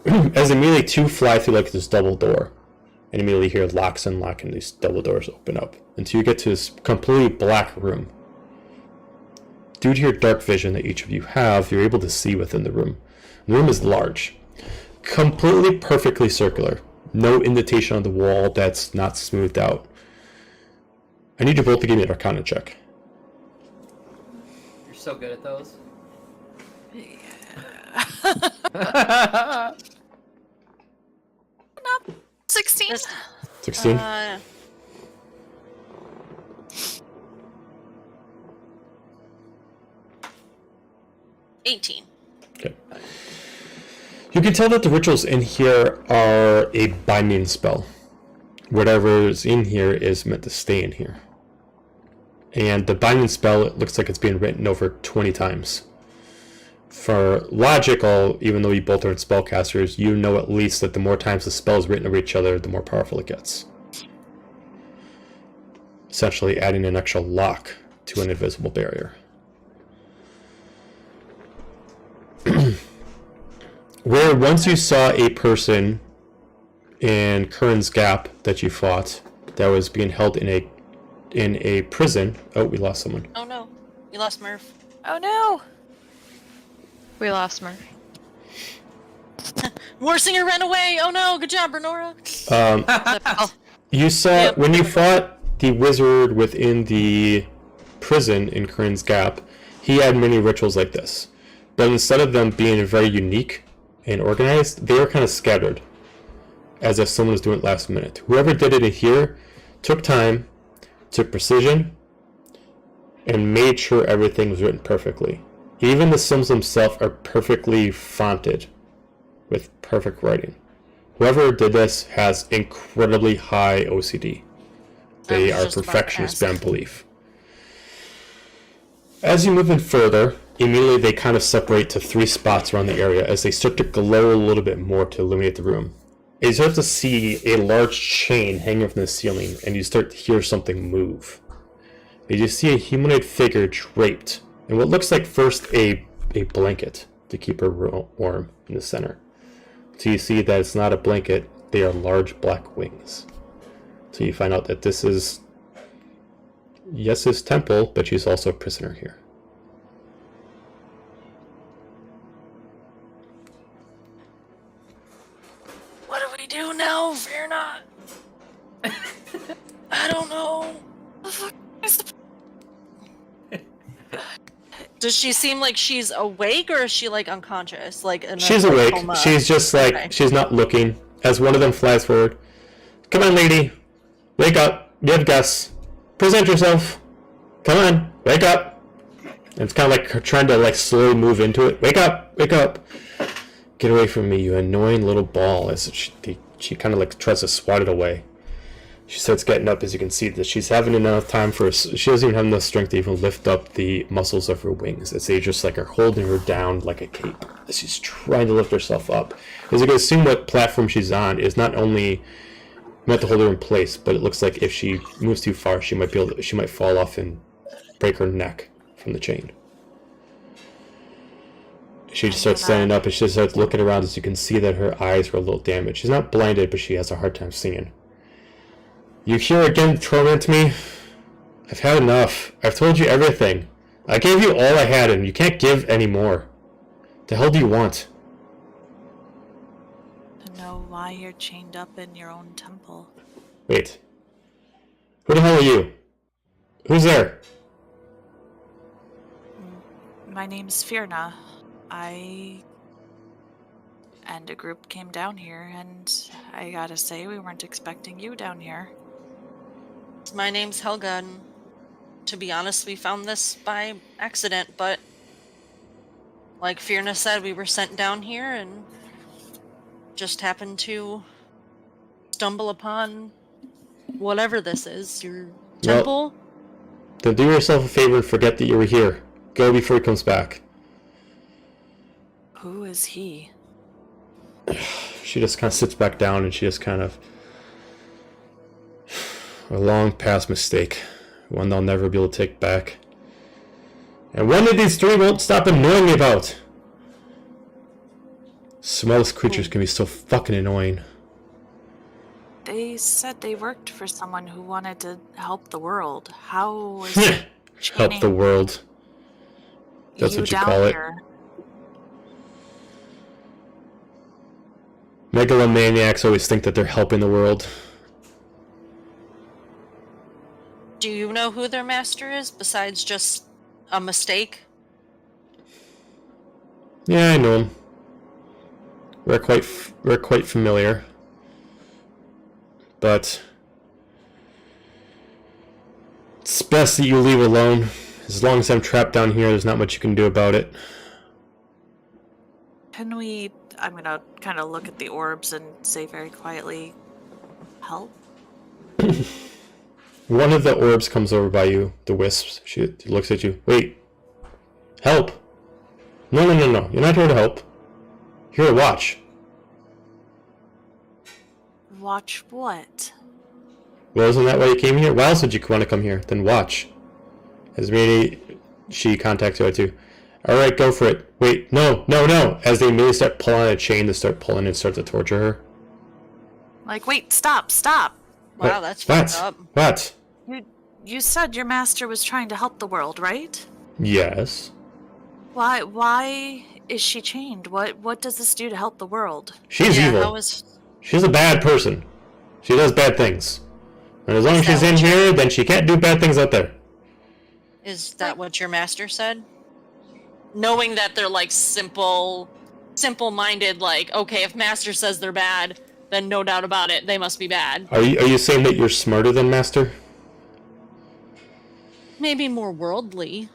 As immediately two fly through like this double door, and immediately hear locks unlock, and these double doors open up, until you get to this completely black room. Due to your dark vision that each of you have, you're able to see within the room. The room is large, completely perfectly circular. No indentation on the wall that's not smoothed out. I need you both to give me an Arcana check. You're so good at those. 16. 16? 18. Okay. You can tell that the rituals in here are a binding spell. Whatever is in here is meant to stay in here. And the binding spell, it looks like it's being written over 20 times. For logical, even though you both aren't spellcasters, you know at least that the more times the spell is written over each other, the more powerful it gets. Essentially adding an extra lock to an invisible barrier. Where once you saw a person in Kern's Gap that you fought that was being held in a prison. Oh, we lost someone. Oh no, we lost Murph. Oh no! We lost Murph. Warsinger ran away. Oh no, good job, Renora. You saw when you fought the wizard within the prison in Kern's Gap, he had many rituals like this. But instead of them being very unique and organized, they were kind of scattered, as if someone was doing it last minute. Whoever did it in here took time, took precision, and made sure everything was written perfectly. Even the symbols themselves are perfectly fonted with perfect writing. Whoever did this has incredibly high OCD. They are perfectionists beyond belief. As you move in further, immediately they kind of separate to 3 spots around the area as they start to glow a little bit more to illuminate the room. And you start to see a large chain hanging from the ceiling, and you start to hear something move. And you see a humanoid figure draped in what looks like first a blanket to keep her warm in the center. So you see that it's not a blanket, they are large black wings. So you find out that this is, yes, his temple, but she's also a prisoner here. What do we do now? Fear not. I don't know. The fuck is the... Does she seem like she's awake, or is she like unconscious? Like in she's a awake. coma? She's just like she's not looking. As one of them flies forward, come on, lady, wake up. You have guests. Present yourself. Come on, wake up. And it's kind of like her trying to like slowly move into it. Wake up, wake up. Get away from me, you annoying little ball. As she kind of like tries to swat it away. She starts getting up, as you can see that she's having enough time for she doesn't even have enough strength to even lift up the muscles of her wings, as they just like are holding her down like a cape as she's trying to lift herself up. As you can assume what platform she's on is not only meant to hold her in place, but it looks like if she moves too far, she might fall off and break her neck from the chain. She just starts standing up and she starts looking around, as you can see that her eyes were a little damaged. She's not blinded, but she has a hard time seeing. You here again to torment me? I've had enough. I've told you everything. I gave you all I had and you can't give any more. The hell do you want? To know why you're chained up in your own temple. Wait. Who the hell are you? Who's there? My name's Firna. I and a group came down here, and I gotta say, we weren't expecting you down here. My name's Helga, and to be honest, we found this by accident, but like Firna said, we were sent down here and just happened to stumble upon whatever this is, your temple. Then do yourself a favor and forget that you were here. Go before he comes back. Who is he? She just kind of sits back down and she just kind of... A long past mistake. One they'll never be able to take back. And one of these three won't stop annoying me about. Smallest creatures can be so fucking annoying. They said they worked for someone who wanted to help the world. How was it Help the world. That's what you call it. Here? Megalomaniacs always think that they're helping the world. Do you know who their master is, besides just a mistake? Yeah, I know him. We're quite familiar. But it's best that you leave alone. As long as I'm trapped down here, there's not much you can do about it. Can we... I'm gonna kind of look at the orbs and say very quietly, help? One of the orbs comes over by you, the wisps. She looks at you. Wait. Help. No. You're not here to help. Here to watch. Watch what? Well, isn't that why you came here? Why else would you want to come here? Then watch. As she contacts you too. Alright, go for it. Wait, no. As they immediately start pulling on a chain to start pulling and start to torture her. Like, wait, stop! Wow, that's fucked up. What? You said your master was trying to help the world, right? Yes. Why is she chained? What does this do to help the world? She's evil. She's a bad person. She does bad things. And as long as she's in here, then she can't do bad things out there. Is that what your master said? Knowing that they're like simple-minded, like, okay, if master says they're bad, then no doubt about it, they must be bad. Are you saying that you're smarter than master? Maybe more worldly.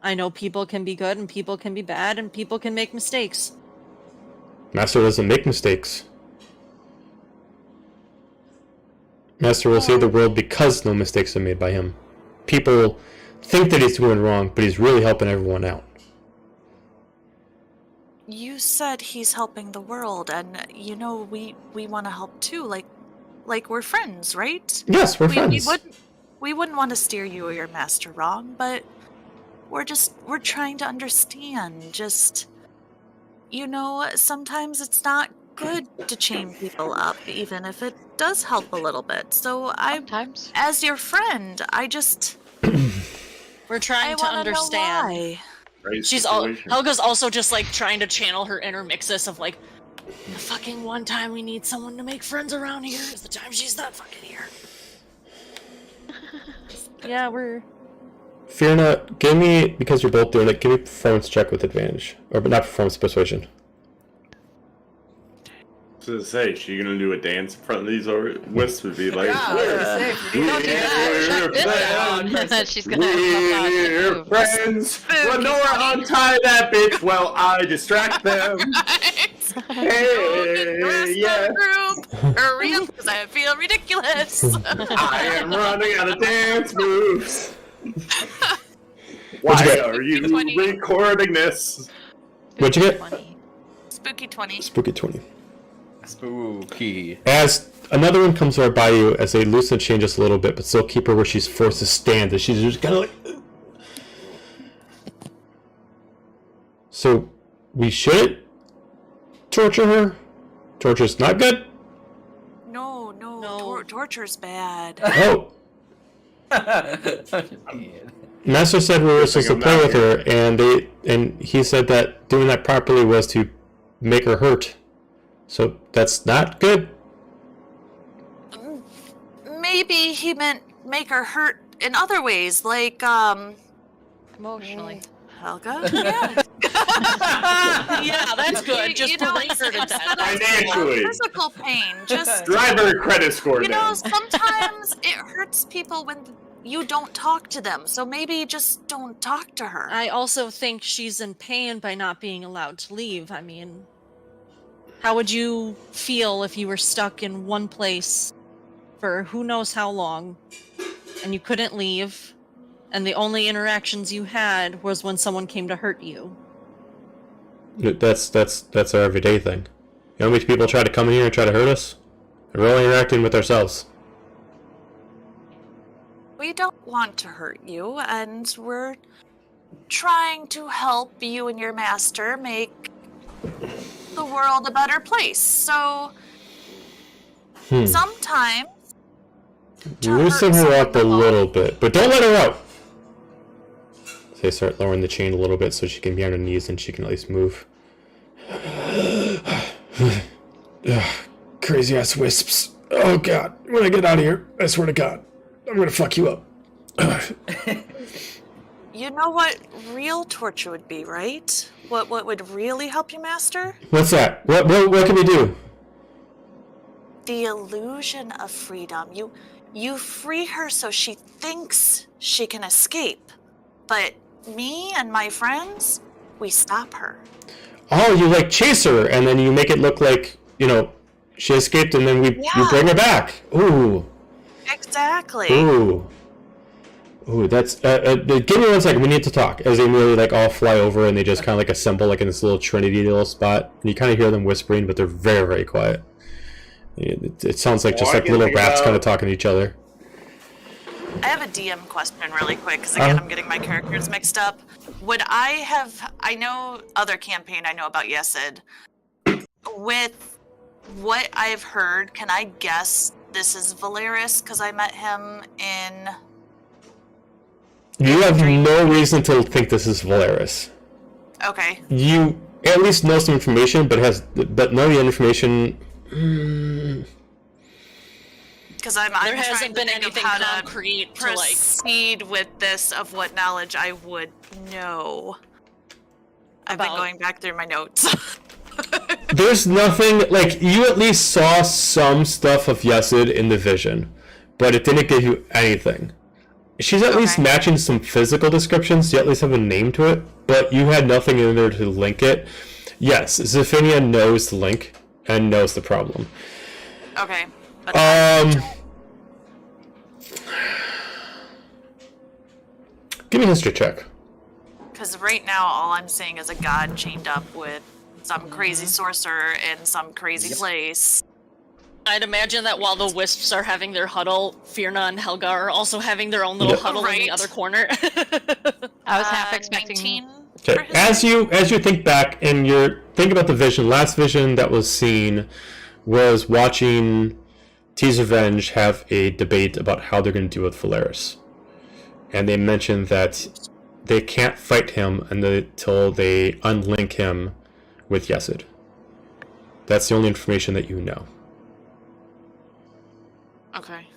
I know people can be good and people can be bad and people can make mistakes. Master doesn't make mistakes. Master will save the world because no mistakes are made by him. People think that he's doing wrong, but he's really helping everyone out. You said he's helping the world, and you know we want to help too. Like we're friends, right? Yes, we're friends. We wouldn't want to steer you or your master wrong, but we're trying to understand. Just, you know, sometimes it's not good to chain people up, even if it does help a little bit. So Sometimes. as your friend, I just We're trying to understand. Know why. Helga's also just like trying to channel her inner Mixus of like, the fucking one time we need someone to make friends around here is the time she's not fucking here. Yeah, we're... Firna, give me, because you're both doing it, give me a performance check with advantage. Or not performance, persuasion. To say, she gonna do a dance in front of these wisps would be like, Don't do that. And then she's gonna we're friends. Lenora, untie that bitch while I distract them. Hey, yeah. Group, hurry up because I feel ridiculous. I am running out of dance moves. Why are you 20. recording this? What'd you get? 20. Spooky 20. Spooky 20. Spooky. As another one comes over by you, as they loosen the chain just a little bit, but still keep her where she's forced to stand, as she's just kind of like... So, we shouldn't torture her? Torture's not good? No. Torture's bad. Oh, Master said we were supposed to play with her, and he said that doing that properly was to make her hurt. So that's not good? Maybe he meant make her hurt in other ways, like, Emotionally. Helga? Yeah. Yeah, that's good. Just to bring her to death. Financially. Physical pain. Just, Drive her credit score you know, down. sometimes it hurts people when you don't talk to them. So maybe just don't talk to her. I also think she's in pain by not being allowed to leave. I mean, how would you feel if you were stuck in one place for who knows how long, and you couldn't leave, and the only interactions you had was when someone came to hurt you? That's our everyday thing. You know how many people try to come in here and try to hurt us? And we're only interacting with ourselves. We don't want to hurt you, and we're trying to help you and your master make the world a better place. So sometimes Loosen her up a little bit, but don't let her out. So they start lowering the chain a little bit so she can be on her knees and she can at least move. Crazy ass wisps. Oh god, when I get out of here, I swear to god, I'm gonna fuck you up. you know what real torture would be, right? What would really help you, master? What's that? What can we do? The illusion of freedom. You free her so she thinks she can escape. But me and my friends, we stop her. Oh, you like chase her and then you make it look like, you know, she escaped and then we bring her back. Ooh. Exactly. Ooh, that's give me 1 second. We need to talk. As they really like all fly over and they just kind of like assemble like in this little Trinity little spot. And you kind of hear them whispering, but they're very, very quiet. It sounds like just like little rats kind of talking to each other. I have a DM question really quick, because again, I'm getting my characters mixed up. I know other campaign I know about Yesid. With what I've heard, can I guess this is Valeris, because I met him in... You have no reason to think this is Valeris. Okay. You at least know some information, but none of the information... Because I'm There trying hasn't to been think of anything how to concrete to like. proceed with this of what knowledge I would know. I've been About- going back through my notes. There's nothing, like, you at least saw some stuff of Yesid in the vision, but it didn't give you anything. She's at least matching some physical descriptions, you at least have a name to it, but you had nothing in there to link it. Yes, Zephynia knows the link, and knows the problem. Okay. But Give me a history check. because right now all I'm seeing is a god chained up with some crazy sorcerer in some crazy place. I'd imagine that while the wisps are having their huddle, Fierna and Helga are also having their own little huddle in the Right. other corner. I was half expecting 19 Okay, for his- as you think back and you're thinking about the vision, last vision that was seen was watching T's Revenge have a debate about how they're going to deal with Valeris. And they mentioned that they can't fight him until they unlink him with Yesid. That's the only information that you know. Okay.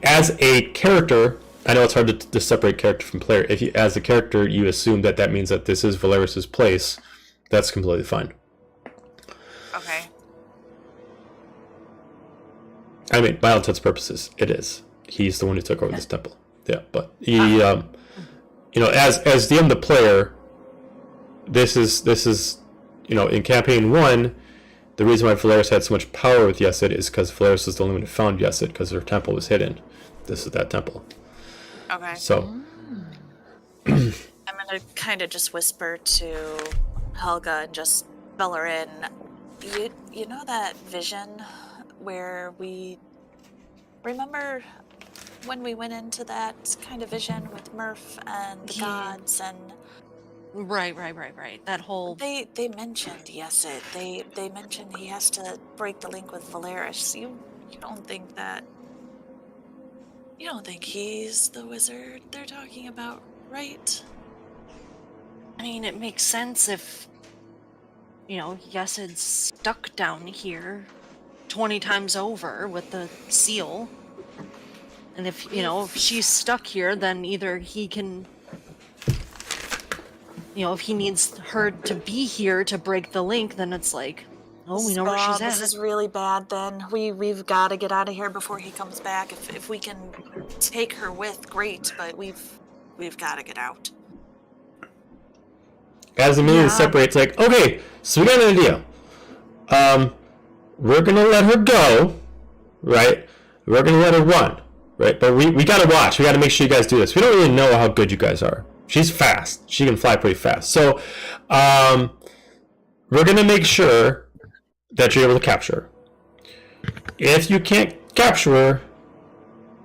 As a character, I know it's hard to separate character from player. As a character, you assume that means that this is Valeris's place. That's completely fine. Okay. I mean, by all intents and purposes, it is. He's the one who took over this temple. Yeah, but he, as DM the player, this is, in campaign 1, the reason why Valeris had so much power with Yesid is because Valeris is the only one who found Yesid because her temple was hidden. This is that temple. Okay. So, I'm gonna kind of just whisper to Helga and just spell her in. You know that vision where we remember when we went into that kind of vision with Murph and the gods and Right. That whole they mentioned they mentioned he has to break the link with Valeris. You don't think he's the wizard they're talking about, right? I mean, it makes sense if, Yesid's stuck down here 20 times over with the seal. And if, if she's stuck here, then either he can, if he needs her to be here to break the link, then it's like, oh, we know where she's at. This is really bad then. We've got to get out of here before he comes back. If we can take her with, great, but we've got to get out. As the meeting separates, like, okay, so we got an idea. We're gonna let her go, right? We're gonna let her run, right? But we gotta watch. We gotta make sure you guys do this. We don't really know how good you guys are. She's fast. She can fly pretty fast. So, we're gonna make sure that you're able to capture her. If you can't capture her,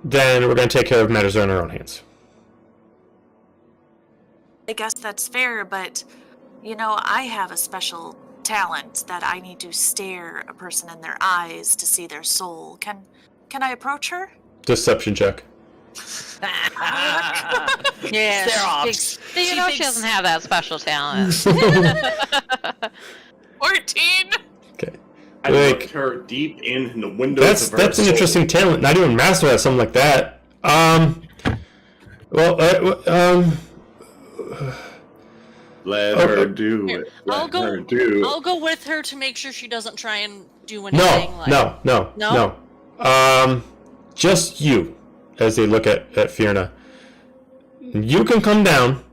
then we're gonna take care of matters on our own hands. I guess that's fair, but, I have a special talent that I need to stare a person in their eyes to see their soul. Can I approach her? Deception check. Yeah. She doesn't have that special talent. 14! Okay. I looked her deep in the windows of her That's an soul. interesting talent. Not even master has something like that. Let her do it. I'll Let go. her do it. I'll go with her to make sure she doesn't try and do anything. No. Just you, as they look at Fierna. You can come down.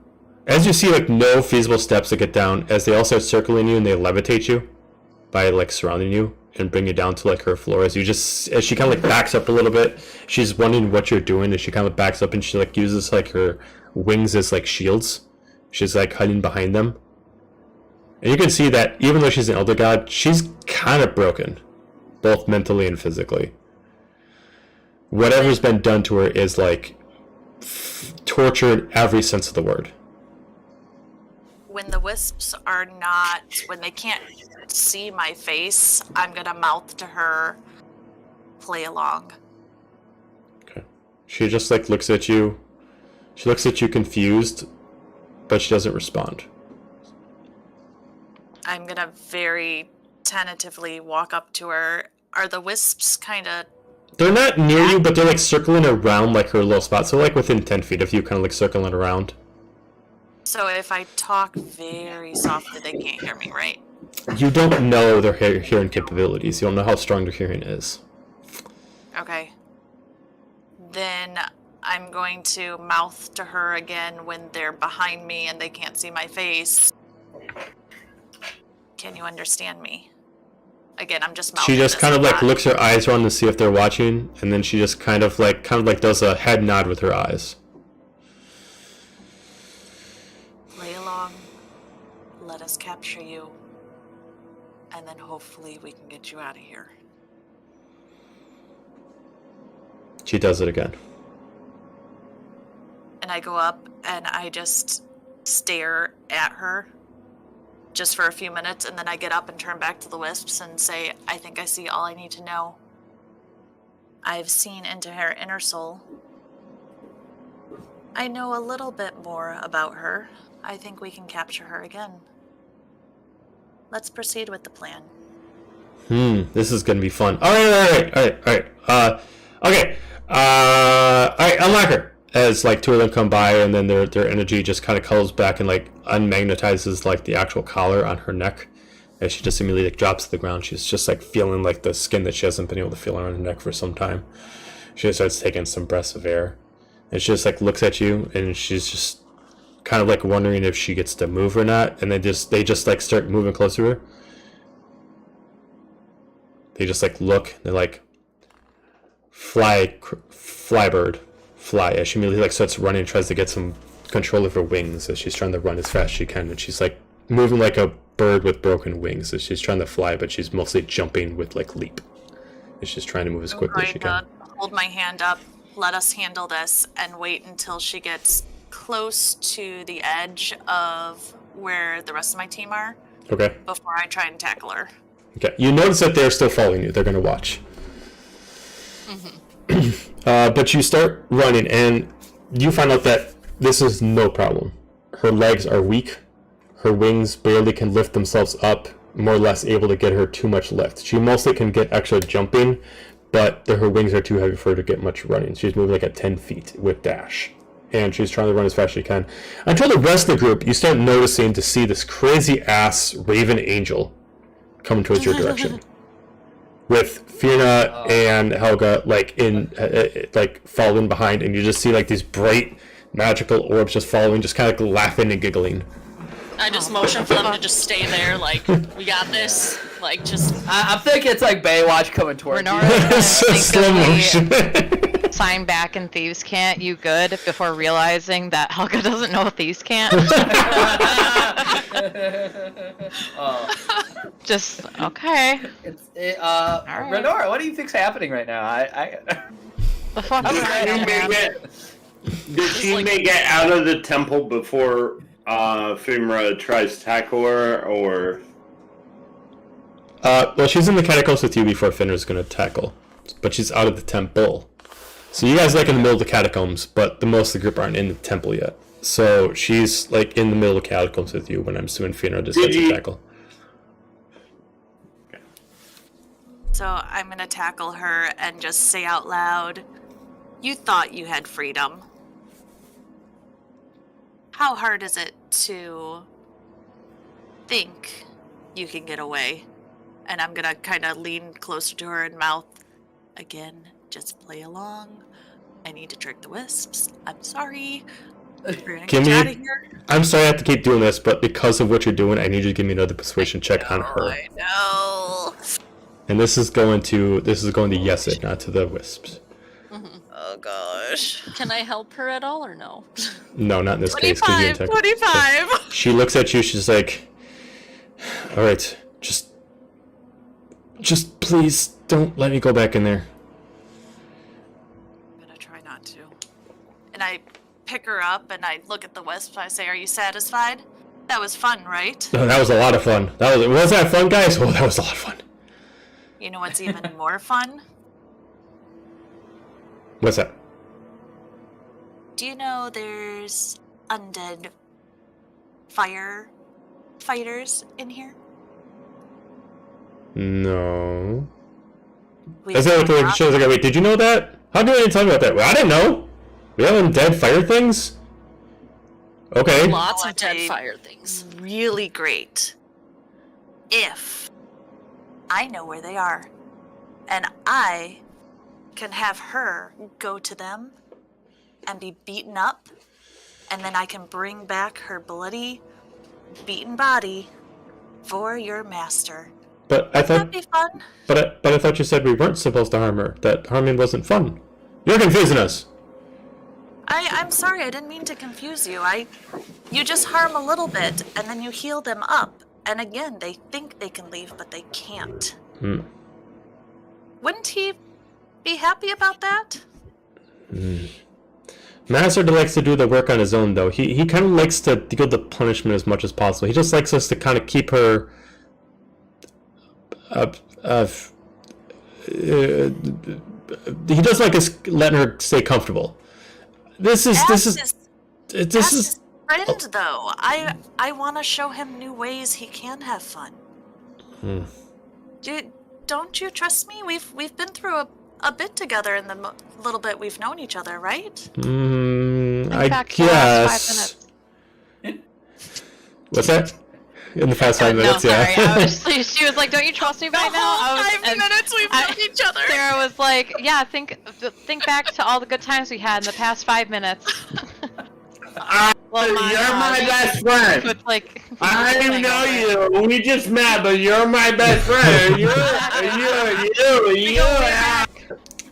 As you see, no feasible steps to get down, as they all start circling you and they levitate you by, surrounding you and bring you down to, her floor. As she kind of, backs up a little bit. She's wondering what you're doing, and she kind of backs up and she, uses, her wings as, shields. She's, hiding behind them. And you can see that even though she's an elder god, she's kind of broken. Both mentally and physically. Whatever's been done to her is, tortured every sense of the word. When the wisps when they can't see my face, I'm gonna mouth to her, play along. Okay. She just, looks at you. She looks at you confused, but she doesn't respond. I'm gonna very tentatively walk up to her. Are the wisps kind of... They're not near you, but they're, circling around, her little spot. So, within 10 feet of you, kind of, circling around. So if I talk very softly, they can't hear me, right? You don't know their hearing capabilities. You don't know how strong their hearing is. Okay. Then I'm going to mouth to her again when they're behind me and they can't see my face. Can you understand me? Again, I'm just mouthing. She just kind of looks her eyes around to see if they're watching, and then she just kind of does a head nod with her eyes. Play along. Let us capture you. And then hopefully we can get you out of here. She does it again. And I go up and I just stare at her just for a few minutes, and then I get up and turn back to the wisps and say, I think I see all I need to know. I've seen into her inner soul. I know a little bit more about her. I think we can capture her again. Let's proceed with the plan. This is gonna be fun. Alright. Okay. Alright, unlock her. As two of them come by, and then their energy just kind of cuddles back and unmagnetizes the actual collar on her neck. As she just immediately drops to the ground, she's just feeling the skin that she hasn't been able to feel on her neck for some time. She just starts taking some breaths of air, and she just looks at you, and she's just kind of wondering if she gets to move or not. And they just start moving closer to her. They just look. They're fly bird. Fly, as she immediately starts running and tries to get some control of her wings as she's trying to run as fast as she can, and she's moving like a bird with broken wings as she's trying to fly, but she's mostly jumping with leap. And she's trying to move as quickly as she can. Hold my hand up. let us handle this and wait until she gets close to the edge of where the rest of my team are Okay. before I try and tackle her. Okay. You notice that they're still following you. They're going to watch. But you start running, and you find out that this is no problem. Her legs are weak. Her wings barely can lift themselves up, more or less able to get her too much lift. She mostly can get extra jumping, but her wings are too heavy for her to get much running. She's moving like at 10 feet with dash. And she's trying to run as fast as she can. Until the rest of the group, you start noticing to see this crazy-ass Raven Angel coming towards your direction. With Fiona and Helga following behind, and you just see like these bright magical orbs just following, just kind of laughing and giggling. I just motion for them to just stay there, like, we got this. Like, just... I'm thinking it's like Baywatch coming towards you. Renora Slow motion. sign back in Thieves' Cant, you good, before realizing that Helga doesn't know Thieves' Cant. Just, okay. Right. Renora, what do you think's happening right now? The fuck is Did she make it out of the temple before Fimra tries to tackle her, or? Well, she's in the catacombs with you before Finra's going to tackle, but she's out of the temple. So you guys like in the middle of the catacombs, but the most of the group aren't in the temple yet. So she's like in the middle of the catacombs with you when I'm assuming Finra decides to tackle. So I'm gonna tackle her and just say out loud, "You thought you had freedom. How hard is it to think you can get away?" And I'm gonna kind of lean closer to her and mouth, "Again, just play along. I need to trick the wisps. I'm sorry. We're gonna get out of here." I'm sorry I have to keep doing this, but because of what you're doing, I need you to give me another persuasion check on her. I know. And this is going to yes it, not to the wisps. Oh gosh. Can I help her at all, or no? No, not in this case. 'Cause you're 25. She looks at you. She's like, "All right, just please don't let me go back in there." I'm gonna try not to. And I pick her up and I look at the wisp. I say, "Are you satisfied? That was fun, right?" No, that was a lot of fun. Was that fun, guys? Oh, that was a lot of fun. You know what's even more fun? What's that? Do you know there's undead fire fighters in here? No. We That's not what the didn't show's like. Wait, did you know that? How did you tell me about that? Well, I didn't know. We have undead fire things? Okay. Lots of What dead a fire things. really great. If I know where they are, and I can have her go to them and be beaten up, and then I can bring back her bloody, beaten body for your master. But I thought That'd be fun. but I thought you said we weren't supposed to harm her. That harming wasn't fun. You're confusing us. I'm sorry, I didn't mean to confuse you. You just harm a little bit, and then you heal them up. And again, they think they can leave, but they can't. Wouldn't he be happy about that? Master likes to do the work on his own, though. He kind of likes to give the punishment as much as possible. He just likes us to kind of keep her he does like us letting her stay comfortable. This is his friend, though. I want to show him new ways he can have fun. Don't you trust me? We've been through a bit together in the little bit we've known each other, right? I fact, guess. 5 minutes. What's that? In the past 5 minutes, no, yeah. sorry. She was like, "Don't you trust me by now?" 5 minutes we've known each other. Sarah was like, "Yeah, think back to all the good times we had in the past 5 minutes." Well, You're my best friend. with like, I know you. We just met, but you're my best friend. You.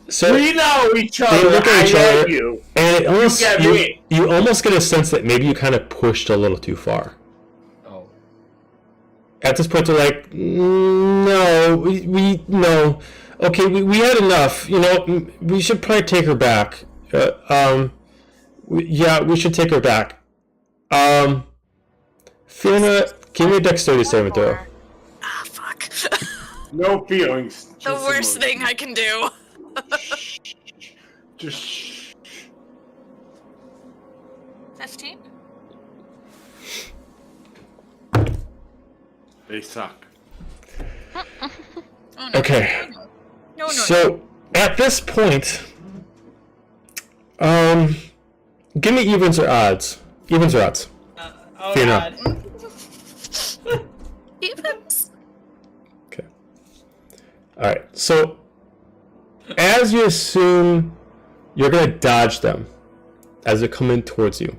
So We know each other. they look at each I other, love you. and it almost, get me. you almost get a sense that maybe you kind of pushed a little too far. Oh. At this point, they're like, no, we no. Okay, we had enough. You know, we should probably take her back. Yeah, we should take her back. Fiona, give me a dexterity saving throw. Ah, fuck. No feelings. The just worst emotion. thing I can do. Just 15? they suck. Oh, no. Okay. No. So at this point, give me evens or odds. Evens or odds. Oh Fiona. God. Evens. Okay. All right. So as you assume you're gonna dodge them as they come in towards you,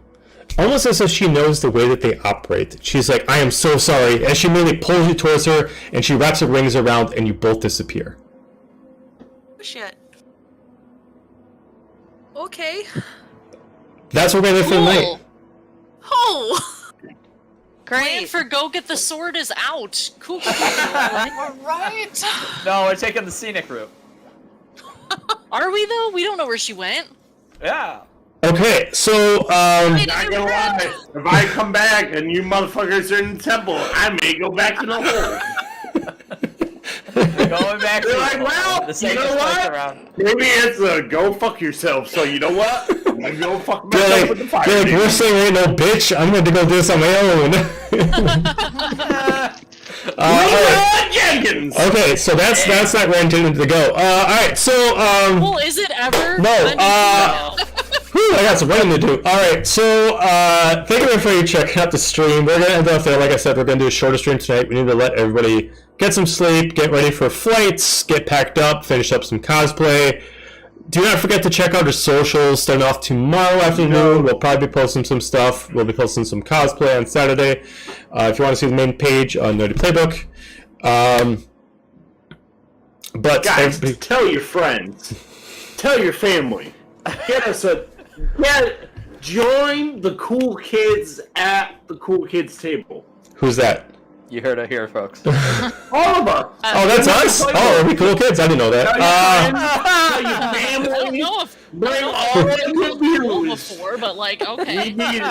almost as if she knows the way that they operate. She's like, "I am so sorry," and she immediately pulls you towards her, and she wraps her rings around, and you both disappear. Oh, shit. Okay. That's what we're gonna do for the night. Oh! Plan Great. for go get the sword is out. Cool. Alright. No, we're taking the scenic route. Are we though? We don't know where she went. Yeah. Okay, so Not gonna lie, if I come back and you motherfuckers are in the temple, I may go back to the hole. We're going back to You're like, well, the you safest know place what? around. Maybe it's a go fuck yourself. So you know what? I'm gonna go fuck they're myself like, with the fire. they're like, we're saying ain't no bitch. I'm going to go do this on my own. Alright. Jenkins. Okay, so that's not where I intended to go. Alright, so Well, is it ever? no, When did you know? whew, I got some writing to do. Alright, so thank you for you checking out the stream. We're gonna end off there. Like I said, we're gonna do a shorter stream tonight. We need to let everybody get some sleep, get ready for flights, get packed up, finish up some cosplay. Do not forget to check out our socials. Starting off tomorrow afternoon, we'll probably be posting some stuff. We'll be posting some cosplay on Saturday. If you want to see the main page on Nerdy Playbook. But Guys, everybody- tell your friends, tell your family, join the cool kids at the cool kids table. who's that? You heard it here, folks. All of us. Oh, that's us? Oh, are we cool kids? I didn't know that. Tell your I don't family. know if Bring all I've of been the cool views. before, but like, We okay. need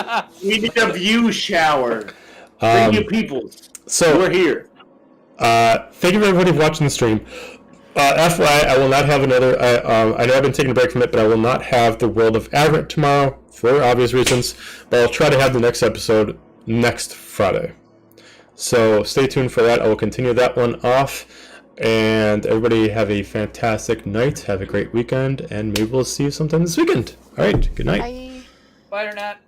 a view shower. Bring you people. So, We're here. thank you for everybody for watching the stream. FYI, I will not have another. I know I've been taking a break from it, but I will not have the World of Advent tomorrow for obvious reasons. But I'll try to have the next episode next Friday. So stay tuned for that. I will continue that one off. And everybody have a fantastic night. Have a great weekend, and maybe we'll see you sometime this weekend. All right. Good night. Bye. Bye, Nat.